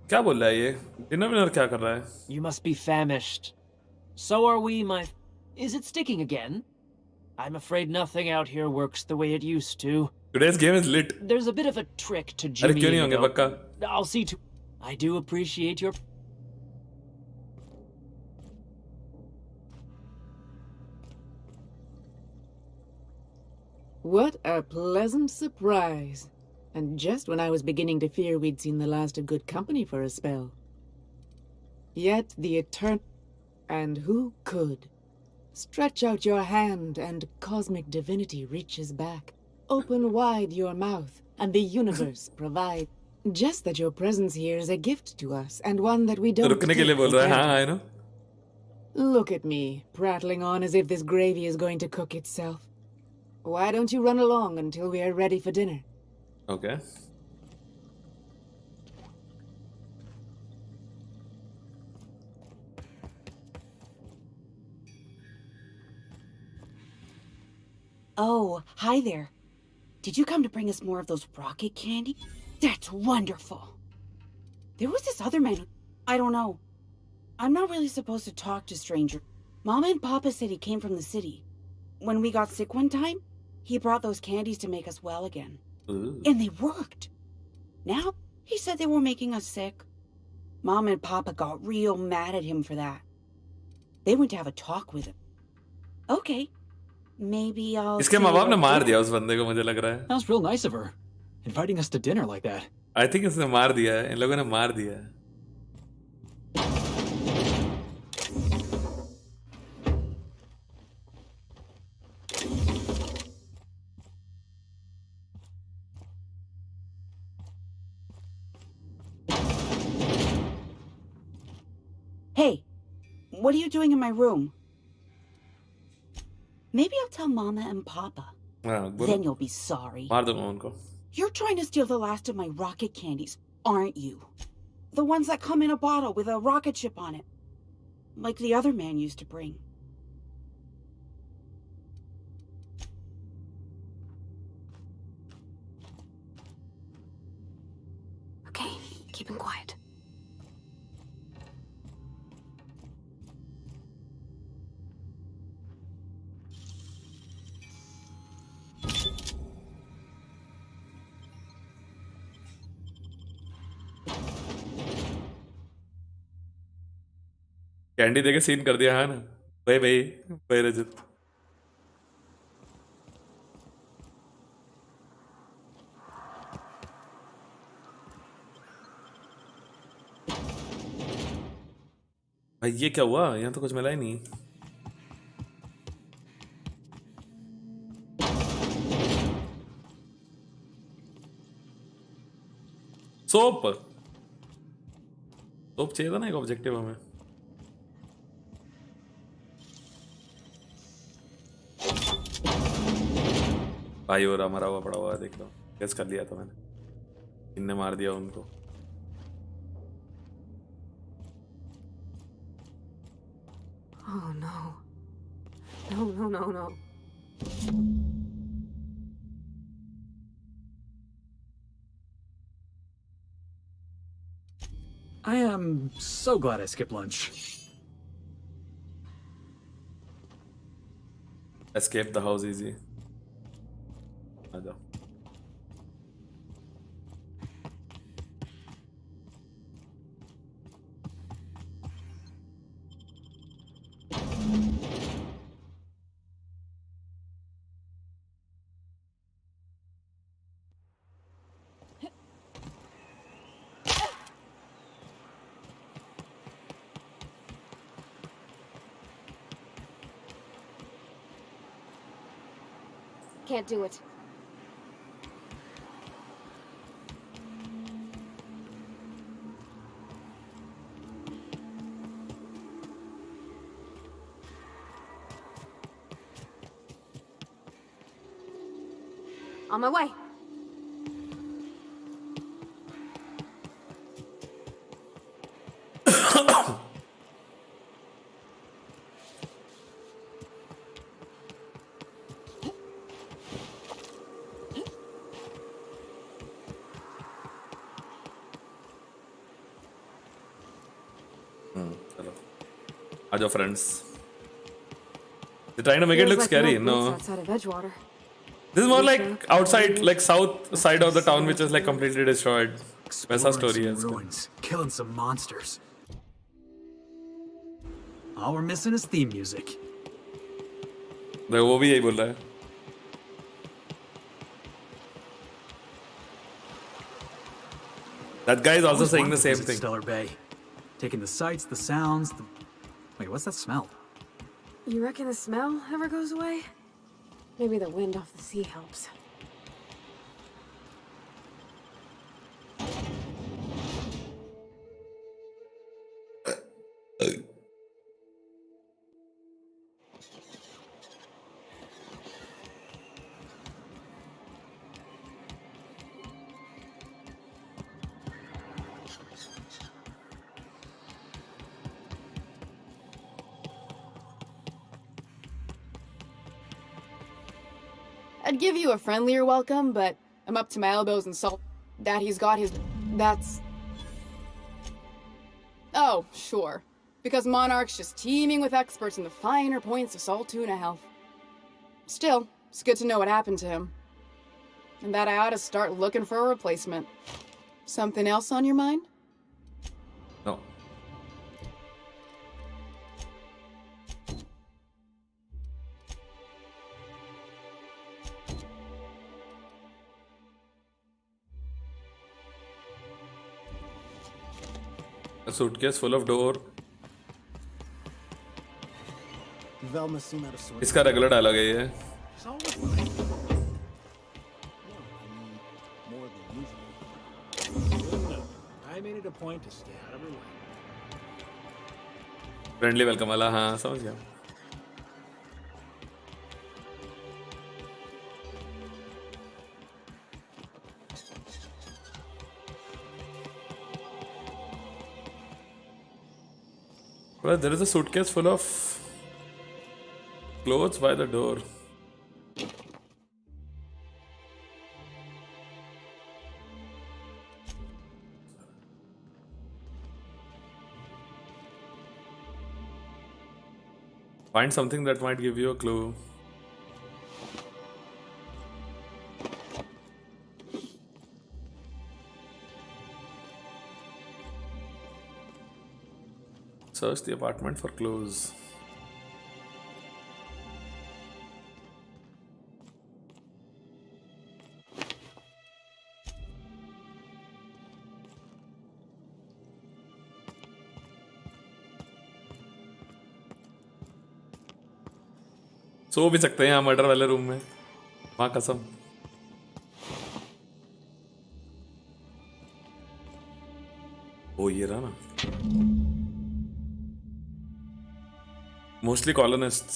Speaker 2: क्या बोल रहा है ये? Dinner winner क्या कर रहा है?
Speaker 16: You must be famished. So are we, my... Is it sticking again? I'm afraid nothing out here works the way it used to.
Speaker 2: Today's game is lit.
Speaker 16: There's a bit of a trick to
Speaker 2: अरे
Speaker 16: Jimmy.
Speaker 2: क्यों नहीं होंगे पक्का?
Speaker 16: I'll see to... I do appreciate your...
Speaker 17: What a pleasant surprise. And just when I was beginning to fear we'd seen the last of good company for a spell. Yet the eternal... And who could? Stretch out your hand and cosmic divinity reaches back. Open wide your mouth and the universe provide. Just that your presence here is a gift to us and one that we don't
Speaker 2: रुकने के लिए बोल रहा है हाँ I know.
Speaker 17: Look at me, prattling on as if this gravy is going to cook itself. Why don't you run along until we are ready for dinner?
Speaker 2: Okay.
Speaker 18: Oh, hi there. Did you come to bring us more of those rocket candy? That's wonderful. There was this other man who... I don't know. I'm not really supposed to talk to strangers. Mama and Papa said he came from the city. When we got sick one time, he brought those candies to make us well again.
Speaker 2: Ooh.
Speaker 18: And they worked. Now, he said they were making us sick. Mom and Papa got real mad at him for that. They went to have a talk with him. Okay. Maybe I'll...
Speaker 2: इसके माँ बाप ने मार दिया उस बंदे को मुझे लग रहा है.
Speaker 5: That was real nice of her, inviting us to dinner like that.
Speaker 2: I think इसने मार दिया है. इन लोगों ने मार दिया है.
Speaker 18: Hey, what are you doing in my room? Maybe I'll tell Mama and Papa. Then you'll be sorry.
Speaker 2: मार दूंगा उनको.
Speaker 18: You're trying to steal the last of my rocket candies, aren't you? The ones that come in a bottle with a rocket ship on it. Like the other man used to bring.
Speaker 4: Okay, keep him quiet.
Speaker 2: Candy देके scene कर दिया है ना. भाई भाई भाई रजत. भाई ये क्या हुआ? यहाँ तो कुछ मिला ही नहीं. सोप चाहिए था ना एक ऑब्जेक्टिव हमें. भाई हो रहा मरा हुआ पड़ा हुआ देख लो. गेस कर लिया था मैंने. इनने मार दिया उनको.
Speaker 4: Oh no. No.
Speaker 5: I am so glad I skipped lunch.
Speaker 2: Escape the house easy. आ जाओ.
Speaker 4: Can't do it. On my way.
Speaker 2: चलो आ जाओ friends. They're trying to make it look scary. No.
Speaker 4: Outside of Edgewater.
Speaker 2: This is more like outside, like south side of the town, which is like completely destroyed. वैसा story है इसका.
Speaker 5: Ruins, killing some monsters. All we're missing is theme music.
Speaker 2: देखो वो भी यही बोल रहा है. That guy is also saying the same thing.
Speaker 5: Stellar Bay, taking the sights, the sounds. Wait, what's that smell?
Speaker 4: You reckon the smell ever goes away? Maybe the wind off the sea helps.
Speaker 10: I'd give you a friendlier welcome, but I'm up to my elbows in salt. That he's got his... That's... Oh, sure. Because Monarch's just teeming with experts in the finer points of salt tuna health. Still, it's good to know what happened to him. And that I ought to start looking for a replacement. Something else on your mind?
Speaker 2: No. A suitcase full of door.
Speaker 15: Velma seemed out of sorts.
Speaker 2: इसका regular dialogue है ये.
Speaker 5: I made it a point to stay out of her way.
Speaker 2: Friendly welcome वाला. हाँ समझ गया. Well, there is a suitcase full of clothes by the door. Find something that might give you a clue. Search the apartment for clues. सो भी सकते हैं यहाँ murder वाले room में. माँ कसम. ओ ये रहा ना. Mostly colonists.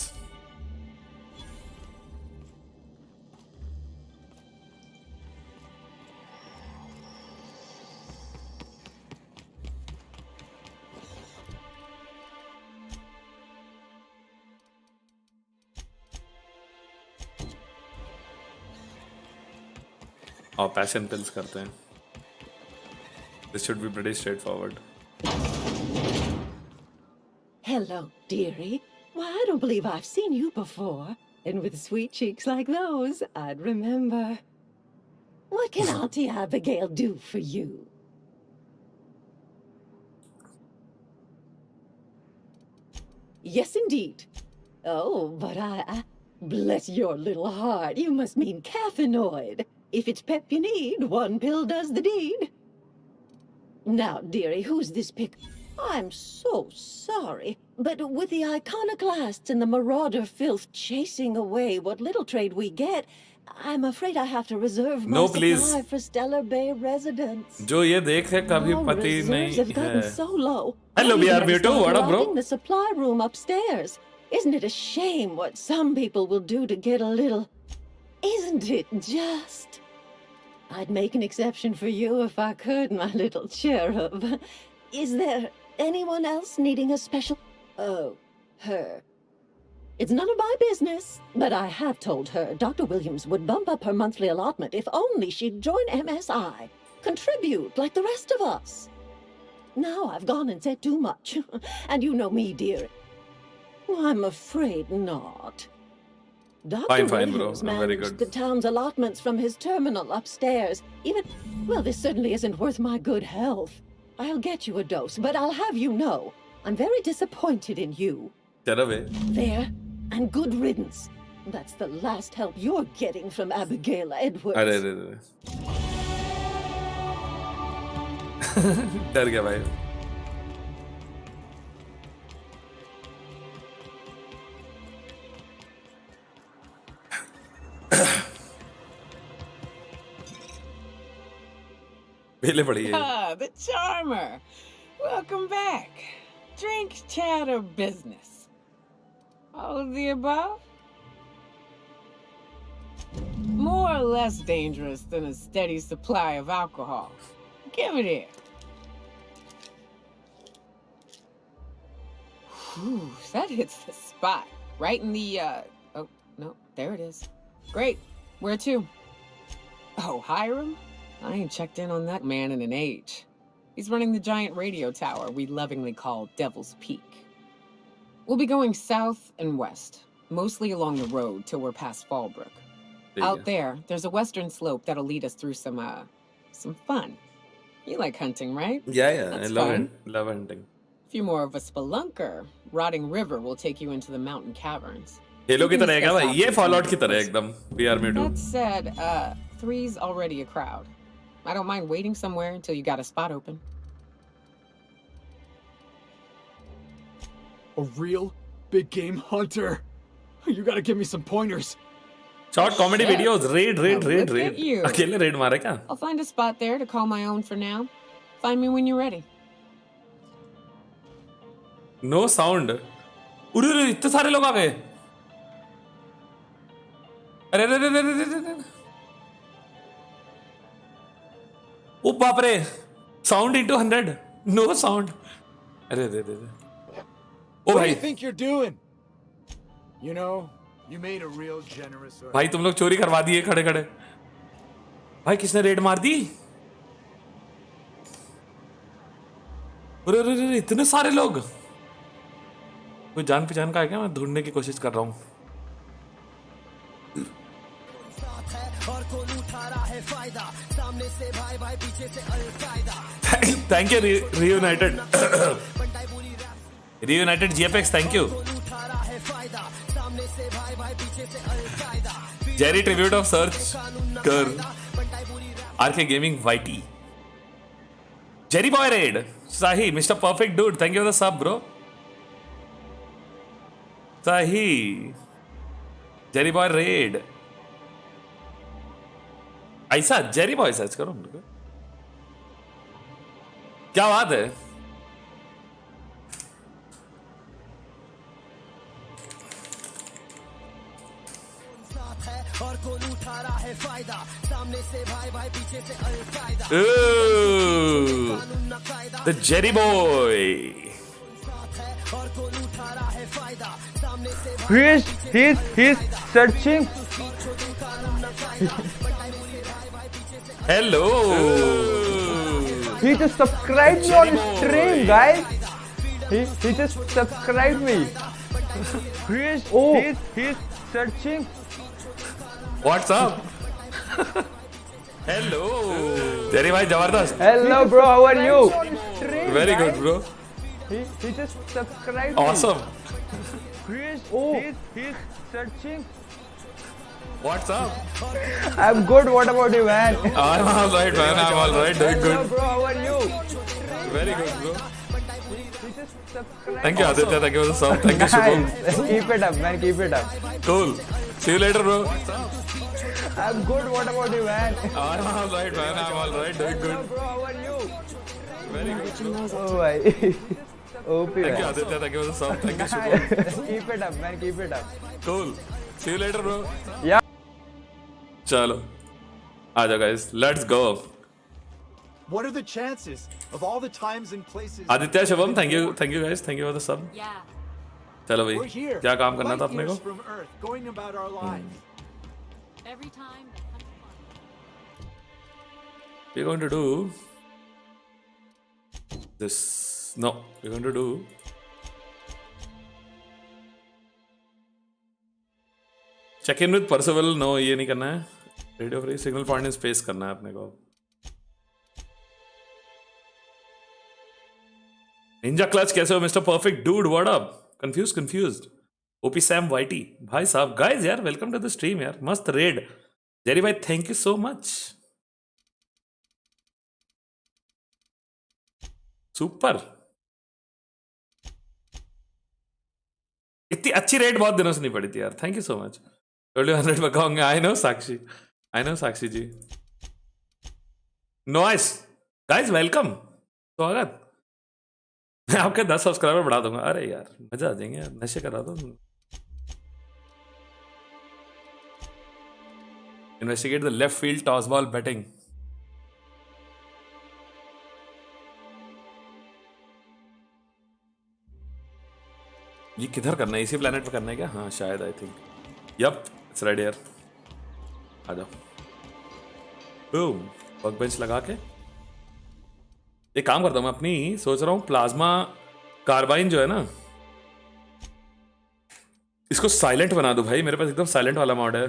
Speaker 2: और पैशन पिल्स करते हैं. This should be pretty straightforward.
Speaker 19: Hello, dearie. Why, I don't believe I've seen you before. And with sweet cheeks like those, I'd remember. What can Auntie Abigail do for you? Yes, indeed. Oh, but I bless your little heart. You must mean caffeinoid. If it's pep you need, one pill does the deed. Now, dearie, who's this pic? I'm so sorry, but with the iconoclasts and the marauder filth chasing away what little trade we get, I'm afraid I have to reserve my
Speaker 2: No,
Speaker 19: supply
Speaker 2: please.
Speaker 19: for Stellar Bay residents.
Speaker 2: जो ये देख है कभी
Speaker 19: Our
Speaker 2: पति
Speaker 19: reserves
Speaker 2: नहीं
Speaker 19: have gotten
Speaker 2: है.
Speaker 19: so low.
Speaker 2: Hello,
Speaker 19: I even had to
Speaker 2: BR2.
Speaker 19: start
Speaker 2: What up, bro?
Speaker 19: logging the supply room upstairs. Isn't it a shame what some people will do to get a little... Isn't it just? I'd make an exception for you if I could, my little cherub. Is there anyone else needing a special... Oh, her. It's none of my business, but I have told her Dr. Williams would bump up her monthly allotment if only she'd join MSI. Contribute like the rest of us. Now I've gone and said too much. And you know me, dear. I'm afraid not. Dr.
Speaker 2: Fine, bro.
Speaker 19: Williams
Speaker 2: I'm very
Speaker 19: managed
Speaker 2: good.
Speaker 19: the town's allotments from his terminal upstairs. Well, this certainly isn't worth my good health. I'll get you a dose, but I'll have you know, I'm very disappointed in you.
Speaker 2: चलो बे.
Speaker 19: There, and good riddance. That's the last help you're getting from Abigail Edwards.
Speaker 2: अरे डर गया भाई. पहले पड़ी है.
Speaker 14: Ah, the charmer. Welcome back. Drink, chat, or business? All of the above? More or less dangerous than a steady supply of alcohol. Give it here. Whew, that hits the spot. Right in the, oh, no, there it is. Great. Where to? Oh, Hiram? I ain't checked in on that man in an age. He's running the giant radio tower we lovingly call Devil's Peak. We'll be going south and west, mostly along the road till we're past Fallbrook. Out there, there's a western slope that'll lead us through some fun. You like hunting, right?
Speaker 2: Yeah,
Speaker 14: That's
Speaker 2: I love
Speaker 14: fun.
Speaker 2: it. Love hunting.
Speaker 14: If you're more of a spelunker, Rotting River will take you into the mountain caverns.
Speaker 2: Hello की तरह है क्या भाई? ये Fallout की तरह है एकदम. VR में
Speaker 14: That said, 3's already a crowd. I don't mind waiting somewhere until you got a spot open.
Speaker 5: A real big game hunter. You gotta give me some pointers.
Speaker 2: Short comedy
Speaker 14: Shit.
Speaker 2: videos. Raid.
Speaker 14: Look at you.
Speaker 2: अकेले raid मारे क्या?
Speaker 14: I'll find a spot there to call my own for now. Find me when you're ready.
Speaker 2: No sound. उरे इतने सारे लोग आ गए. अरे. ओ बाप रे. Sound into 100. No sound. अरे. ओ
Speaker 13: What do
Speaker 2: भाई.
Speaker 13: you think you're doing? You know, you made a real generous.
Speaker 2: भाई तुम लोग चोरी करवा दिए खड़े. भाई किसने रेड मार दी? अरे इतने सारे लोग. कोई जान पहचान का है क्या? मैं ढूंढने की कोशिश कर रहा हूँ. Thank you, Reunited. Reunited GFX, thank you. Jerry Tribute of Search Kar. RK Gaming YT. Jerry Boy Raid. Sahi, Mr. Perfect Dude, thank you for the sub, bro. Sahi. Jerry Boy Raid. ऐसा Jerry boy search करो. क्या बात है? The Jerry Boy.
Speaker 20: He's searching.
Speaker 2: Hello.
Speaker 20: He just subscribed me on stream, guys. He just subscribed me. He's searching.
Speaker 2: What's up? Hello. Jerry bhai जबरदस्त.
Speaker 20: Hello, bro. How are you?
Speaker 2: Very good, bro.
Speaker 20: He just subscribed
Speaker 2: Awesome.
Speaker 20: me. He's searching.
Speaker 2: What's up?
Speaker 20: I'm good. What about you, man?
Speaker 2: I'm all right, man. I'm all right. Doing
Speaker 20: Hello,
Speaker 2: good.
Speaker 20: bro. How are you?
Speaker 2: Very good, bro.
Speaker 20: He just subscribed.
Speaker 2: Thank you, Aditya. Thank you for the sub. Thank you, Shubham.
Speaker 20: Nice. Keep it up, man. Keep it up.
Speaker 2: Cool. See you later, bro.
Speaker 20: I'm good. What about you, man?
Speaker 2: I'm all right, man. I'm all right. Doing
Speaker 20: Hello,
Speaker 2: good.
Speaker 20: bro. How are you?
Speaker 2: Very good, bro.
Speaker 20: Oh, my. OP,
Speaker 2: Thank you,
Speaker 20: man.
Speaker 2: Aditya. Thank you for the sub. Thank you, Shubham.
Speaker 20: Keep it up, man. Keep it up.
Speaker 2: Cool. See you later, bro.
Speaker 20: Yeah.
Speaker 2: चलो आ जाओ guys. Let's go.
Speaker 13: What are the chances of all the times and places?
Speaker 2: Aditya Shubham, thank you guys. Thank you for the sub.
Speaker 10: Yeah.
Speaker 2: चलो
Speaker 13: We're
Speaker 2: भाई
Speaker 13: here.
Speaker 2: क्या काम करना था
Speaker 13: light
Speaker 2: अपने
Speaker 13: years
Speaker 2: को?
Speaker 13: from Earth, going about our lives.
Speaker 11: Every time.
Speaker 2: We're going to do this. No, we're going to do. Check in with Percival. No, ये नहीं करना है. Radio free signal point in space करना है अपने को. Ninja Clutch कैसे हो Mr. Perfect Dude? What up? Confused. OP Sam Whitey. भाई साहब, guys यार, welcome to the stream यार. मस्त raid. Jerry भाई, thank you so much. Super. इतनी अच्छी रेट बहुत दिनों से नहीं पड़ी थी यार. Thank you so much. 100 पकाओगे. I know Sakshi ji. Noise guys, welcome. स्वागत. मैं आपके 10 सब्सक्राइबर बढ़ा दूंगा. अरे यार मजा आ जाएंगे यार. नशे करा दो. Investigate the left field toss ball batting. ये किधर करना है? इसी प्लेनेट पे करना है क्या? हाँ शायद. I think yup it's right here. आ जाओ. बूम. वर्क बेंच लगा के एक काम करता हूँ. मैं अपनी सोच रहा हूँ प्लाज्मा कार्बाइन जो है ना, इसको साइलेंट बना दो भाई. मेरे पास एकदम साइलेंट वाला मॉड है.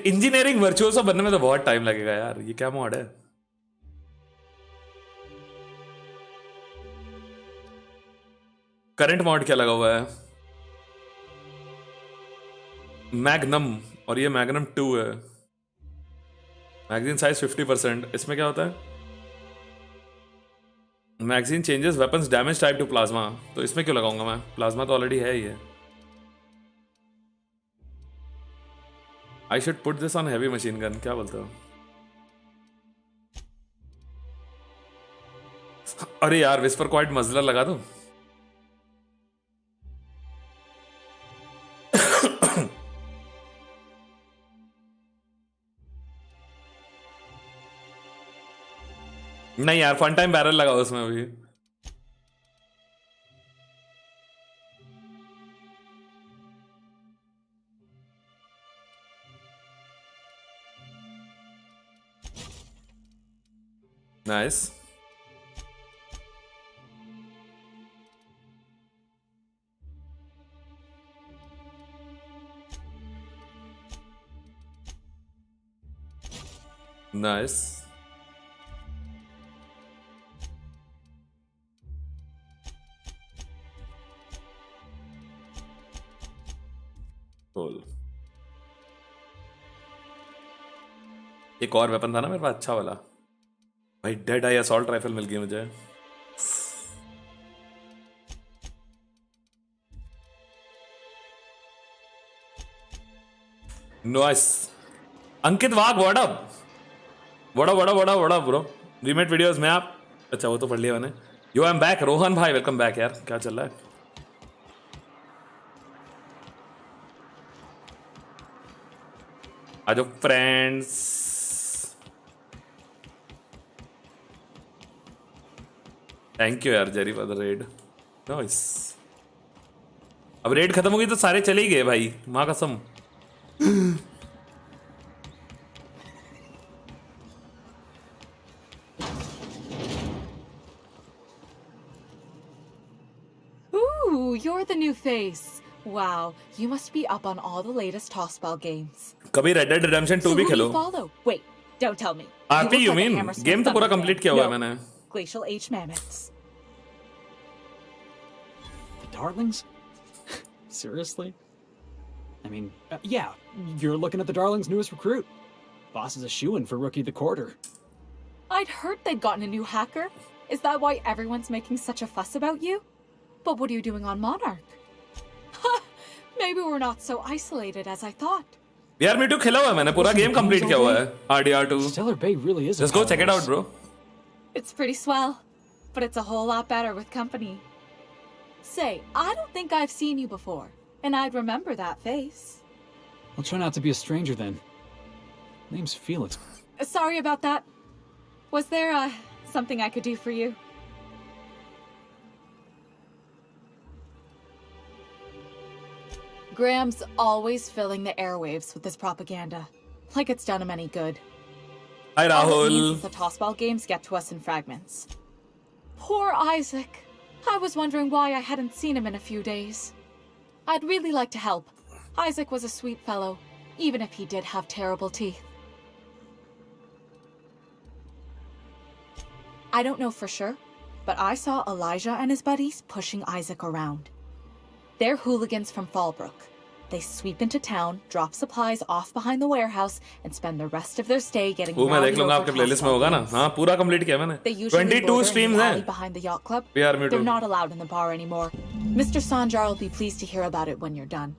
Speaker 2: इंजीनियरिंग वर्चुअसो बनने में तो बहुत टाइम लगेगा यार. ये क्या मॉड है? करंट मॉड क्या लगा हुआ है? मैग्नम. और ये मैग्नम 2 है. Magazine size 50%. इसमें क्या होता है? Magazine changes weapons damage type two plasma. तो इसमें क्यों लगाऊंगा मैं? प्लाज्मा तो ऑलरेडी है ही है. I should put this on heavy machine gun. क्या बोलते हो? अरे यार विस्पर क्वाइट मजलर लगा दो. नहीं यार, फन टाइम बैरल लगाओ उसमें अभी. Nice. Nice. Cool. एक और वेपन था ना मेरे पास अच्छा वाला भाई. डेड आई असॉल्ट राइफल मिल गई मुझे. Nice. Ankit Wagh what up bro. Remade videos में आप. अच्छा वो तो पढ़ लिया मैंने. यो आई एम बैक. रोहन भाई वेलकम बैक यार. क्या चल रहा है? आ जाओ फ्रेंड्स. थैंक यू यार Jerry for the red. Nice. अब रेड खत्म हो गई तो सारे चले ही गए भाई. माँ कसम.
Speaker 11: Ooh, you're the new face. Wow, you must be up on all the latest tossball games.
Speaker 2: कभी Red Dead Redemption 2 भी खेलो.
Speaker 11: Wait, don't tell me.
Speaker 2: RP you mean? Game तो पूरा कंप्लीट किया हुआ है मैंने.
Speaker 11: Glacial H mammoths.
Speaker 5: The Darlings? Seriously? I mean, yeah, you're looking at the Darlings' newest recruit. Boss is a shoo-in for Rookie of the Quarter.
Speaker 11: I'd heard they'd gotten a new hacker. Is that why everyone's making such a fuss about you? But what are you doing on Monarch? Maybe we're not so isolated as I thought.
Speaker 2: यार Me Too खेला हुआ है मैंने. पूरा game complete किया हुआ है. RDR2.
Speaker 5: Stellar Bay really is.
Speaker 2: Just go check it out, bro.
Speaker 11: It's pretty swell, but it's a whole lot better with company. Say, I don't think I've seen you before, and I'd remember that face.
Speaker 5: I'll try not to be a stranger then. Name's Felix.
Speaker 21: Sorry about that. Was there, something I could do for you? Graham's always filling the airwaves with this propaganda. Like it's done him any good.
Speaker 2: Hi,
Speaker 21: All it
Speaker 2: Rahul.
Speaker 21: means is the tossball games get to us in fragments. Poor Isaac. I was wondering why I hadn't seen him in a few days. I'd really like to help. Isaac was a sweet fellow, even if he did have terrible teeth. I don't know for sure, but I saw Elijah and his buddies pushing Isaac around. They're hooligans from Fallbrook. They sweep into town, drop supplies off behind the warehouse, and spend the rest of their stay getting
Speaker 2: वो मैं
Speaker 21: rowdy
Speaker 2: देख लूंगा
Speaker 21: over
Speaker 2: आपके playlist में
Speaker 21: tossball
Speaker 2: होगा ना
Speaker 21: games.
Speaker 2: हाँ पूरा कंप्लीट किया मैंने
Speaker 21: They usually
Speaker 2: 22
Speaker 21: loiter in
Speaker 2: streams
Speaker 21: the
Speaker 2: हैं
Speaker 21: alley behind the yacht club.
Speaker 2: We are me
Speaker 21: They're
Speaker 2: too.
Speaker 21: not allowed in the bar anymore. Mr. Sanjar will be pleased to hear about it when you're done.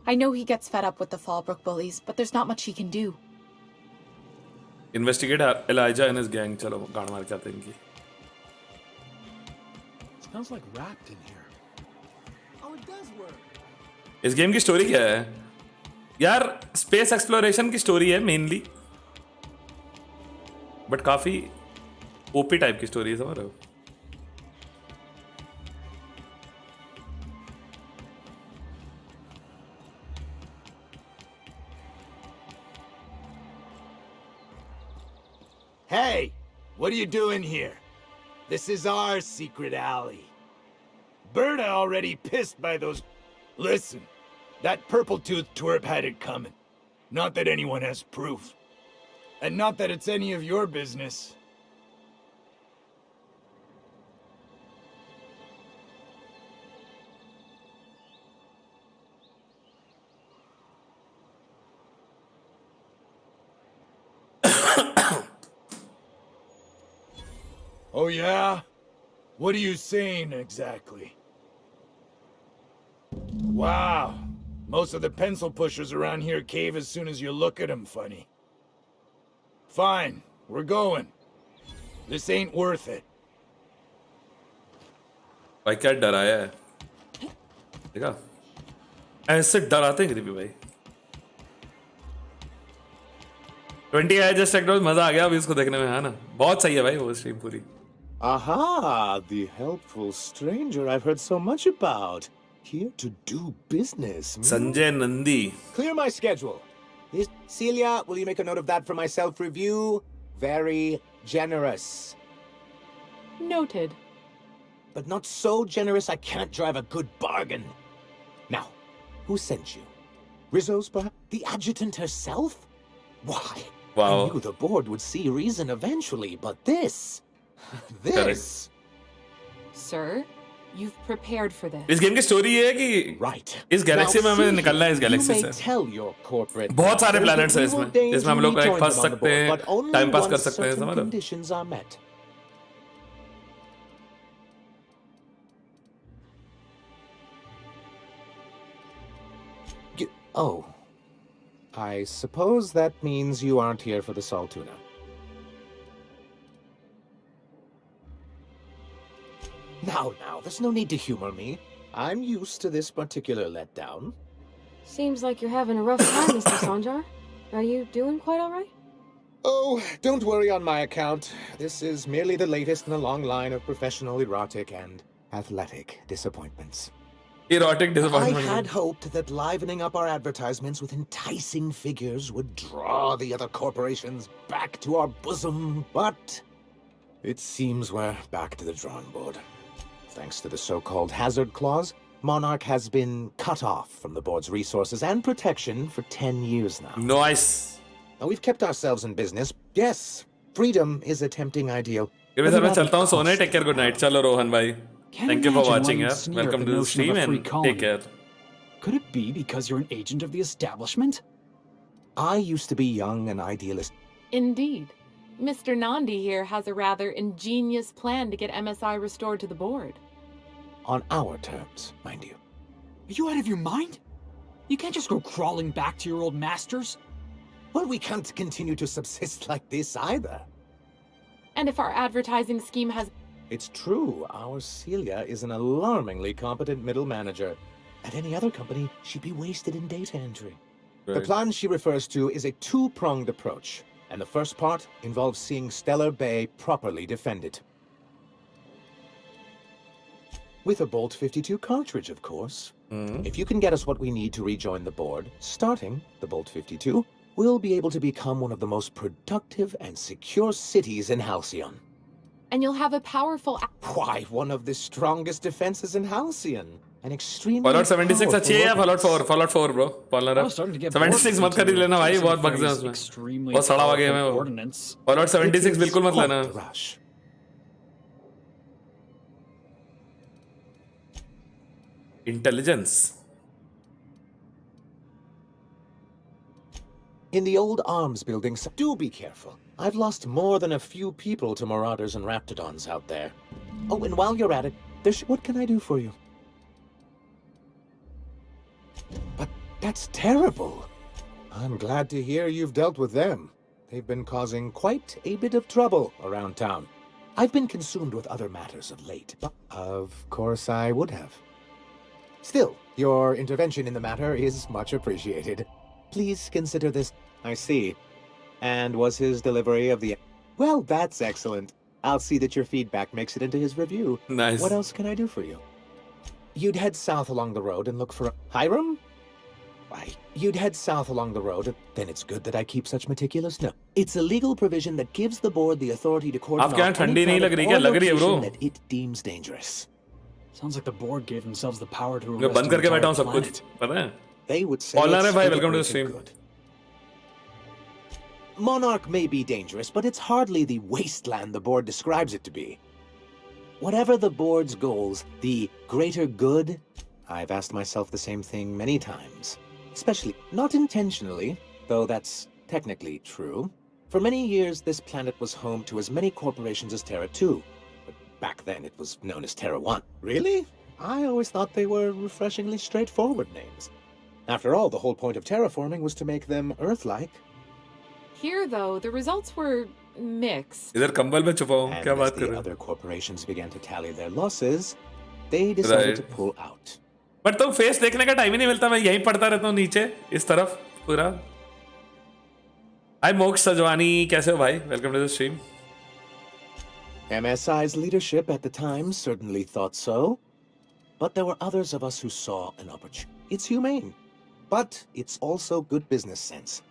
Speaker 21: I know he gets fed up with the Fallbrook bullies, but there's not much he can do.
Speaker 2: Investigate Elijah and his gang. चलो गाड़ मार के आते हैं इनकी
Speaker 5: Smells like wrapped in here. Oh, it does work.
Speaker 2: इस game की story क्या है यार? स्पेस एक्सप्लोरेशन की स्टोरी है मेनली, बट काफी ओपी टाइप की स्टोरी है, समझ रहे हो?
Speaker 13: Hey, what are you doing here? This is our secret alley. Berta already pissed by those... Listen, that purple-toothed twerp had it coming. Not that anyone has proof. And not that it's any of your business. Oh yeah? What are you saying exactly? Wow. Most of the pencil pushers around here cave as soon as you look at them funny. Fine, we're going. This ain't worth it.
Speaker 2: भाई क्या डराया है, देखा? ऐसे डराते हैं भाई। 20 आया जस्ट टेक मजा आ गया अभी इसको देखने में, है ना? बहुत सही है भाई वो स्ट्रीम पूरी।
Speaker 15: Aha, the helpful stranger I've heard so much about. Here to do business.
Speaker 2: Sanjay Nandi.
Speaker 7: Clear my schedule. Celia, will you make a note of that for my self-review? Very generous.
Speaker 11: Noted.
Speaker 7: But not so generous I can't drive a good bargain. Now, who sent you? Rizzo's perhaps? The adjutant herself? Why?
Speaker 2: Wow.
Speaker 7: I knew the board would see reason eventually, but this... this...
Speaker 11: Sir, you've prepared for this.
Speaker 2: इस game की story ये है कि इस Galaxy में हमें निकलना है, इस गैलेक्सी से। बहुत सारे प्लैनेट्स हैं इसमें हम लोग फंस सकते हैं, टाइम पास कर सकते हैं, समझ रहे हो?
Speaker 7: Oh. I suppose that means you aren't here for the Saltuna. Now, there's no need to humor me. I'm used to this particular letdown.
Speaker 4: Seems like you're having a rough time, Mr. Sanjar. Are you doing quite all right?
Speaker 7: Oh, don't worry on my account. This is merely the latest in a long line of professional erotic and athletic disappointments.
Speaker 2: Erotic disappointment.
Speaker 7: I had hoped that livening up our advertisements with enticing figures would draw the other corporations back to our bosom, but it seems we're back to the drawing board. Thanks to the so-called hazard clause, Monarch has been cut off from the board's resources and protection for 10 years now.
Speaker 2: Nice.
Speaker 7: Now, we've kept ourselves in business. Yes, freedom is a tempting ideal.
Speaker 2: मैं sir मैं चलता हूँ सोने, take care, good night. चलो रोहन भाई, thank you for watching यार, welcome to the stream and take care.
Speaker 5: Could it be because you're an agent of the establishment?
Speaker 7: I used to be young and idealist.
Speaker 11: Indeed. Mr. Nandi here has a rather ingenious plan to get MSI restored to the board.
Speaker 7: On our terms, mind you.
Speaker 5: Are you out of your mind? You can't just go crawling back to your old masters.
Speaker 7: Well, we can't continue to subsist like this either.
Speaker 11: And if our advertising scheme has...
Speaker 7: It's true, our Celia is an alarmingly competent middle manager. At any other company, she'd be wasted in data entry. The plan she refers to is a two-pronged approach, and the first part involves seeing Stellar Bay properly defended. With a Bolt 52 cartridge, of course. If you can get us what we need to rejoin the board, starting the Bolt 52, we'll be able to become one of the most productive and secure cities in Halcyon.
Speaker 21: And you'll have a powerful...
Speaker 7: Why, one of the strongest defenses in Halcyon. An extremely
Speaker 2: Fallout 76 अच्छी है या Fallout 4? Fallout 4 bro. Fallout 76 मत खरीद लेना भाई, बहुत bugs हैं उसमें. बहुत सड़ा हुआ गेम है वो. Fallout 76 बिल्कुल मत लेना. Intelligence.
Speaker 7: In the old arms buildings, do be careful. I've lost more than a few people to marauders and raptidons out there. Oh, and while you're at it, what can I do for you? But that's terrible. I'm glad to hear you've dealt with them. They've been causing quite a bit of trouble around town. I've been consumed with other matters of late, but of course I would have. Still, your intervention in the matter is much appreciated. Please consider this. I see. And was his delivery of the... Well, that's excellent. I'll see that your feedback makes it into his review.
Speaker 2: Nice.
Speaker 7: What else can I do for you? You'd head south along the road and look for... Hiram? Why, you'd head south along the road, then it's good that I keep such meticulous notes. It's a legal provision that gives the board the authority to cordon off any location that it deems dangerous.
Speaker 5: Sounds like the board gave themselves the power to
Speaker 2: मैं
Speaker 5: arrest
Speaker 2: बंद
Speaker 5: the
Speaker 2: करके बैठा
Speaker 5: entire
Speaker 2: हूँ सब
Speaker 5: planet.
Speaker 2: कुछ. पता है?
Speaker 7: They would say
Speaker 2: Paula
Speaker 7: it's
Speaker 2: है भाई,
Speaker 7: for the
Speaker 2: welcome to the
Speaker 7: greater
Speaker 2: stream.
Speaker 7: good. Monarch may be dangerous, but it's hardly the wasteland the board describes it to be. Whatever the board's goals, the greater good, I've asked myself the same thing many times. Especially, not intentionally, though that's technically true. For many years, this planet was home to as many corporations as Terra 2. But back then, it was known as Terra 1. Really? I always thought they were refreshingly straightforward names. After all, the whole point of terraforming was to make them Earth-like.
Speaker 21: Here, though, the results were mixed.
Speaker 2: इधर कंबल में छुपा हूँ. क्या बात कर रहे
Speaker 7: हो? Other corporations began to tally their losses. They decided to pull out.
Speaker 2: But तुम फेस देखने का टाइम ही नहीं मिलता. मैं यहीं पढ़ता रहता हूँ नीचे इस तरफ पूरा. Hi मोक्ष सजवानी, कैसे हो भाई? Welcome to the stream.
Speaker 7: MSI's leadership at the time certainly thought so, but there were others of us who saw an opportunity. It's humane, but it's also good business sense.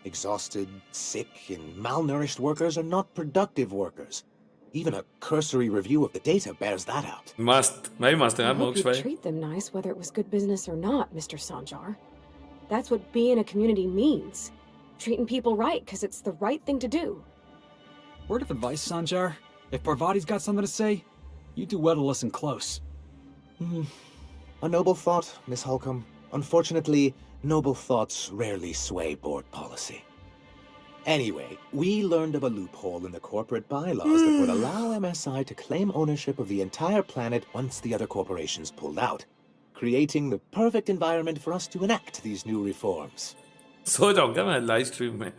Speaker 7: Exhausted, sick, and malnourished workers are not productive workers. Even a cursory review of the data bears that out.
Speaker 2: Must. मैं भी मस्त हूँ यार मोक्ष भाई.
Speaker 4: Treat them nice whether it was good business or not, Mr. Sanjar. That's what being a community means. Treating people right because it's the right thing to do.
Speaker 5: Word of advice, Sanjar. If Parvati's got something to say, you do well to listen close.
Speaker 7: A noble thought, Miss Holcomb. Unfortunately, noble thoughts rarely sway board policy. Anyway, we learned of a loophole in the corporate bylaws that would allow MSI to claim ownership of the entire planet once the other corporations pulled out, creating the perfect environment for us to enact these new reforms.
Speaker 2: सो जाऊंगा मैं live stream में.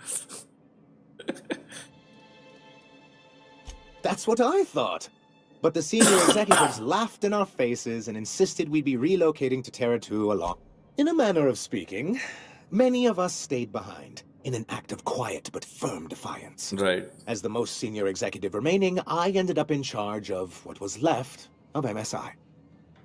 Speaker 7: That's what I thought. But the senior executives laughed in our faces and insisted we'd be relocating to Terra 2 along. In a manner of speaking, many of us stayed behind in an act of quiet but firm defiance.
Speaker 2: Right.
Speaker 7: As the most senior executive remaining, I ended up in charge of what was left of MSI.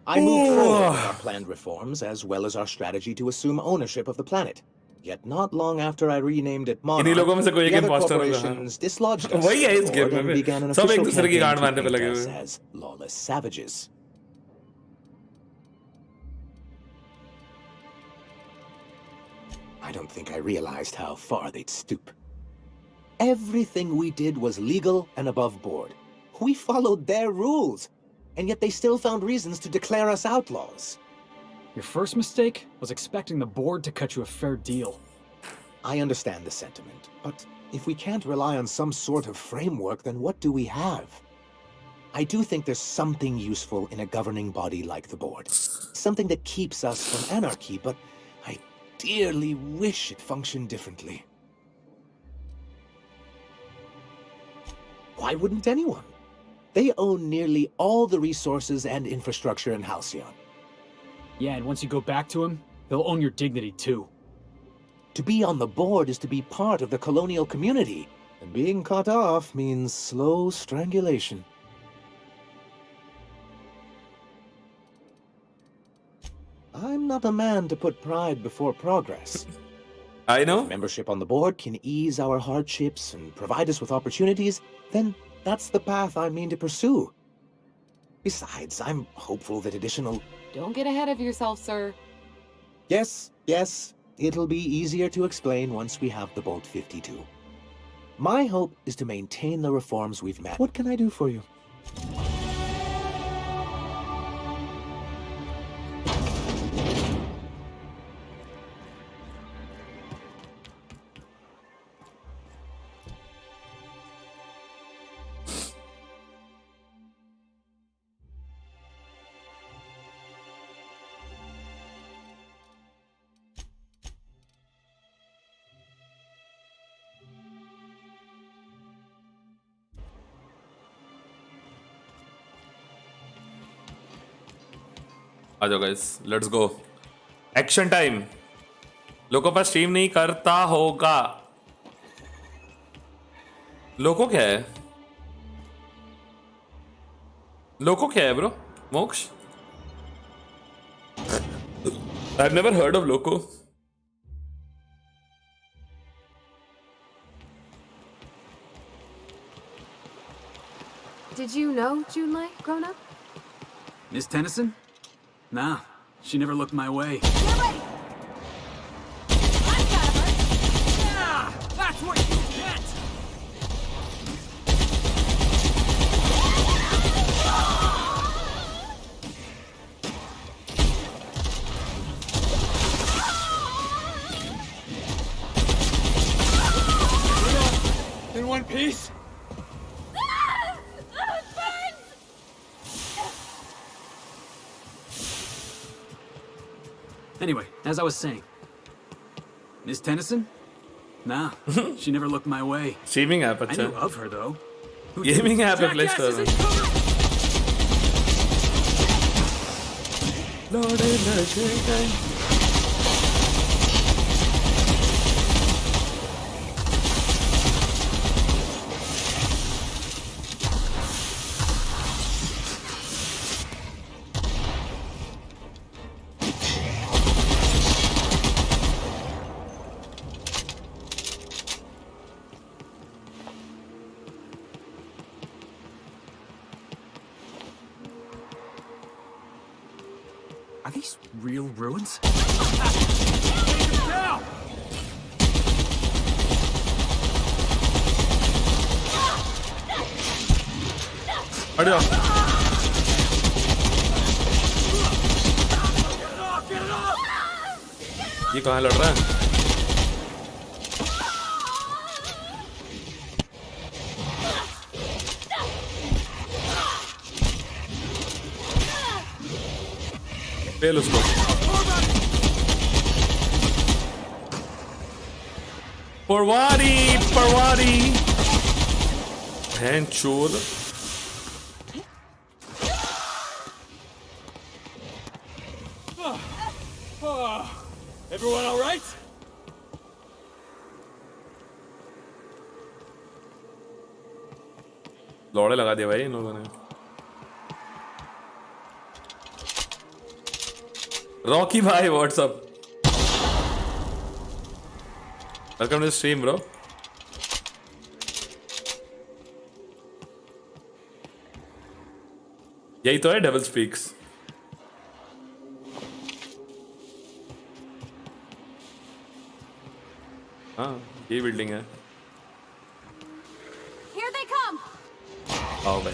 Speaker 7: I moved forward with our planned reforms as well as our strategy to assume ownership of the planet. Yet not long after I renamed it Monarch, the other corporations dislodged us and began an official campaign to paint us as lawless savages. I don't think I realized how far they'd stoop. Everything we did was legal and above board. We followed their rules, and yet they still found reasons to declare us outlaws.
Speaker 5: Your first mistake was expecting the board to cut you a fair deal.
Speaker 7: I understand the sentiment, but if we can't rely on some sort of framework, then what do we have? I do think there's something useful in a governing body like the board. Something that keeps us from anarchy, but I dearly wish it functioned differently. Why wouldn't anyone? They own nearly all the resources and infrastructure in Halcyon.
Speaker 5: Yeah, and once you go back to him, they'll own your dignity too.
Speaker 7: To be on the board is to be part of the colonial community. And being cut off means slow strangulation. I'm not a man to put pride before progress.
Speaker 2: I know.
Speaker 7: If membership on the board can ease our hardships and provide us with opportunities, then that's the path I mean to pursue. Besides, I'm hopeful that additional...
Speaker 4: Don't get ahead of yourself, sir.
Speaker 7: Yes, it'll be easier to explain once we have the Bolt 52. My hope is to maintain the reforms we've made. What can I do for you?
Speaker 2: आ जाओ guys, let's go, action time. लोगों पर stream नहीं करता होगा। लोगों क्या है? लोगों क्या है ब्रो? मोक्ष? I've never heard of Loco.
Speaker 4: Did you know Junlei grown up?
Speaker 5: Miss Tennyson? Nah, she never looked my way.
Speaker 12: Yeah, that's what you get!
Speaker 5: In one piece? Anyway, as I was saying, Miss Tennyson? Nah, she never looked my way.
Speaker 2: Streaming app,
Speaker 5: I knew of her though.
Speaker 2: Gaming app है Play Store में.
Speaker 5: Are these real ruins?
Speaker 2: हट जाओ। ये कहाँ लड़ रहा है? Fail उसको। परवारी बहन चोद।
Speaker 5: Everyone all right?
Speaker 2: लौड़े लगा दिया भाई इन लोगों ने। रॉकी भाई what's up, welcome to stream bro. यही तो है डेविल स्पीक्स। हाँ ये बिल्डिंग है।
Speaker 4: Here they come.
Speaker 2: आओ भाई।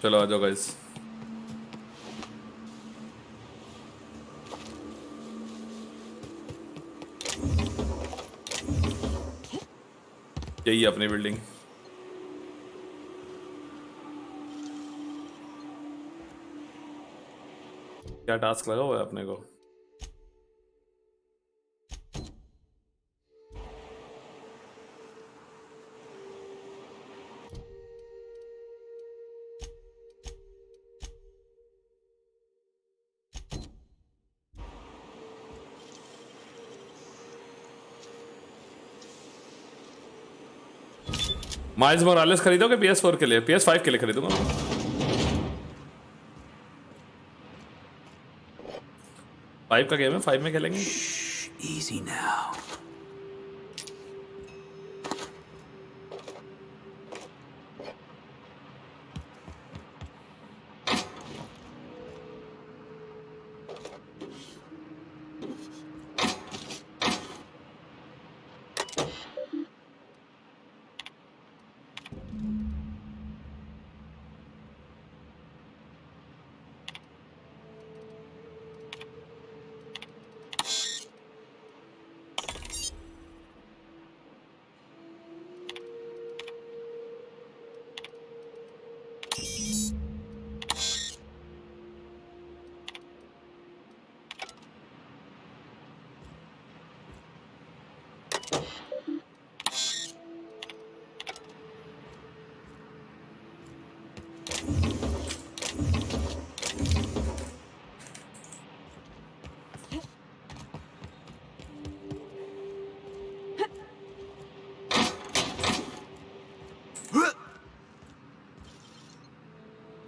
Speaker 2: चलो आ जाओ गाइस। यही है अपनी बिल्डिंग। क्या टास्क लगा हुआ है अपने को? माइल्स मोरालेस खरीदोगे PS4 के लिए? PS5 के लिए खरीदूंगा। 5 का गेम है, 5 में खेलेंगे।
Speaker 5: Easy now.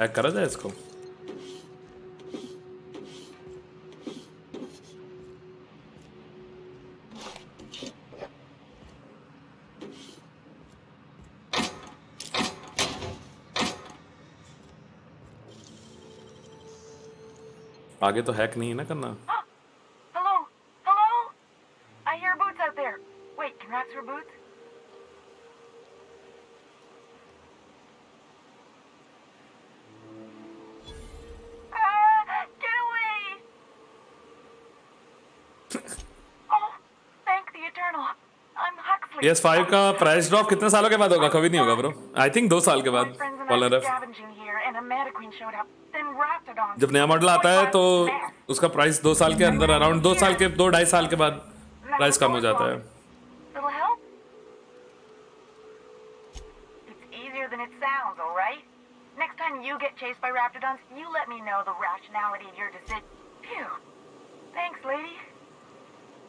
Speaker 2: हैक करा जाए इसको। आगे तो हैक नहीं है ना करना।
Speaker 1: Hello? Hello? I hear boots out there. Wait, can rats hear boots? Get away! Oh, thank the Eternal. I'm Huxley.
Speaker 2: PS5 का प्राइस ड्रॉप कितने सालों के बाद होगा? कभी नहीं होगा ब्रो। आई थिंक 2 साल के बाद।
Speaker 1: Scavenging here, and a Metaqueen showed up. Then Raptidon.
Speaker 2: जब नया मॉडल आता है तो उसका प्राइस 2 साल के अंदर अराउंड 2 साल के 2-2.5 साल के बाद प्राइस कम हो जाता है।
Speaker 1: Little help? It's easier than it sounds, all right? Next time you get chased by Raptidons, you let me know the rationality of your decision. Phew. Thanks, lady.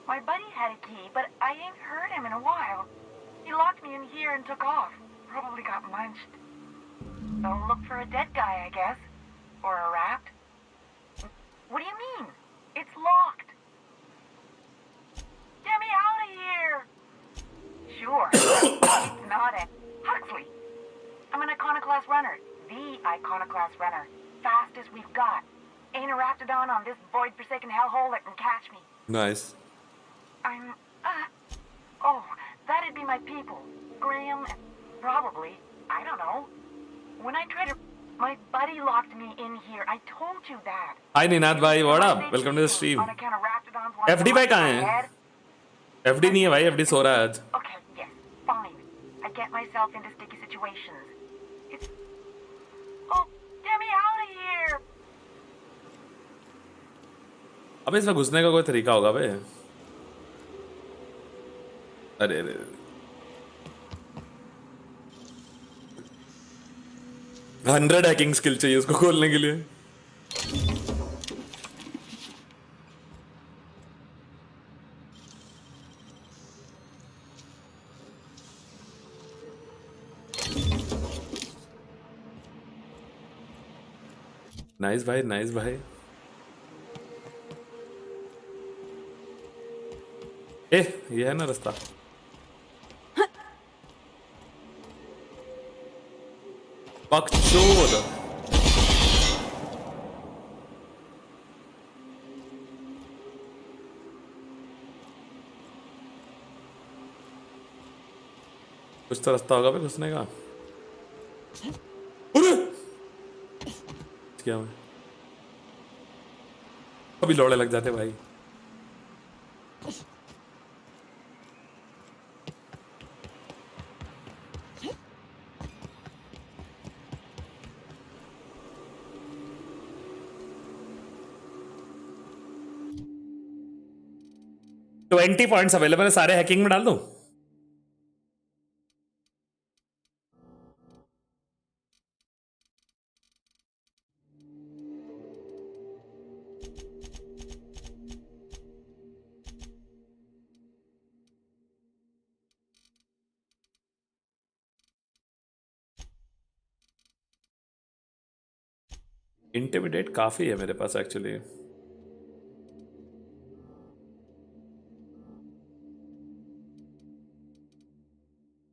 Speaker 1: My buddy had a key, but I ain't heard him in a while. He locked me in here and took off. Probably got munched. So look for a dead guy, I guess. Or a rat. What do you mean? It's locked. Get me out of here. Sure. It's not it. Huxley. I'm an Iconoclast runner. The Iconoclast runner. Fastest we've got. Ain't a Raptidon on this void-forsaken hellhole that can catch me.
Speaker 2: Nice.
Speaker 1: I'm, oh, that'd be my people. Graham, probably. I don't know. When I tried to, my buddy locked me in here. I told you that.
Speaker 2: Hi Ninad भाई, what up? Welcome to the stream.
Speaker 1: On account of Raptidons wanting
Speaker 2: FD
Speaker 1: to
Speaker 2: भाई कहाँ
Speaker 1: my
Speaker 2: है?
Speaker 1: head.
Speaker 2: FD नहीं है भाई, FD सो रहा है आज।
Speaker 1: Okay, yes, fine. I get myself into sticky situations. It's, oh, get me out of here.
Speaker 2: अबे इसमें घुसने का कोई तरीका होगा बे? अरे अरे 100 हैकिंग स्किल चाहिए उसको खोलने के लिए। नाइस भाई, नाइस भाई। ये है ना रास्ता। बकचोद। कुछ तो रास्ता होगा भाई घुसने का। किया मैं। अभी लौड़े लग जाते भाई। तो 20 पॉइंट्स अवेलेबल है, सारे हैकिंग में डाल दूं? इंटिमिडेट काफी है मेरे पास एक्चुअली।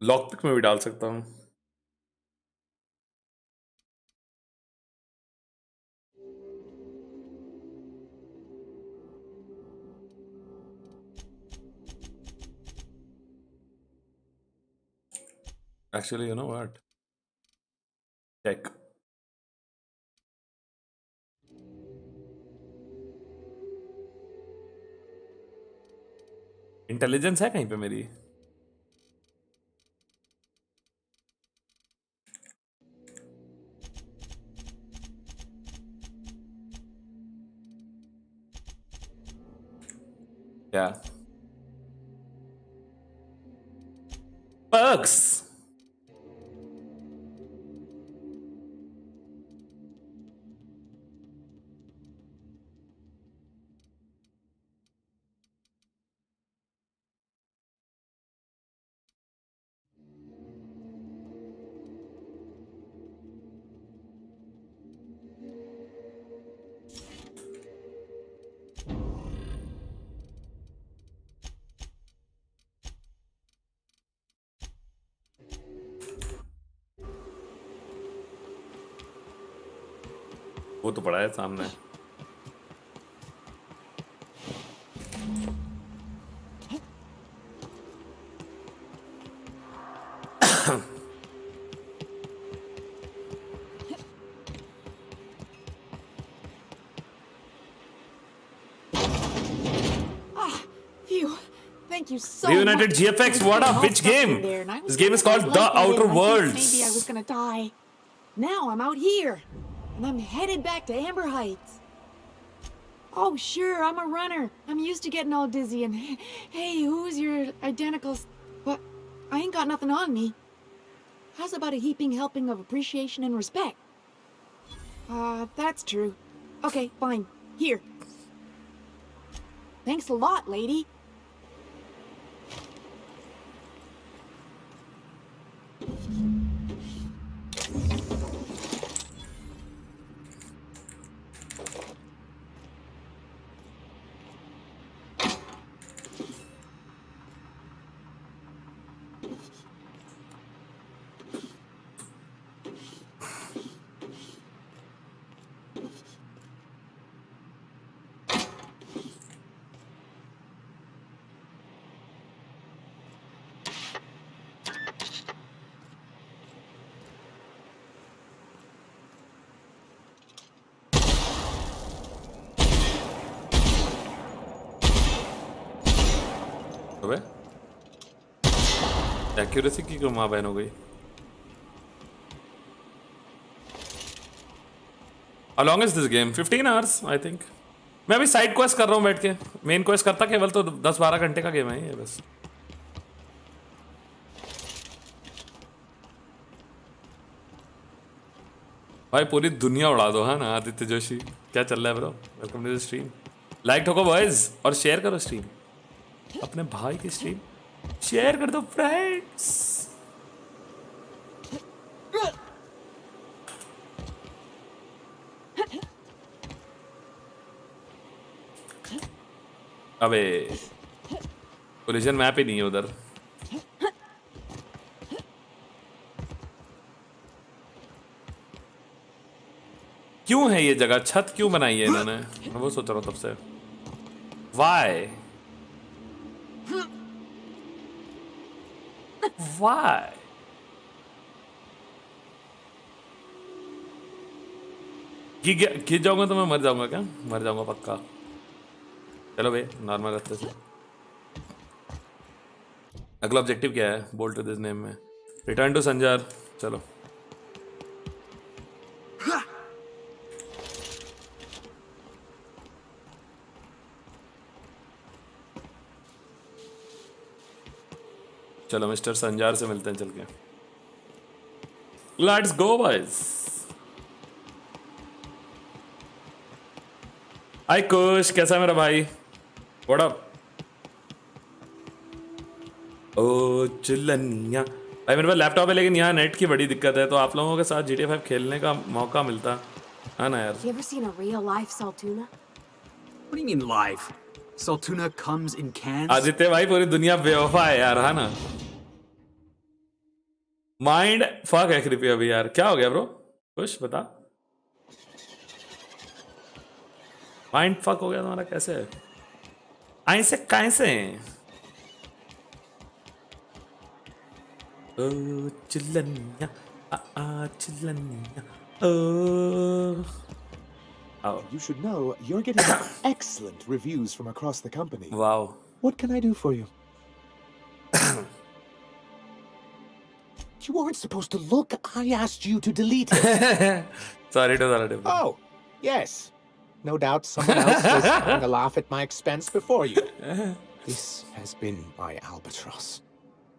Speaker 2: लॉकपिक में भी डाल सकता हूँ। Actually, you know what? Check. Intelligence है कहीं पे मेरी? क्या? Perks. वो तो पड़ा है सामने।
Speaker 21: Phew. Thank you so
Speaker 2: Reunited
Speaker 21: much.
Speaker 2: GFX,
Speaker 21: I was
Speaker 2: what
Speaker 21: getting
Speaker 2: up?
Speaker 21: all
Speaker 2: Which
Speaker 21: stuck in
Speaker 2: game?
Speaker 21: there, and I was
Speaker 2: This game is called
Speaker 21: getting
Speaker 2: The
Speaker 21: lightheaded,
Speaker 2: Outer
Speaker 21: and I thought
Speaker 2: Worlds.
Speaker 21: maybe I was gonna die. Now I'm out here, and I'm headed back to Amber Heights. Oh, sure, I'm a runner. I'm used to getting all dizzy, and hey, who's your identical... But I ain't got nothing on me. How's about a heaping helping of appreciation and respect? That's true. Okay, fine. Here. Thanks a lot, lady.
Speaker 2: अबे accuracy की क्यों माँ बहन हो गई? How long is this game? 15 hours, I think. मैं अभी side quest कर रहा हूँ बैठ के। मेन क्वेस्ट करता केवल तो 10-12 घंटे का गेम है ये बस। भाई पूरी दुनिया उड़ा दो, हाँ ना आदित्य जोशी? क्या चल रहा है bro? Welcome to the stream. Like ठोको बॉयज और शेयर करो स्ट्रीम। अपने भाई की स्ट्रीम शेयर कर दो फ्रेंड्स। अबे कोलिजन मैप ही नहीं है उधर। क्यों है ये जगह? छत क्यों बनाई है इन्होंने? मैं वो सोच रहा हूँ तब से। Why? Why? खींच जाऊंगा तो मैं मर जाऊंगा क्या? मर जाऊंगा पक्का। चलो भाई नॉर्मल रास्ते से। अगला ऑब्जेक्टिव क्या है? बोल्ट टू दिस नेम में रिटर्न टू संजार। चलो चलो मिस्टर संजार से मिलते हैं चल के। Let's go boys. हाय कुश, कैसा है मेरा भाई? What up? ओ चिल्लनिया भाई, मेरे पास लैपटॉप है लेकिन यहाँ नेट की बड़ी दिक्कत है, तो आप लोगों के साथ GTA 5 खेलने का मौका मिलता है ना यार।
Speaker 4: You ever seen a real life Saltuna?
Speaker 5: What do you mean live? Saltuna comes in cans?
Speaker 2: Aditya भाई पूरी दुनिया बेवफा है यार, है ना? माइंड फक है कृपया अभी यार। क्या हो गया ब्रो? कुछ बता। माइंड फक हो गया तुम्हारा? कैसे? ऐसे कैसे? ओ चिल्लनिया चिल्लनिया ओ।
Speaker 7: Oh, you should know you're getting excellent reviews from across the company.
Speaker 2: Wow.
Speaker 7: What can I do for you? You weren't supposed to look. I asked you to delete it.
Speaker 2: Sorry to that.
Speaker 7: Oh, yes. No doubt someone else was having a laugh at my expense before you. This has been my albatross.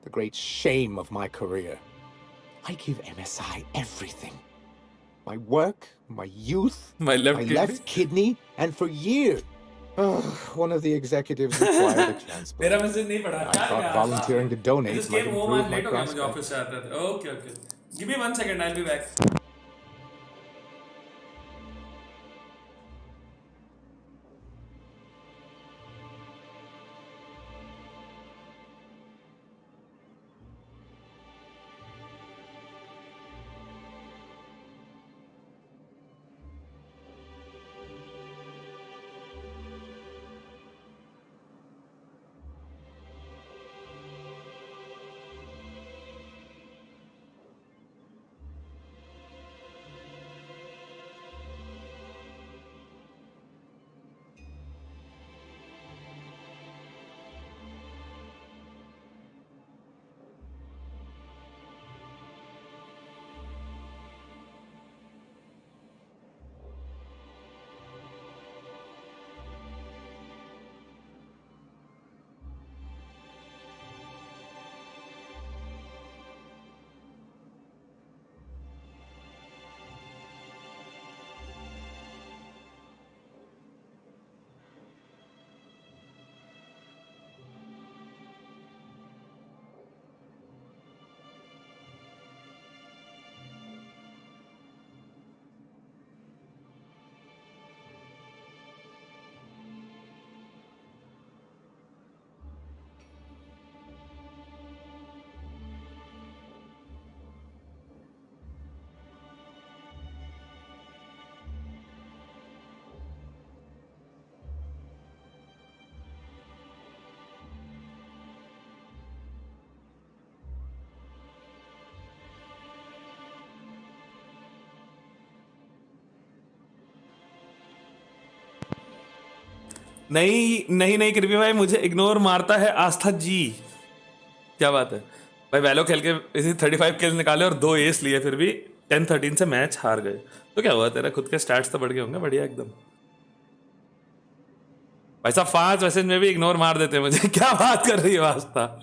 Speaker 7: The great shame of my career. I give MSI everything. My work, my youth, my left kidney, and for years, one of the executives required a transplant. I thought volunteering to donate might improve my prospects.
Speaker 2: Okay. Give me 1 second, I'll be back. नहीं कृपया भाई, मुझे ignore मारता है आस्था जी। क्या बात है भाई, वैलो खेल के इसी 35 किल्स निकाले और 2 एस लिए, फिर भी 10-13 से मैच हार गए। तो क्या हुआ, तेरा खुद के स्टैट्स तो बढ़ गए होंगे बढ़िया एकदम। भाई साहब 5 मैसेज में भी इग्नोर मार देते हैं मुझे। क्या बात कर रही है आस्था?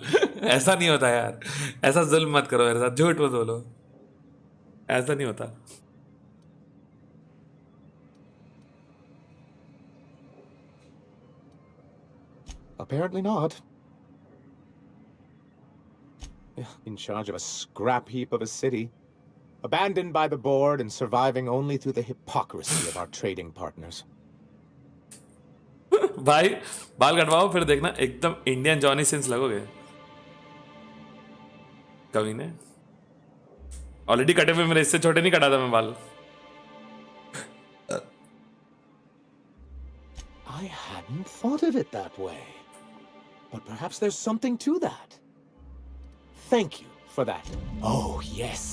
Speaker 2: ऐसा नहीं होता यार, ऐसा जुल्म मत करो मेरे साथ, झूठ मत बोलो, ऐसा नहीं होता।
Speaker 7: Apparently not. In charge of a scrap heap of a city, abandoned by the board and surviving only through the hypocrisy of our trading partners.
Speaker 2: भाई बाल कटवाओ फिर देखना एकदम इंडियन जॉनी सिंस लगोगे। कभी ने ऑलरेडी कटे हुए, मेरे इससे छोटे नहीं कटा था मैं बाल।
Speaker 7: I hadn't thought of it that way. But perhaps there's something to that. Thank you for that. Oh, yes.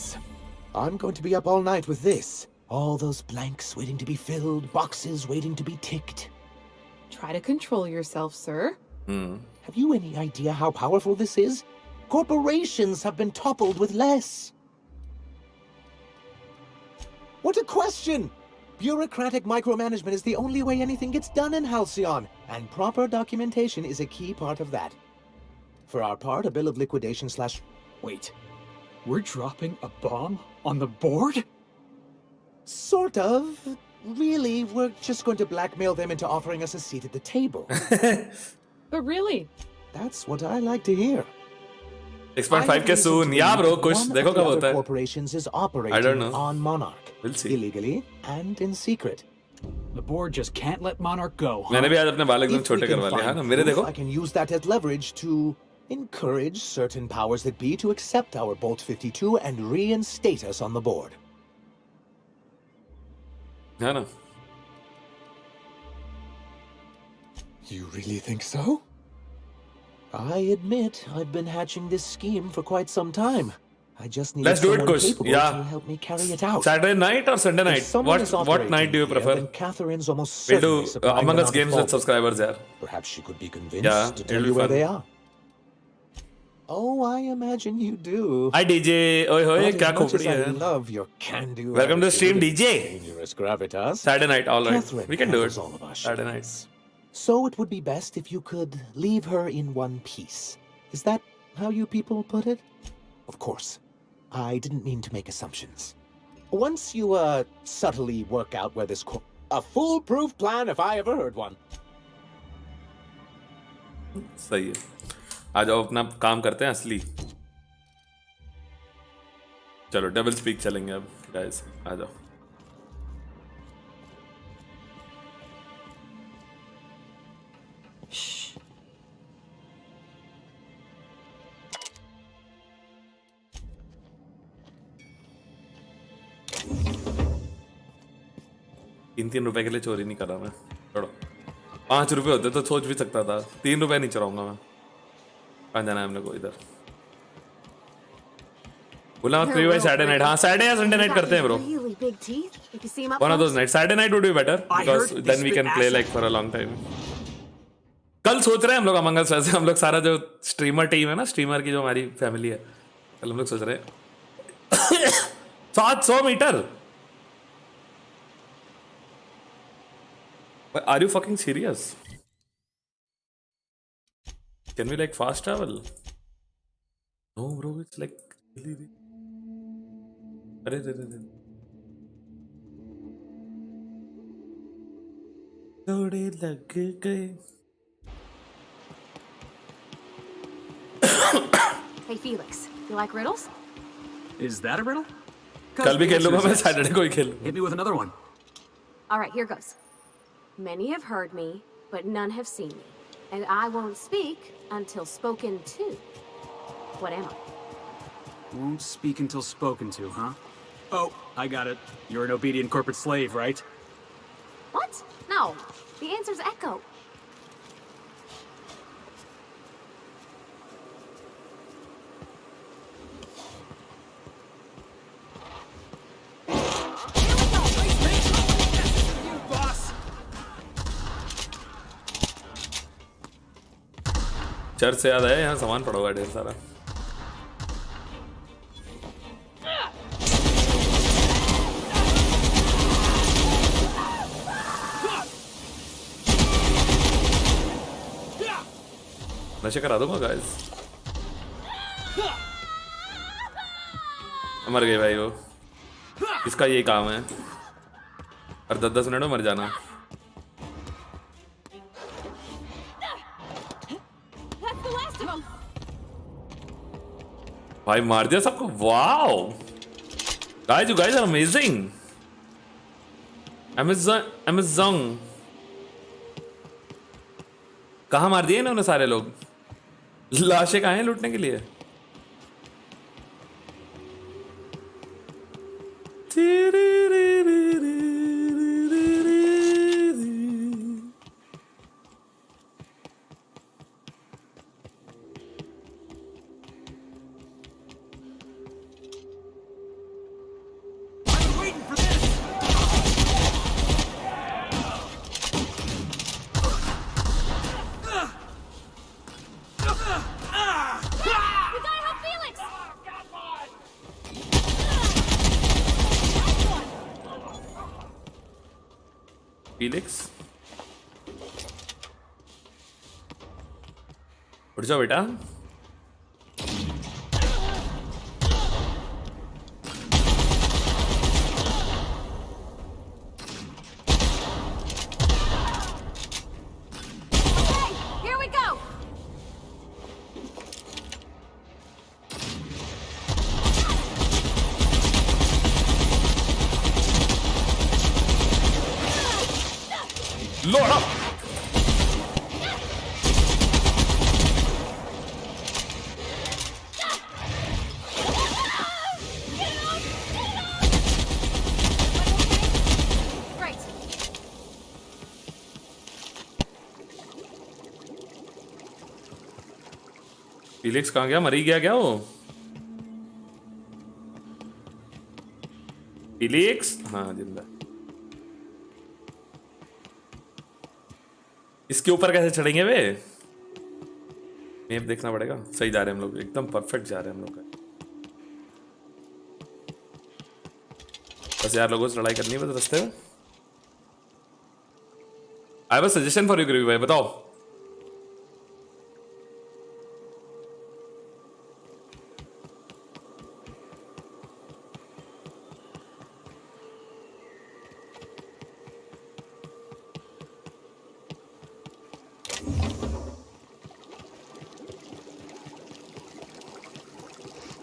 Speaker 7: I'm going to be up all night with this. All those blanks waiting to be filled, boxes waiting to be ticked.
Speaker 11: Try to control yourself, sir.
Speaker 7: Have you any idea how powerful this is? Corporations have been toppled with less. What a question! Bureaucratic micromanagement is the only way anything gets done in Halcyon, and proper documentation is a key part of that. For our part, a bill of liquidation /
Speaker 5: Wait, we're dropping a bomb on the board?
Speaker 7: Sort of. Really, we're just going to blackmail them into offering us a seat at the table.
Speaker 11: But really?
Speaker 7: That's what I like to hear.
Speaker 2: 6.5k soon. Yeah, bro. कुछ देखो कब होता है.
Speaker 7: Corporations is
Speaker 2: I don't
Speaker 7: operating
Speaker 2: know.
Speaker 7: on Monarch.
Speaker 2: We'll see.
Speaker 7: Illegally and in secret.
Speaker 5: The board just can't let Monarch go.
Speaker 2: मैंने भी आज अपने बाल एकदम
Speaker 7: If we
Speaker 2: छोटे
Speaker 7: can
Speaker 2: करवा लिए. हाँ
Speaker 7: find
Speaker 2: ना मेरे
Speaker 7: proof,
Speaker 2: देखो.
Speaker 7: I can use that as leverage to encourage certain powers that be to accept our Bolt 52 and reinstate us on the board.
Speaker 2: हाँ ना.
Speaker 7: You really think so? I admit I've been hatching this scheme for quite some time. I just need
Speaker 2: Let's do it,
Speaker 7: someone
Speaker 2: Kush.
Speaker 7: capable
Speaker 2: Yeah.
Speaker 7: to help me carry it out.
Speaker 2: Saturday night or Sunday
Speaker 7: If
Speaker 2: night?
Speaker 7: someone is
Speaker 2: What
Speaker 7: operating
Speaker 2: night do you
Speaker 7: here,
Speaker 2: prefer?
Speaker 7: then Catherine's almost
Speaker 2: We'll do
Speaker 7: certainly supplying
Speaker 2: Among
Speaker 7: the
Speaker 2: Us
Speaker 7: amount of
Speaker 2: games with
Speaker 7: fault.
Speaker 2: subscribers, यार.
Speaker 7: Perhaps she could be convinced
Speaker 2: Yeah,
Speaker 7: to
Speaker 2: it'll
Speaker 7: tell
Speaker 2: be
Speaker 7: you where
Speaker 2: fun.
Speaker 7: they are. Oh, I imagine you do.
Speaker 2: Hi DJ. ओए होए
Speaker 7: But
Speaker 2: क्या
Speaker 7: as much
Speaker 2: खोपड़ी
Speaker 7: as
Speaker 2: है?
Speaker 7: I love your can-do
Speaker 2: Welcome to the stream,
Speaker 7: attitude,
Speaker 2: DJ.
Speaker 7: dangerous gravitas.
Speaker 2: Saturday night, all right.
Speaker 7: Catherine
Speaker 2: We can do it.
Speaker 7: handles all of us.
Speaker 2: Saturday night.
Speaker 7: So it would be best if you could leave her in one piece. Is that how you people put it? Of course. I didn't mean to make assumptions. Once you, subtly work out where this a foolproof plan if I ever heard one.
Speaker 2: सही है. आ जाओ अपना काम करते हैं असली. चलो double speak चलेंगे अब गाइस. आ जाओ. तीन रुपए के लिए चोरी नहीं कर रहा मैं. छोड़ो. 5 रुपए होते तो सोच भी सकता था. 3 रुपए नहीं चुराऊंगा मैं. कहाँ जाना है हमने को इधर. बोला मत फ्री बाय सैटरडे नाइट. हाँ सैटरडे या संडे नाइट करते हैं bro.
Speaker 4: Really big teeth. If you see him up
Speaker 2: One of those
Speaker 4: close.
Speaker 2: nights. Saturday night would be better
Speaker 5: I
Speaker 2: because
Speaker 5: heard
Speaker 2: then we
Speaker 5: they
Speaker 2: can
Speaker 5: spit
Speaker 2: play
Speaker 5: acid.
Speaker 2: like for a long time. कल सोच रहे हैं हम लोग among अस. वैसे हम लोग सारा जो स्ट्रीमर टीम है ना, स्ट्रीमर की जो हमारी फैमिली है, कल हम लोग सोच रहे हैं 700 metre. Are you fucking serious? Can we like fast travel? No bro, it's like really. अरे रे. थोड़े लग गए.
Speaker 4: Hey Felix, you like riddles?
Speaker 5: Is that a riddle?
Speaker 2: कल भी खेल लूंगा मैं.
Speaker 5: Yes.
Speaker 2: सैटरडे को ही खेल लूंगा.
Speaker 5: Hit me with another one.
Speaker 4: All right, here goes. Many have heard me, but none have seen me. And I won't speak until spoken to. What am I?
Speaker 5: Won't speak until spoken to, huh? Oh, I got it. You're an obedient corporate slave, right?
Speaker 4: What? No. The answer's Echo.
Speaker 2: Church से याद आया, यहाँ सामान पड़ा हुआ है ढेर सारा. नशे करा दूंगा गाइस. मर गए भाई वो. इसका यही काम है. और 10-10 मिनट में मर जाना. भाई मार दिया सबको. Wow guys, you guys are amazing. Amazon कहाँ मार दिए इन्होंने सारे लोग. लाशें कहाँ हैं लूटने के लिए. फीलिक्स उठ जाओ बेटा.
Speaker 4: Here we go!
Speaker 2: Load up!
Speaker 4: Great.
Speaker 2: Felix कहाँ गया? मरी गया क्या वो? फीलिक्स हाँ जिंदा. इसके ऊपर कैसे चढ़ेंगे वे? मैप देखना पड़ेगा. सही जा रहे हैं हम लोग, एकदम परफेक्ट जा रहे हैं हम लोग. बस यार लोगों से लड़ाई करनी है बस रास्ते में. I have a suggestion for you gravy भाई, बताओ.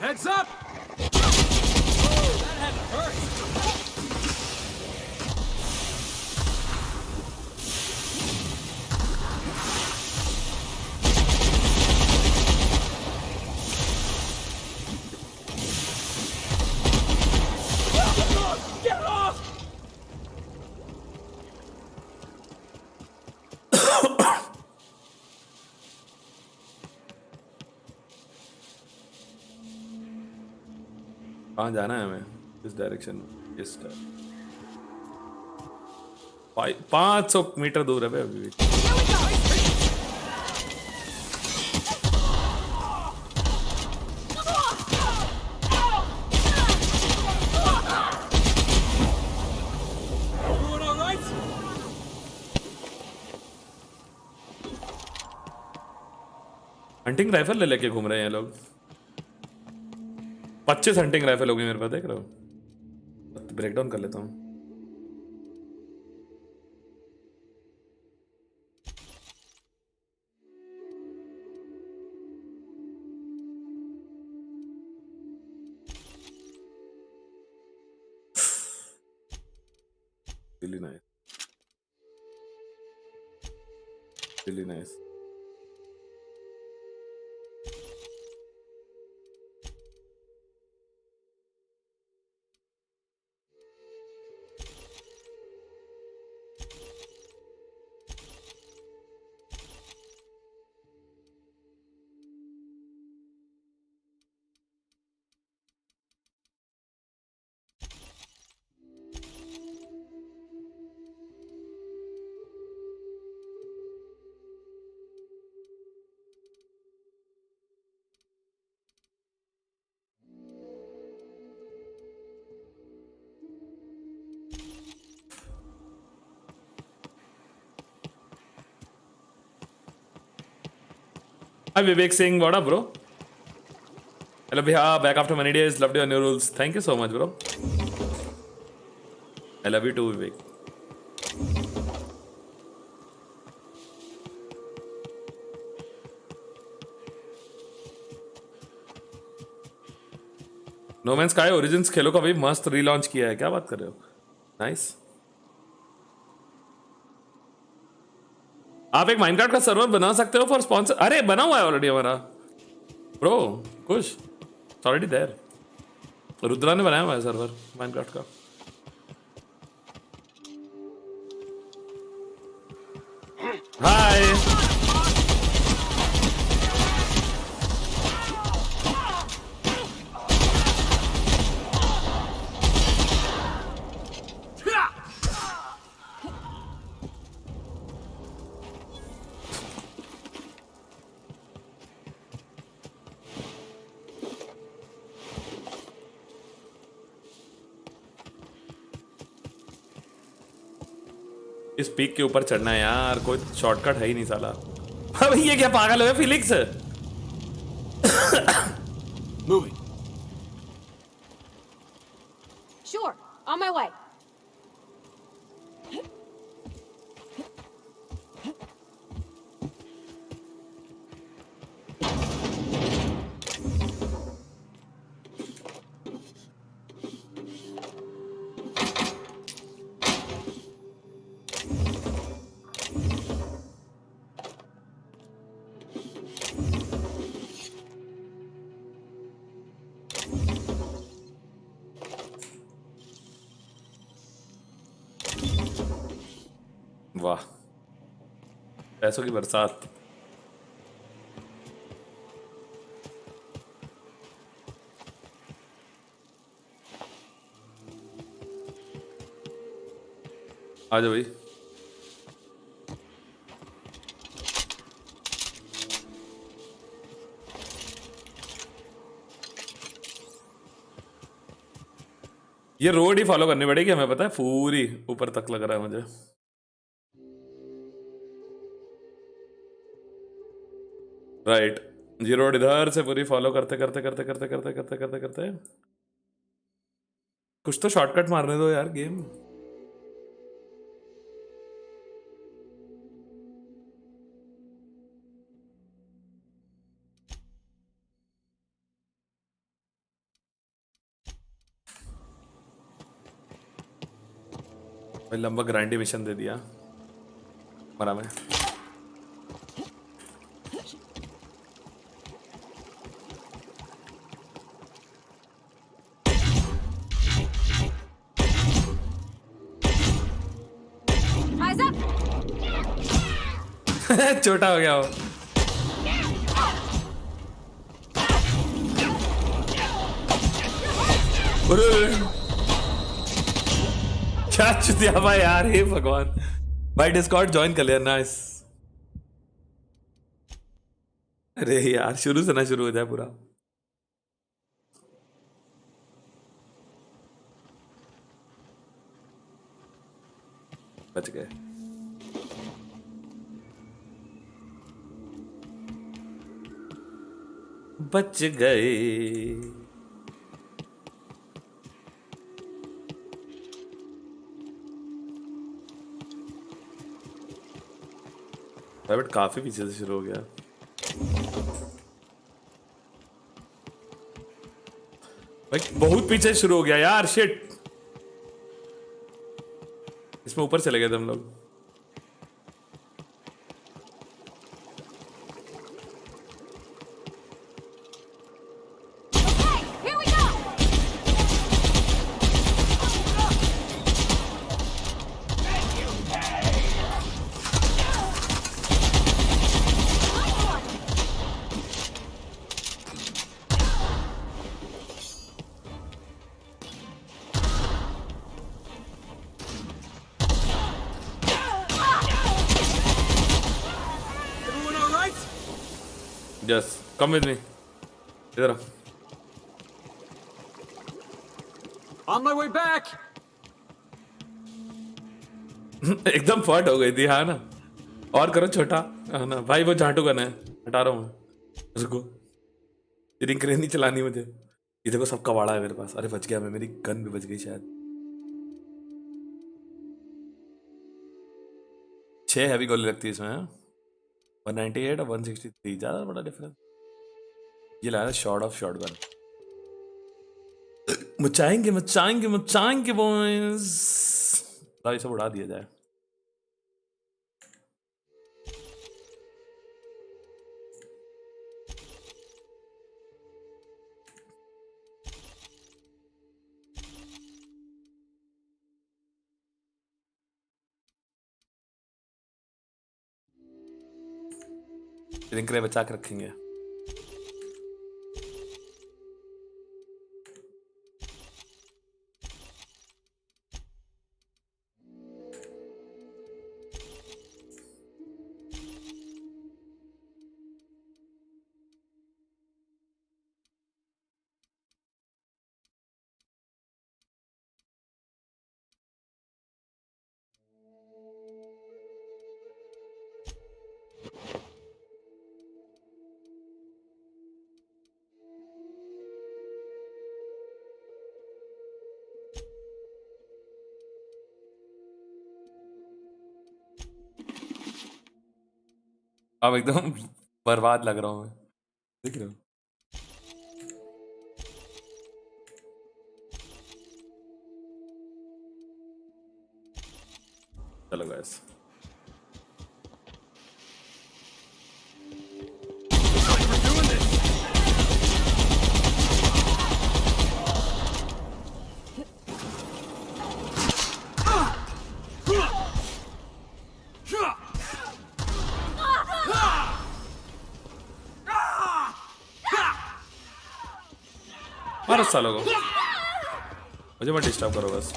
Speaker 9: Heads up! That had to hurt. Get off!
Speaker 2: कहाँ जाना है हमें? इस डायरेक्शन में. इस 500 मीटर दूर है भाई अभी भी.
Speaker 9: Everyone all right?
Speaker 2: Hunting rifle ले लेके घूम रहे हैं ये लोग. 25 हंटिंग राइफल होगी मेरे पास, देख रहे हो. ब्रेक डाउन कर लेता हूँ. Really nice. Really nice. Hi Vivek Singh, what up, bro? Hello, Bihar, back after many days. Loved your new rules. Thank you so much, bro. I love you too, Vivek. No Man's Sky Origins खेलो का भी मस्त relaunch किया है. क्या बात कर रहे हो? नाइस. आप एक माइनक्राफ्ट का सर्वर बना सकते हो फॉर स्पॉन्सर. अरे बना हुआ है ऑलरेडी हमारा ब्रो. कुछ ऑलरेडी देयर. रुद्रा ने बनाया हुआ है सर्वर माइनक्राफ्ट का. हाय. इस पीक के ऊपर चढ़ना है यार, कोई शॉर्टकट है ही नहीं साला। अब ये क्या पागल हो गया Felix?
Speaker 9: Moving.
Speaker 4: Sure, on my way.
Speaker 2: वाह, पैसों की बरसात। आ जाओ भाई। ये रोड ही फॉलो करनी पड़ेगी हमें, पता है, पूरी ऊपर तक लग रहा है मुझे। राइट, ये रोड इधर से पूरी फॉलो करते करते करते करते करते करते करते करते कुछ तो शॉर्टकट मारने दो यार गेम। भाई लंबा ग्रांडी मिशन दे दिया मरा मैं।
Speaker 4: Eyes up!
Speaker 2: छोटा हो गया वो। क्या चुतिया भाई यार, हे भगवान। भाई डिस्कॉर्ड ज्वाइन कर लिया, नाइस। अरे यार शुरू से ना शुरू हो जाए पूरा। बच गए। बच गए। बट काफी पीछे से शुरू हो गया। भाई बहुत पीछे शुरू हो गया यार, शिट। इसमें ऊपर चले गए थे हम लोग। Yes, come with me. इधर आ।
Speaker 9: On my way back.
Speaker 2: एकदम फट हो गई थी, हाँ ना। और करो छोटा, हाँ ना भाई, वो झाटू करना है, हटा रहा हूँ मैं उसको। तेरी क्रेन नहीं चलानी मुझे। ये देखो सब कबाड़ा है मेरे पास। अरे बच गया मैं, मेरी गन भी बच गई शायद। 6 हैवी गोली लगती है इसमें, 198 और 163, ज्यादा बड़ा डिफरेंस। ये लाया शॉर्ट ऑफ शॉट गन। मचाएंगे मचाएंगे मचाएंगे बॉयज। भाई सब उड़ा दिया जाए। रिंकरे बचा के रखेंगे। अब एकदम बर्बाद लग रहा हूँ मैं, देख रहे हो? चलो गाइस, मारो सालों को, मुझे मत डिस्टर्ब करो बस।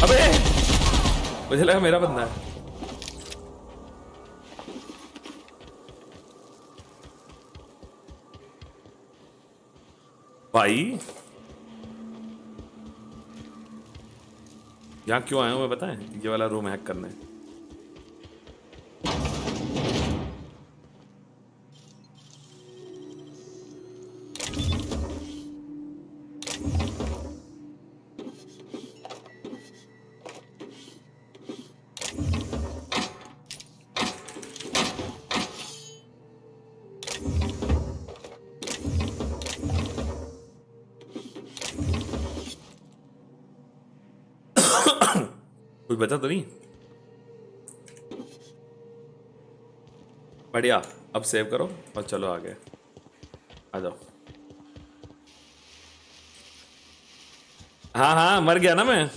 Speaker 2: अबे मुझे लगा मेरा बंदा है। भाई यहाँ क्यों आया हूँ मैं बताएं? ये वाला रूम हैक करने। कुछ बता तो नहीं? बढ़िया, अब सेव करो और चलो आगे, आ जाओ। हाँ हाँ, मर गया ना मैं।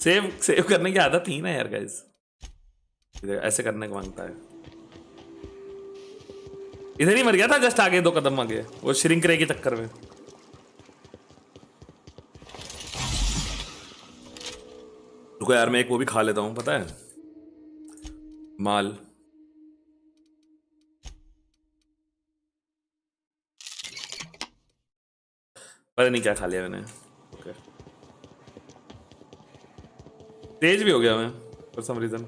Speaker 2: सेव करने की आदत थी ना यार गाइस, ऐसे करने को मांगता है। इधर ही मर गया था, जस्ट आगे 2 कदम आगे, वो श्रिंक रे के चक्कर में। रुको यार, मैं एक वो भी खा लेता हूँ, पता है, माल। पता नहीं क्या खा लिया मैंने। ओके, तेज भी हो गया मैं फॉर सम रीजन।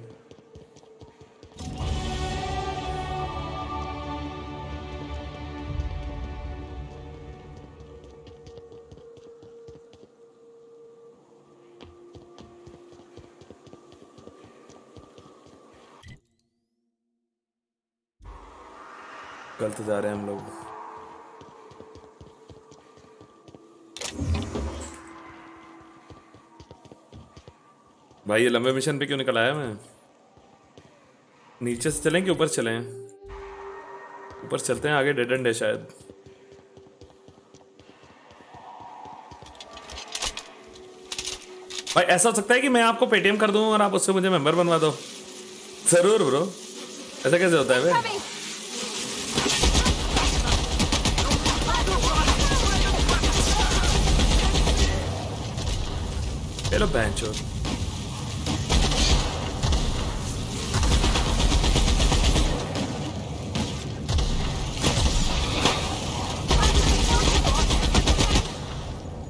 Speaker 2: गलत जा रहे हैं हम लोग। भाई ये लंबे मिशन पे क्यों निकल आया मैं? नीचे से चलें कि ऊपर चलें? ऊपर चलते हैं, आगे डेड एंड है शायद। भाई ऐसा हो सकता है कि मैं आपको पेटीएम कर दूं और आप उससे मुझे मेंबर बनवा दो। जरूर ब्रो, ऐसा कैसे होता है भाई? हेलो बैंचो।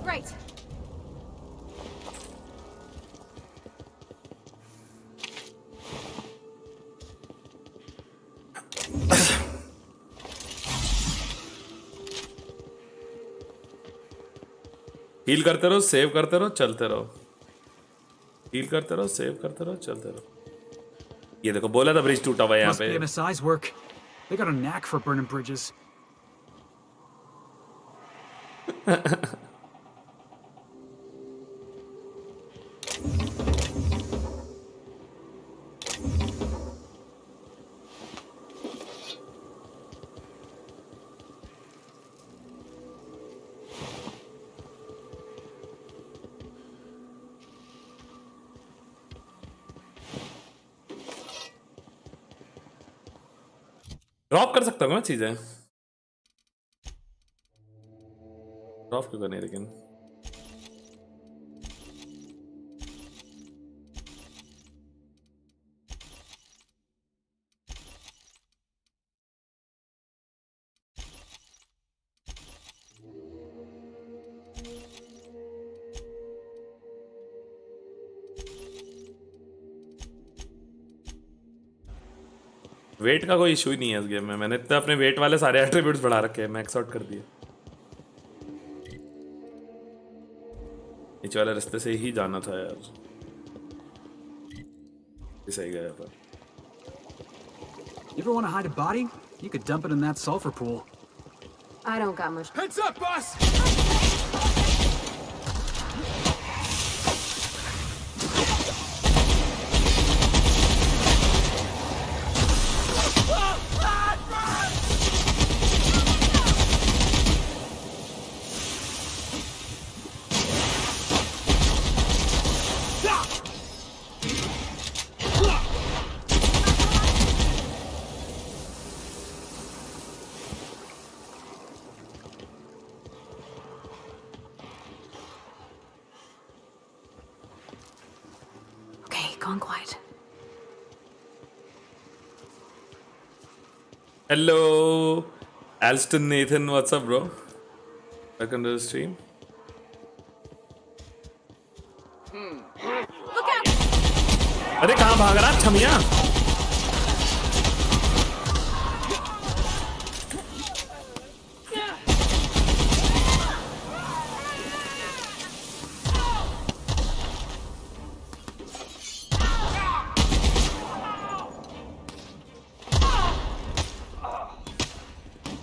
Speaker 4: Right.
Speaker 2: हील करते रहो, सेव करते रहो, चलते रहो। हील करते रहो, सेव करते रहो, चलते रहो। ये देखो, बोला था ब्रिज टूटा हुआ है यहाँ
Speaker 5: Must be
Speaker 2: पे।
Speaker 5: MSI's work. They got a knack for burning bridges.
Speaker 2: Drop कर सकता हूँ मैं चीजें? ड्रॉप क्यों करनी है लेकिन? वेट का कोई इशू ही नहीं है इस गेम में। मैंने इतने अपने वेट वाले सारे एट्रीब्यूट्स बढ़ा रखे हैं, मैक्स आउट कर दिए। नीचे वाले रास्ते से ही जाना था यार, सही गया था।
Speaker 5: You ever want to hide a body? You could dump it in that sulfur pool.
Speaker 4: I don't got much.
Speaker 5: Heads up, boss!
Speaker 4: Gone quiet.
Speaker 2: Hello, Alston Nathan, what's up, bro? Welcome to the stream.
Speaker 4: Look out!
Speaker 2: अरे कहाँ भाग रहा छमिया?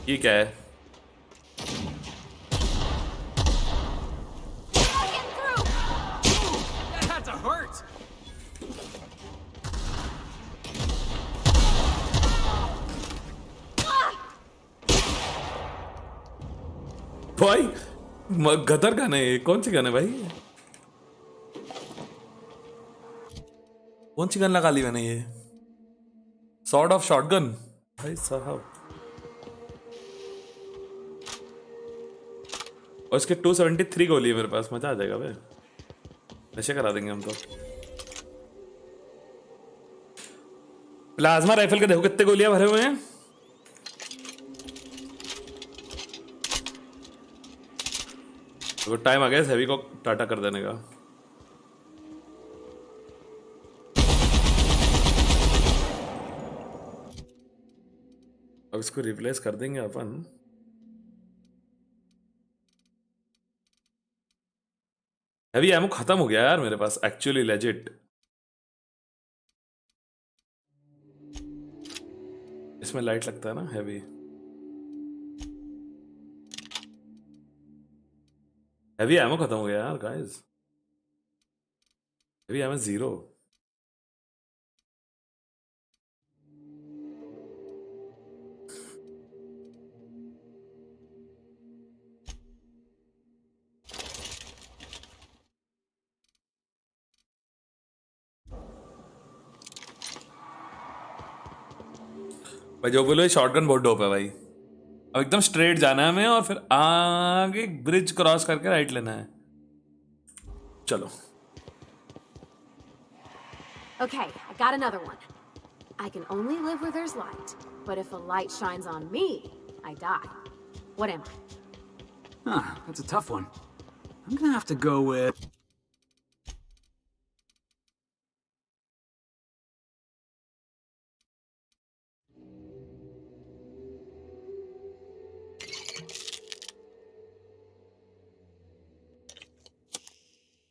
Speaker 2: ये क्या है?
Speaker 5: That had to hurt!
Speaker 2: भाई गदर gun है ये, कौन सी गन है भाई? कौन सी गन लगा ली मैंने ये? सॉर्ड ऑफ शॉटगन भाई साहब। और इसके 273 गोली है मेरे पास, मजा आ जाएगा भाई, नशे करा देंगे हम तो। प्लाज्मा राइफल के देखो कितने गोलियां भरे हुए हैं। तो टाइम आ गया इस हैवी को टाटा कर देने का। अब इसको रिप्लेस कर देंगे अपन। हैवी एमो खत्म हो गया यार मेरे पास, एक्चुअली लेजिट। इसमें लाइट लगता है ना हैवी। हैवी एमो खत्म हो गया यार गाइस, हैवी एमो 0। भाई जो बोलो, शॉटगन बहुत डोप है भाई। अब एकदम स्ट्रेट जाना है हमें और फिर आगे ब्रिज क्रॉस करके राइट लेना है। चलो।
Speaker 4: Okay, I got another one. I can only live where there's light, but if a light shines on me, I die. What am I?
Speaker 5: Huh, that's a tough one. I'm gonna have to go with...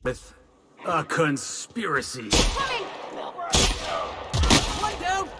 Speaker 5: with a conspiracy. One down.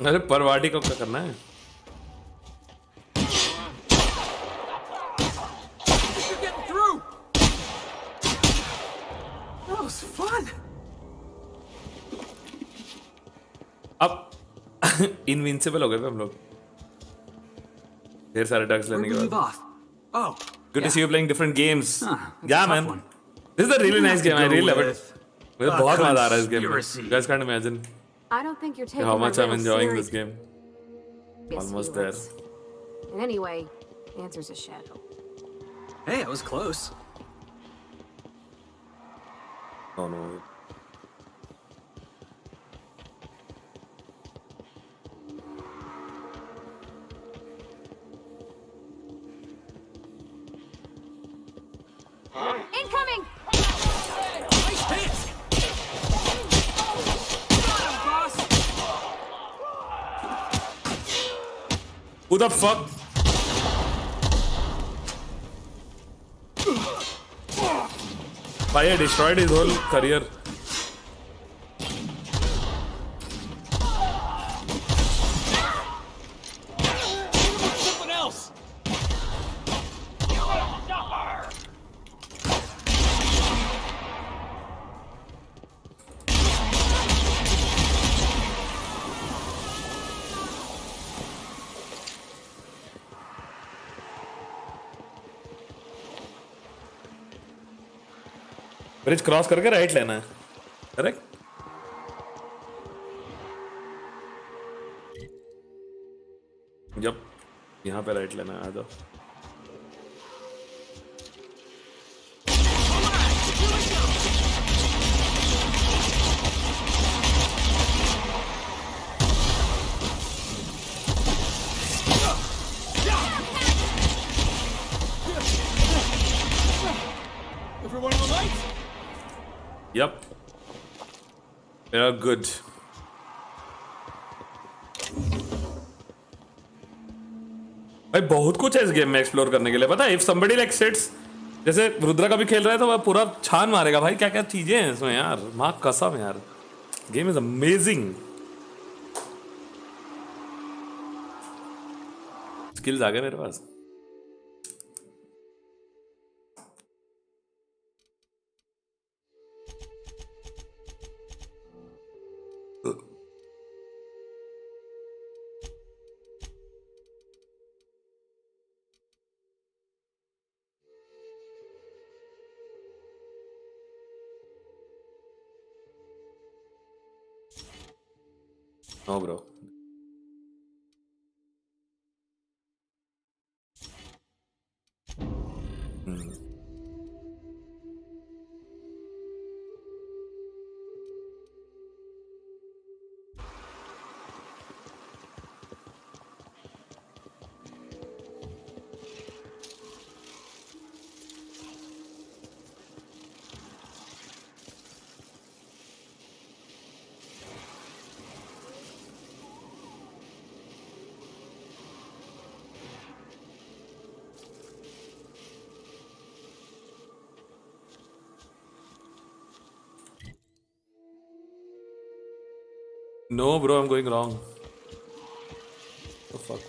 Speaker 2: अरे परवाटी को क्या करना है? अब invincible हो गए हम लोग ढेर सारे डग्स लेने के बाद। Good to see you playing different games. Yeah, man. This is a really nice game. I really love it. मुझे बहुत मजा आ रहा है इस गेम में. You guys can't imagine
Speaker 4: I don't think you're taking
Speaker 2: how
Speaker 4: my
Speaker 2: much I'm
Speaker 4: riddle
Speaker 2: enjoying this
Speaker 4: serious.
Speaker 2: game.
Speaker 4: Yes,
Speaker 2: Almost
Speaker 4: Felix.
Speaker 2: there.
Speaker 4: And anyway, the answer's a shadow.
Speaker 5: Hey, I was close.
Speaker 2: Oh no.
Speaker 4: Incoming!
Speaker 5: Nice hit!
Speaker 2: Who the fuck? Why I destroyed his whole career.
Speaker 5: Something else!
Speaker 2: Bridge cross करके right लेना है, correct? जब यहाँ पे right लेना है, आ जाओ.
Speaker 5: Everyone all right?
Speaker 2: Yep. They are good. भाई बहुत कुछ है इस गेम में एक्सप्लोर करने के लिए. पता है, इफ somebody like sits, जैसे रुद्रा का भी खेल रहा है तो वह पूरा छान मारेगा भाई. क्या क्या चीजें हैं इसमें यार, माँ कसम यार. Game is amazing. स्किल्स आ गए मेरे पास. No, bro. No, bro, I'm going wrong. What the fuck?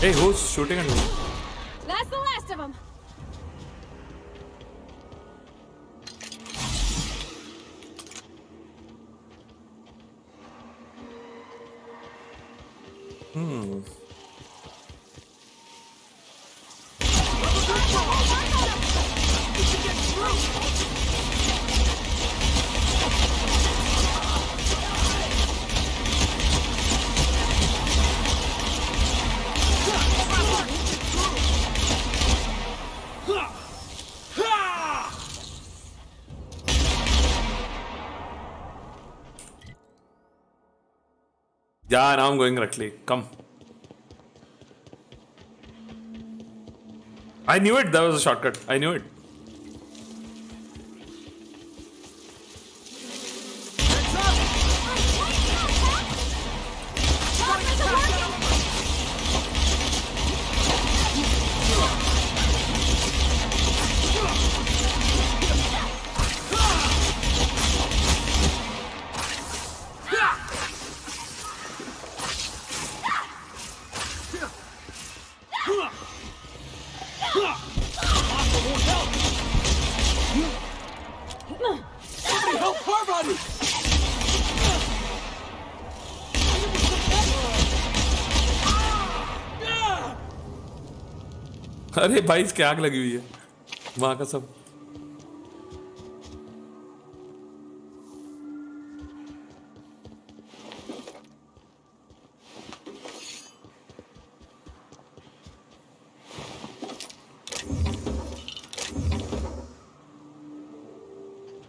Speaker 2: Hey, who's shooting at me?
Speaker 4: That's the last of them.
Speaker 2: Yeah, now I'm going correctly. Come. I knew it. That was a shortcut. I knew it. अरे भाई इसकी आग लगी हुई है वहां का सब.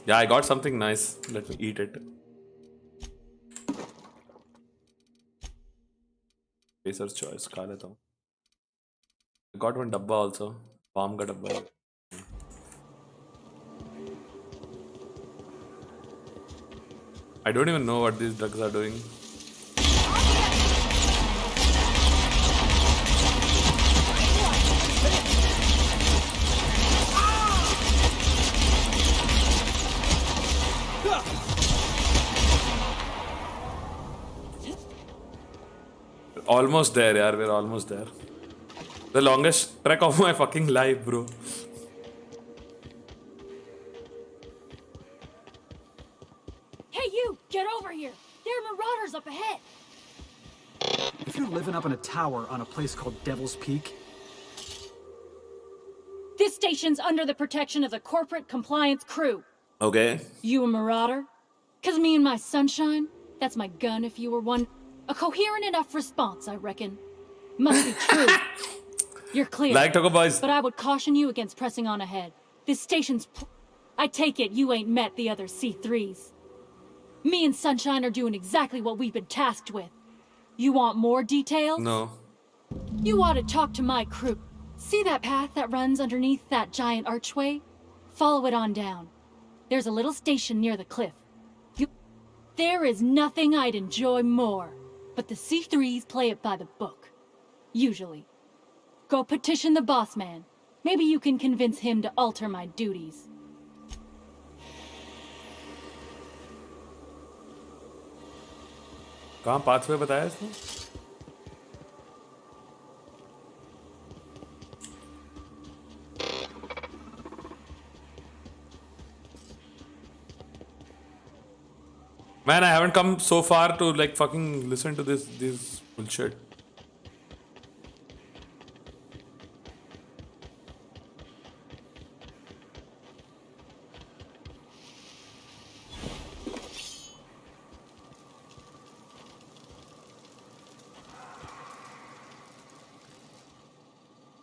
Speaker 2: Yeah, I got something nice. Let me eat it. Pacer's choice. खा लेता हूँ. I got one डब्बा also. Palm का डब्बा है. I don't even know what these drugs are doing. Almost there, yaar. We're almost there. The longest trek of my fucking life, bro.
Speaker 6: Hey, you! Get over here! There are marauders up ahead!
Speaker 5: If you're living up in a tower on a place called Devil's Peak...
Speaker 6: This station's under the protection of the corporate compliance crew.
Speaker 2: Okay.
Speaker 6: You a marauder? 'Cause me and my sunshine? That's my gun if you were one. A coherent enough response, I reckon. Must be true. You're clear.
Speaker 2: Like Taco Boys.
Speaker 6: But I would caution you against pressing on ahead. This station's... I take it you ain't met the other C3s. Me and Sunshine are doing exactly what we've been tasked with. You want more details?
Speaker 2: No.
Speaker 6: You ought to talk to my crew. See that path that runs underneath that giant archway? Follow it on down. There's a little station near the cliff. There is nothing I'd enjoy more. But the C3s play it by the book. Usually. Go petition the boss man. Maybe you can convince him to alter my duties.
Speaker 2: कहाँ pathway बताया इसने? Man, I haven't come so far to like fucking listen to this bullshit.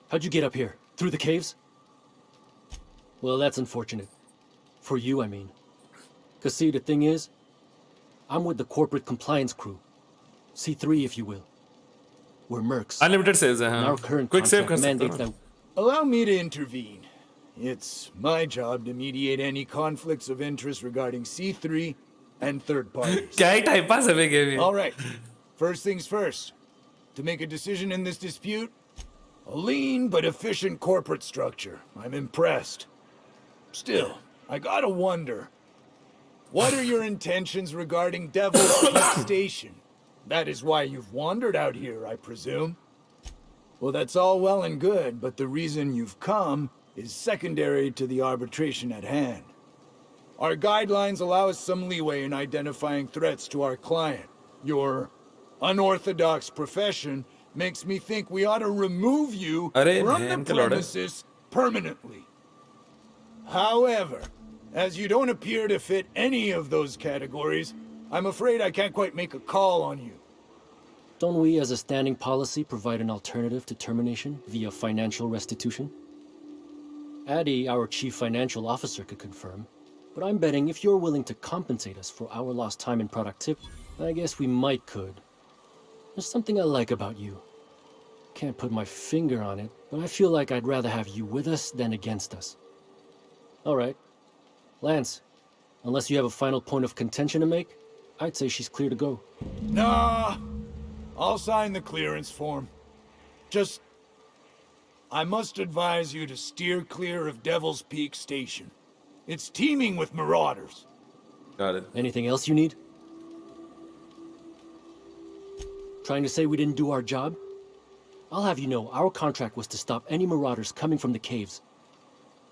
Speaker 16: How'd you get up here? Through the caves? Well, that's unfortunate. For you, I mean. 'Cause see, the thing is, I'm with the corporate compliance crew. C3, if you will. We're mercs.
Speaker 2: Unlimited saves,
Speaker 16: And our current
Speaker 2: Quick save
Speaker 16: contract mandates that...
Speaker 13: Allow me to intervene. It's my job to mediate any conflicts of interest regarding C3 and third parties.
Speaker 2: क्या ही time pass है बे game ये?
Speaker 13: All right. First things first. To make a decision in this dispute, a lean but efficient corporate structure. I'm impressed. Still, I gotta wonder. What are your intentions regarding Devil's Peak Station? That is why you've wandered out here, I presume. Well, that's all well and good, but the reason you've come is secondary to the arbitration at hand. Our guidelines allow us some leeway in identifying threats to our client. Your unorthodox profession makes me think we ought to remove you from the premises permanently. However, as you don't appear to fit any of those categories, I'm afraid I can't quite make a call on you.
Speaker 16: Don't we, as a standing policy, provide an alternative to termination via financial restitution? Addie, our chief financial officer, could confirm. But I'm betting if you're willing to compensate us for our lost time and productivity, I guess we might could. There's something I like about you. Can't put my finger on it, but I feel like I'd rather have you with us than against us. All right. Lance, unless you have a final point of contention to make, I'd say she's clear to go.
Speaker 13: Nah, I'll sign the clearance form. Just, I must advise you to steer clear of Devil's Peak Station. It's teeming with marauders.
Speaker 2: Got it.
Speaker 16: Anything else you need? Trying to say we didn't do our job? I'll have you know, our contract was to stop any marauders coming from the caves.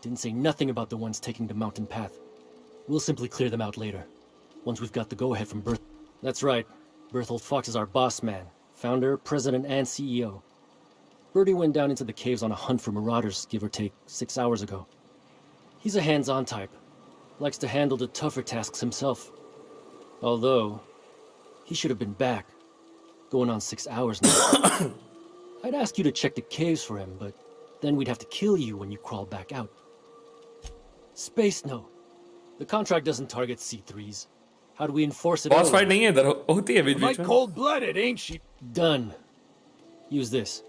Speaker 16: Didn't say nothing about the ones taking the mountain path. We'll simply clear them out later, once we've got the go-ahead from Berth. That's right. Berthold Fox is our boss man. Founder, president, and CEO. Birdie went down into the caves on a hunt for marauders, give or take 6 hours ago. He's a hands-on type. Likes to handle the tougher tasks himself. Although, he should have been back. Going on 6 hours now. I'd ask you to check the caves for him, but then we'd have to kill you when you crawl back out. Space no. The contract doesn't target C3s. How do we enforce it?
Speaker 2: Boss fight नहीं है इधर होती है बीच बीच में.
Speaker 9: Cold-blooded, ain't she?
Speaker 16: Done. Use this.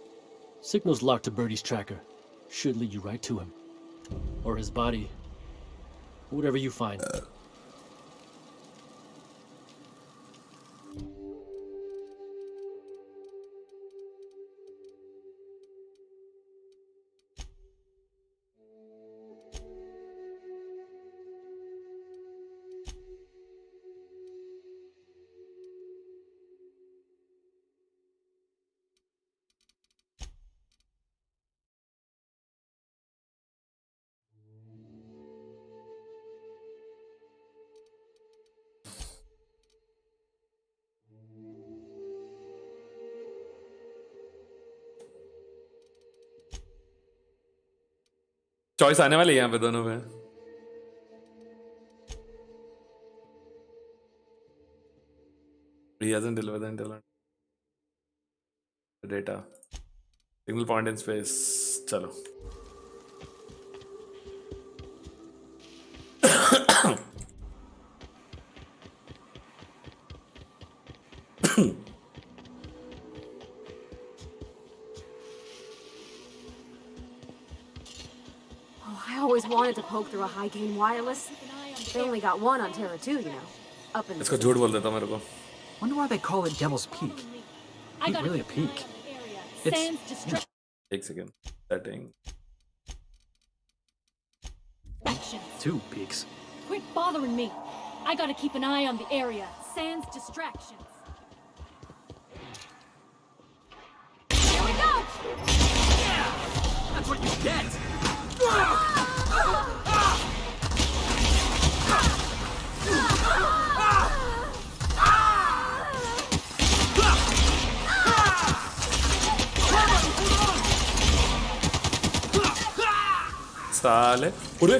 Speaker 16: Signal's locked to Birdie's tracker. Should lead you right to him. Or his body. Whatever you find.
Speaker 2: Choice आने वाली है यहाँ पे दोनों में. He hasn't delivered until the data. Single point in space. चलो.
Speaker 4: I always wanted to poke through a high-gain wireless. They only got one on Terra too, you know. Up in
Speaker 2: इसको झूठ बोल देता मेरे को.
Speaker 5: Wonder why they call it Devil's Peak. Ain't really a peak. It's...
Speaker 2: एक second. Setting.
Speaker 5: 2 peaks.
Speaker 6: Quit bothering me. I gotta keep an eye on the area. Sans distractions. Here we go!
Speaker 9: That's what you get!
Speaker 2: साले. उरे.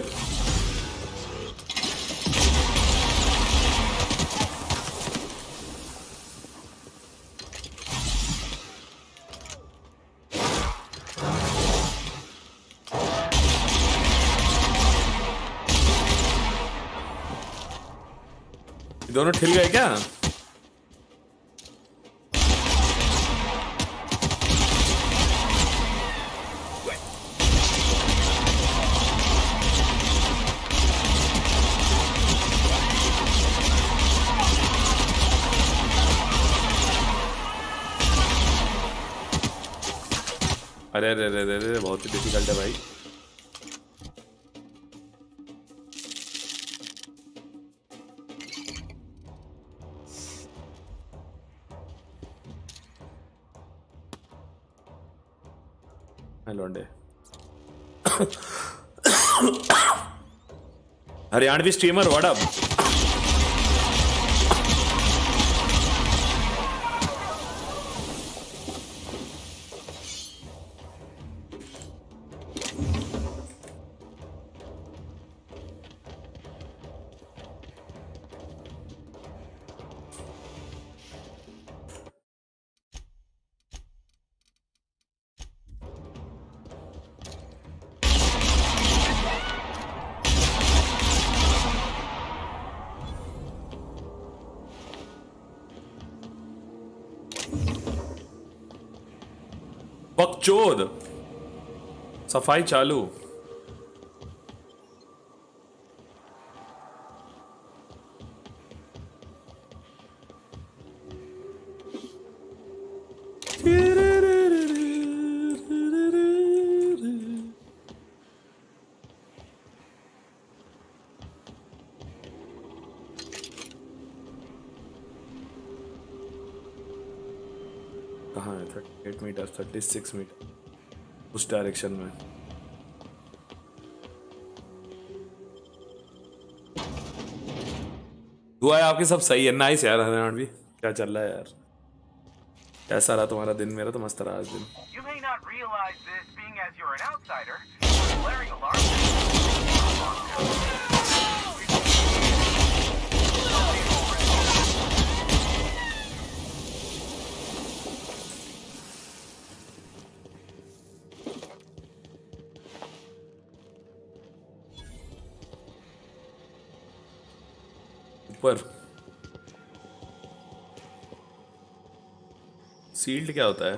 Speaker 2: दोनों ठिल गए क्या? अरे अरे अरे अरे बहुत ही डिफिकल्ट है भाई. लौंडे. Haryanvi streamer what up. बकचोद. सफाई चालू. कहाँ है? 38 मीटर, 36 मीटर उस डायरेक्शन में. दुआ है आपकी सब सही है. नाइस यार हरियाणवी. क्या चल रहा है यार? कैसा रहा तुम्हारा दिन? मेरा तो मस्त रहा आज दिन.
Speaker 8: You may not realize this, being as you're an outsider. Blaring alarm.
Speaker 2: ऊपर सील्ड क्या होता है?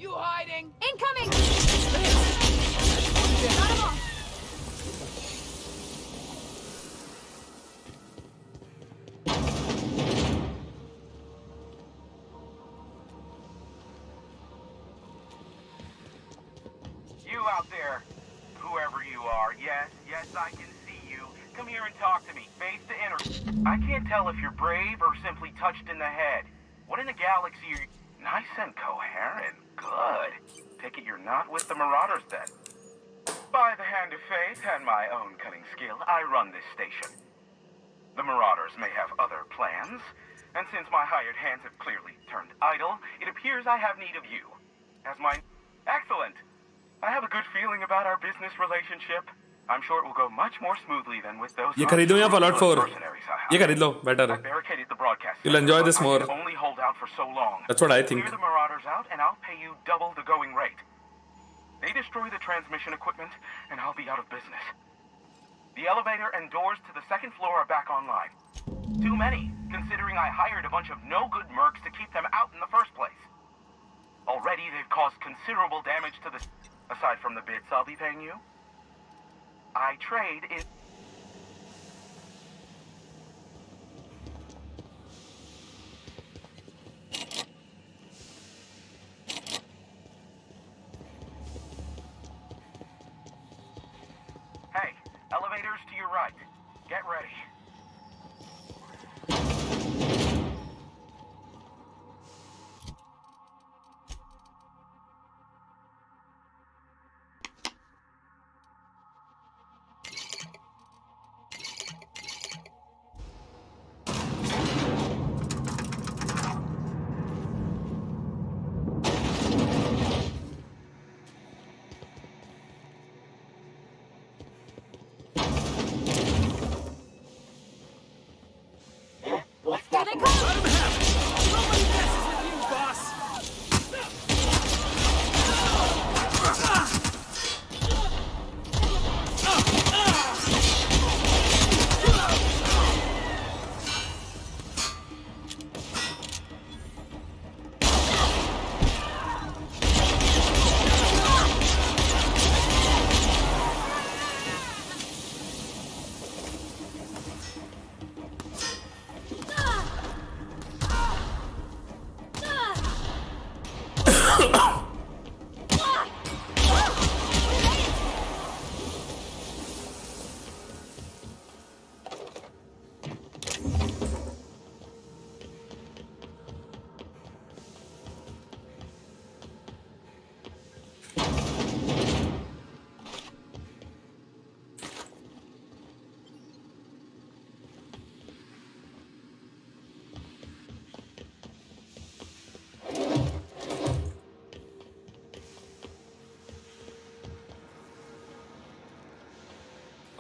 Speaker 10: You hiding?
Speaker 4: Incoming!
Speaker 10: Got him off.
Speaker 8: You out there, whoever you are, yes, I can see you. Come here and talk to me, face to inner. I can't tell if you're brave or simply touched in the head. What in the galaxy are you? Nice and coherent. Good. Take it you're not with the Marauders then. By the hand of fate and my own cunning skill, I run this station. The Marauders may have other plans, and since my hired hands have clearly turned idle, it appears I have need of you. As my... Excellent! I have a good feeling about our business relationship. I'm sure it will go much more smoothly than with those...
Speaker 2: ये खरीदो या Fallout 4? ये खरीद लो, better है.
Speaker 8: Barricaded the broadcast.
Speaker 2: You'll enjoy this more.
Speaker 8: I can only hold out for so long.
Speaker 2: That's what I think.
Speaker 8: Clear the Marauders out, and I'll pay you double the going rate. They destroy the transmission equipment, and I'll be out of business. The elevator and doors to the second floor are back online. Too many, considering I hired a bunch of no-good mercs to keep them out in the first place. Already, they've caused considerable damage to the... Aside from the bits I'll be paying you, I trade in... Hey, elevators to your right. Get ready.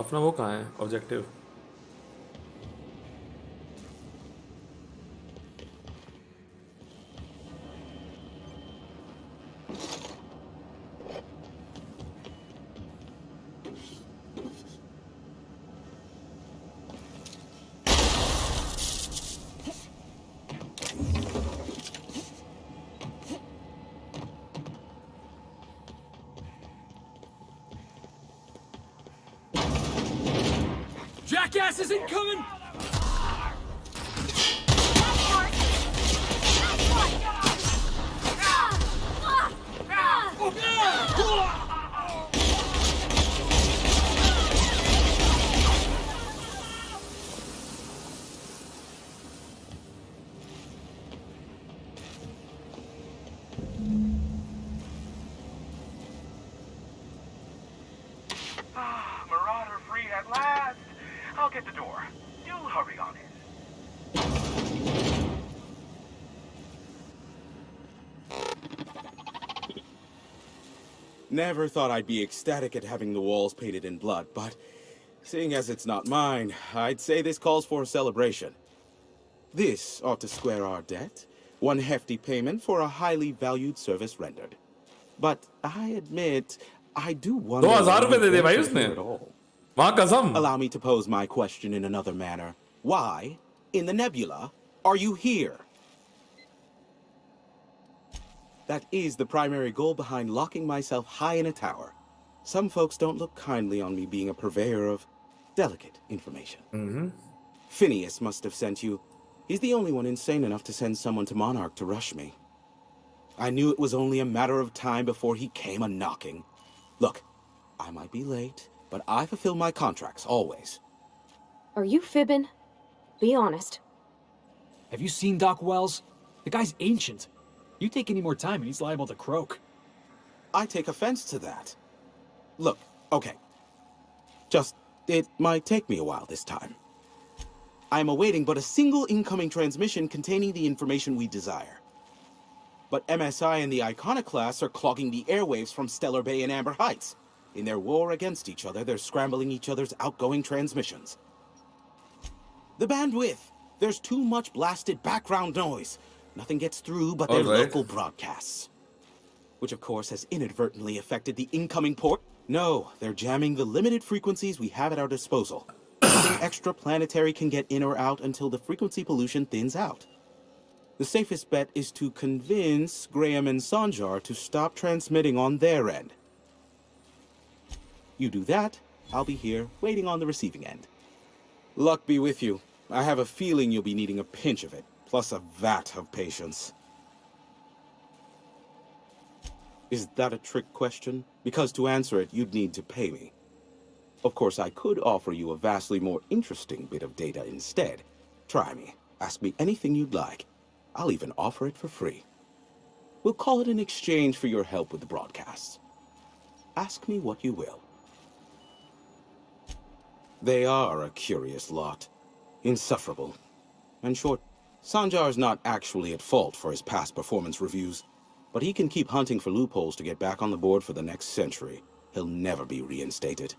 Speaker 2: अपना वो कहाँ है objective?
Speaker 9: Jackasses incoming!
Speaker 8: Marauder free at last. I'll get the door. Do hurry on in.
Speaker 3: Never thought I'd be ecstatic at having the walls painted in blood, but seeing as it's not mine, I'd say this calls for a celebration. This ought to square our debt. One hefty payment for a highly valued service rendered. But I admit, I do wonder
Speaker 2: 2000 रुपए दे दे भाई
Speaker 3: why
Speaker 2: उसने
Speaker 3: at all.
Speaker 2: वहाँ कसम
Speaker 3: Allow me to pose my question in another manner. Why, in the nebula, are you here? That is the primary goal behind locking myself high in a tower. Some folks don't look kindly on me being a purveyor of delicate information. Phineas must have sent you. He's the only one insane enough to send someone to Monarch to rush me. I knew it was only a matter of time before he came a-knocking. Look, I might be late, but I fulfill my contracts, always.
Speaker 4: Are you fibbing? Be honest.
Speaker 5: Have you seen Doc Wells? The guy's ancient. You take any more time and he's liable to croak.
Speaker 3: I take offense to that. Look, okay. It might take me a while this time. I am awaiting but a single incoming transmission containing the information we desire. But MSI and the Iconoclasts are clogging the airwaves from Stellar Bay and Amber Heights. In their war against each other, they're scrambling each other's outgoing transmissions. The bandwidth! There's too much blasted background noise. Nothing gets through but their local broadcasts. Which of course has inadvertently affected the incoming port. No, they're jamming the limited frequencies we have at our disposal. Nothing extraplanetary can get in or out until the frequency pollution thins out. The safest bet is to convince Graham and Sanjar to stop transmitting on their end. You do that, I'll be here, waiting on the receiving end. Luck be with you. I have a feeling you'll be needing a pinch of it, plus a vat of patience. Is that a trick question? Because to answer it, you'd need to pay me. Of course, I could offer you a vastly more interesting bit of data instead. Try me. Ask me anything you'd like. I'll even offer it for free. We'll call it an exchange for your help with the broadcasts. Ask me what you will. They are a curious lot. Insufferable. And short, Sanjar's not actually at fault for his past performance reviews, but he can keep hunting for loopholes to get back on the board for the next century. He'll never be reinstated.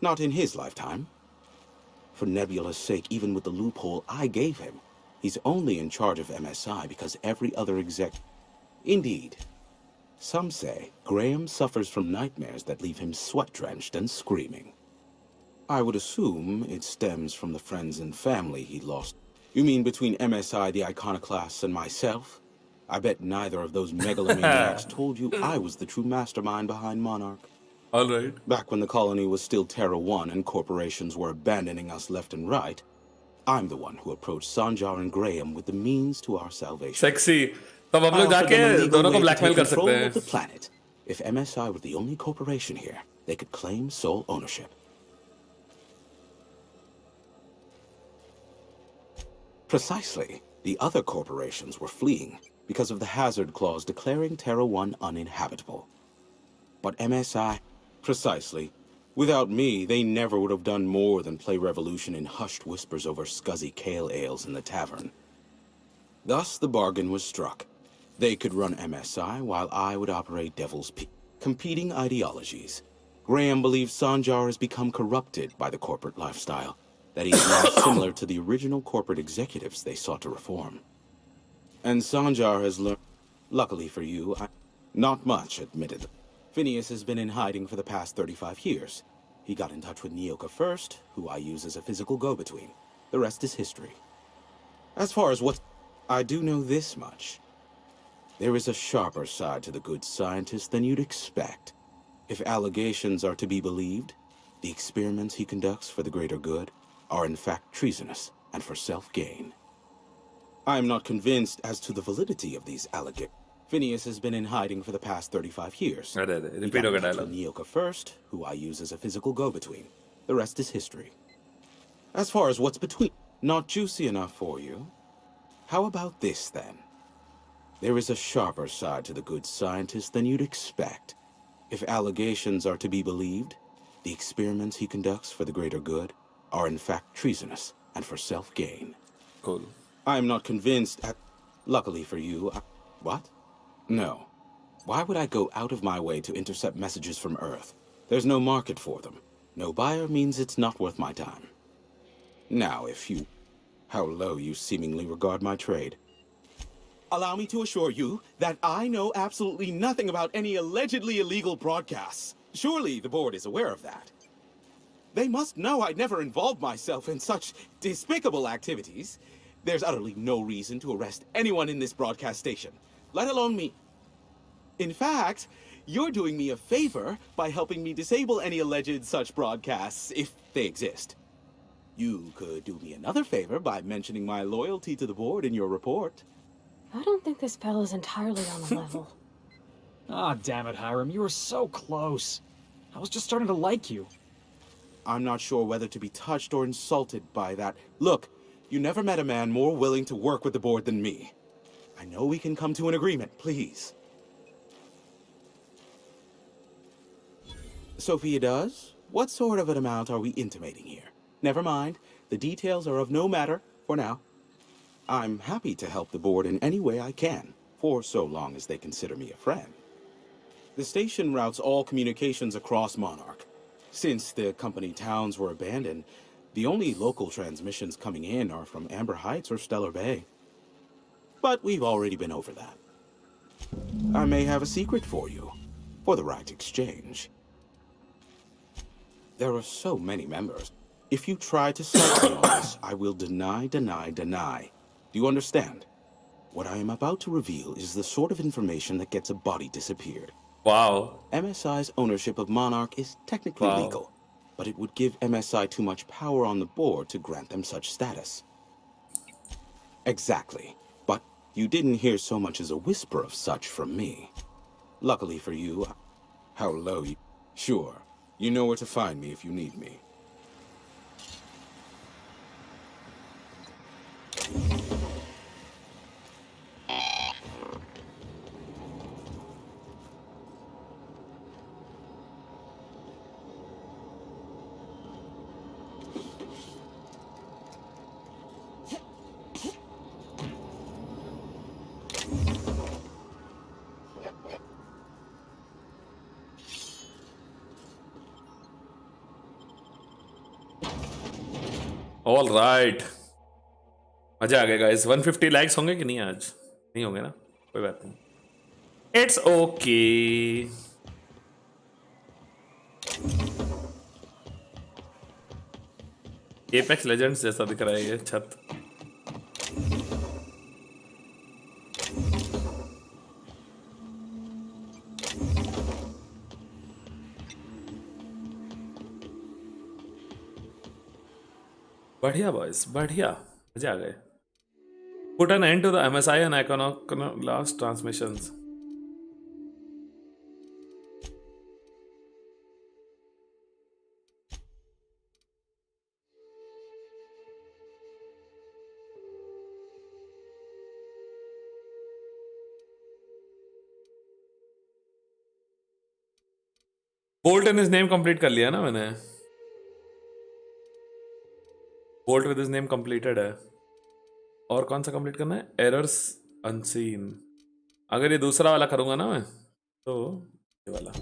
Speaker 3: Not in his lifetime. For Nebula's sake, even with the loophole I gave him, he's only in charge of MSI because every other exec... Indeed. Some say Graham suffers from nightmares that leave him sweat-drenched and screaming. I would assume it stems from the friends and family he lost. You mean between MSI, the Iconoclasts, and myself? I bet neither of those megalomaniacs told you I was the true mastermind behind Monarch.
Speaker 2: All right.
Speaker 3: Back when the colony was still Terra 1 and corporations were abandoning us left and right, I'm the one who approached Sanjar and Graham with the means to our salvation.
Speaker 2: Sexy. तब हम लोग जाके दोनों को blackmail कर सकते हैं.
Speaker 3: The planet. If MSI were the only corporation here, they could claim sole ownership. Precisely. The other corporations were fleeing because of the hazard clause declaring Terra 1 uninhabitable. But MSI... Precisely. Without me, they never would have done more than play Revolution in hushed whispers over scuzzy kale ales in the tavern. Thus, the bargain was struck. They could run MSI while I would operate Devil's Peak. Competing ideologies. Graham believes Sanjar has become corrupted by the corporate lifestyle, that he is now similar to the original corporate executives they sought to reform. And Sanjar has learned, luckily for you, not much, admittedly. Phineas has been in hiding for the past 35 years. He got in touch with Nyoka first, who I use as a physical go-between. The rest is history. As far as what... I do know this much. There is a sharper side to the good scientist than you'd expect. If allegations are to be believed, the experiments he conducts for the greater good are in fact treasonous and for self-gain. I am not convinced as to the validity of these allegations. Phineas has been in hiding for the past 35 years. He got in touch with Nyoka first, who I use as a physical go-between. The rest is history. As far as what's between, not juicy enough for you? How about this, then? There is a sharper side to the good scientist than you'd expect. If allegations are to be believed, the experiments he conducts for the greater good are in fact treasonous and for self-gain.
Speaker 2: Cool.
Speaker 3: I am not convinced luckily for you, What? No. Why would I go out of my way to intercept messages from Earth? There's no market for them. No buyer means it's not worth my time. Now, how low you seemingly regard my trade. Allow me to assure you that I know absolutely nothing about any allegedly illegal broadcasts. Surely the board is aware of that. They must know I'd never involved myself in such despicable activities. There's utterly no reason to arrest anyone in this broadcast station, let alone me. In fact, you're doing me a favor by helping me disable any alleged such broadcasts, if they exist. You could do me another favor by mentioning my loyalty to the board in your report.
Speaker 4: I don't think this fellow's entirely on the level.
Speaker 5: Ah, damn it, Hiram. You were so close. I was just starting to like you.
Speaker 3: I'm not sure whether to be touched or insulted by that. Look, you never met a man more willing to work with the board than me. I know we can come to an agreement, please. Sophia does? What sort of an amount are we intimating here? Never mind. The details are of no matter for now. I'm happy to help the board in any way I can, for so long as they consider me a friend. The station routes all communications across Monarch. Since the company towns were abandoned, the only local transmissions coming in are from Amber Heights or Stellar Bay. But we've already been over that. I may have a secret for you, for the right exchange. There are so many members. If you try to cite me on this, I will deny. Do you understand? What I am about to reveal is the sort of information that gets a body disappeared.
Speaker 2: Wow.
Speaker 3: MSI's ownership of Monarch is technically legal, but it would give MSI too much power on the board to grant them such status. Exactly. But you didn't hear so much as a whisper of such from me. Luckily for you, how low you... Sure, you know where to find me if you need me.
Speaker 2: All right, मजा आ गया guys. 150 likes होंगे कि नहीं आज? नहीं होंगे ना, कोई बात नहीं, इट्स ओके। एपेक्स लेजेंड्स जैसा दिख रहा है ये छत। बढ़िया बॉयज, बढ़िया, मजे आ गए। Put an end to the MSI and Iconoclast transmissions. Bolt in his name complete कर लिया ना मैंने। Bolt with his name completed है। और कौन सा कंप्लीट करना है? Errors unseen. अगर ये दूसरा वाला करूंगा ना मैं, तो ये वाला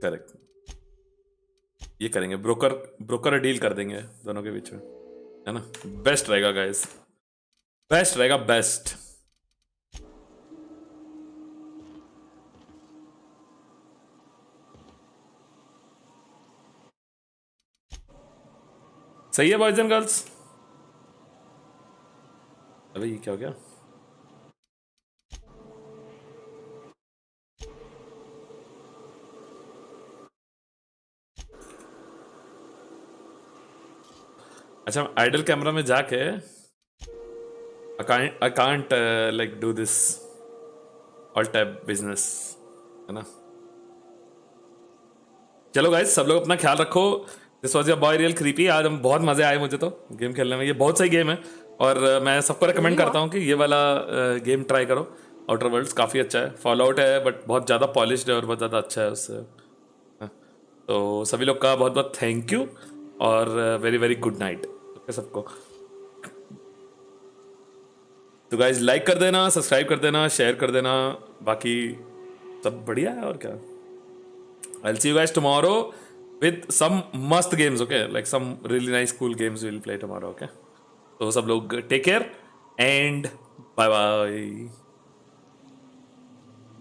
Speaker 2: करेक्ट, ये करेंगे। ब्रोकर डील कर देंगे दोनों के बीच में, है ना? बेस्ट रहेगा गाइस, बेस्ट रहेगा, बेस्ट। सही है बॉयज एंड गर्ल्स। अबे ये क्या हो गया? अच्छा आइडल कैमरा में जाके I can't like do this alt tab business, है ना? चलो गाइस, सब लोग अपना ख्याल रखो. This was your boy real creepy. आज हम बहुत मजे आए मुझे तो गेम खेलने में. ये बहुत सही गेम है और मैं सबको रेकमेंड करता हूँ कि ये वाला गेम ट्राई करो. आउटर वर्ल्ड्स काफ़ी अच्छा है. फॉलआउट है बट बहुत ज़्यादा पॉलिश्ड है और बहुत ज़्यादा अच्छा है उससे. तो सभी लोग का बहुत बहुत थैंक यू और वेरी वेरी गुड नाइट सबको. तो गाइज लाइक कर देना, सब्सक्राइब कर देना, शेयर कर देना. बाकी सब बढ़िया है और क्या. I'll see you guys tomorrow with some must games, okay? Like some really nice cool games we'll play tomorrow, okay? So सब लोग take care and bye bye.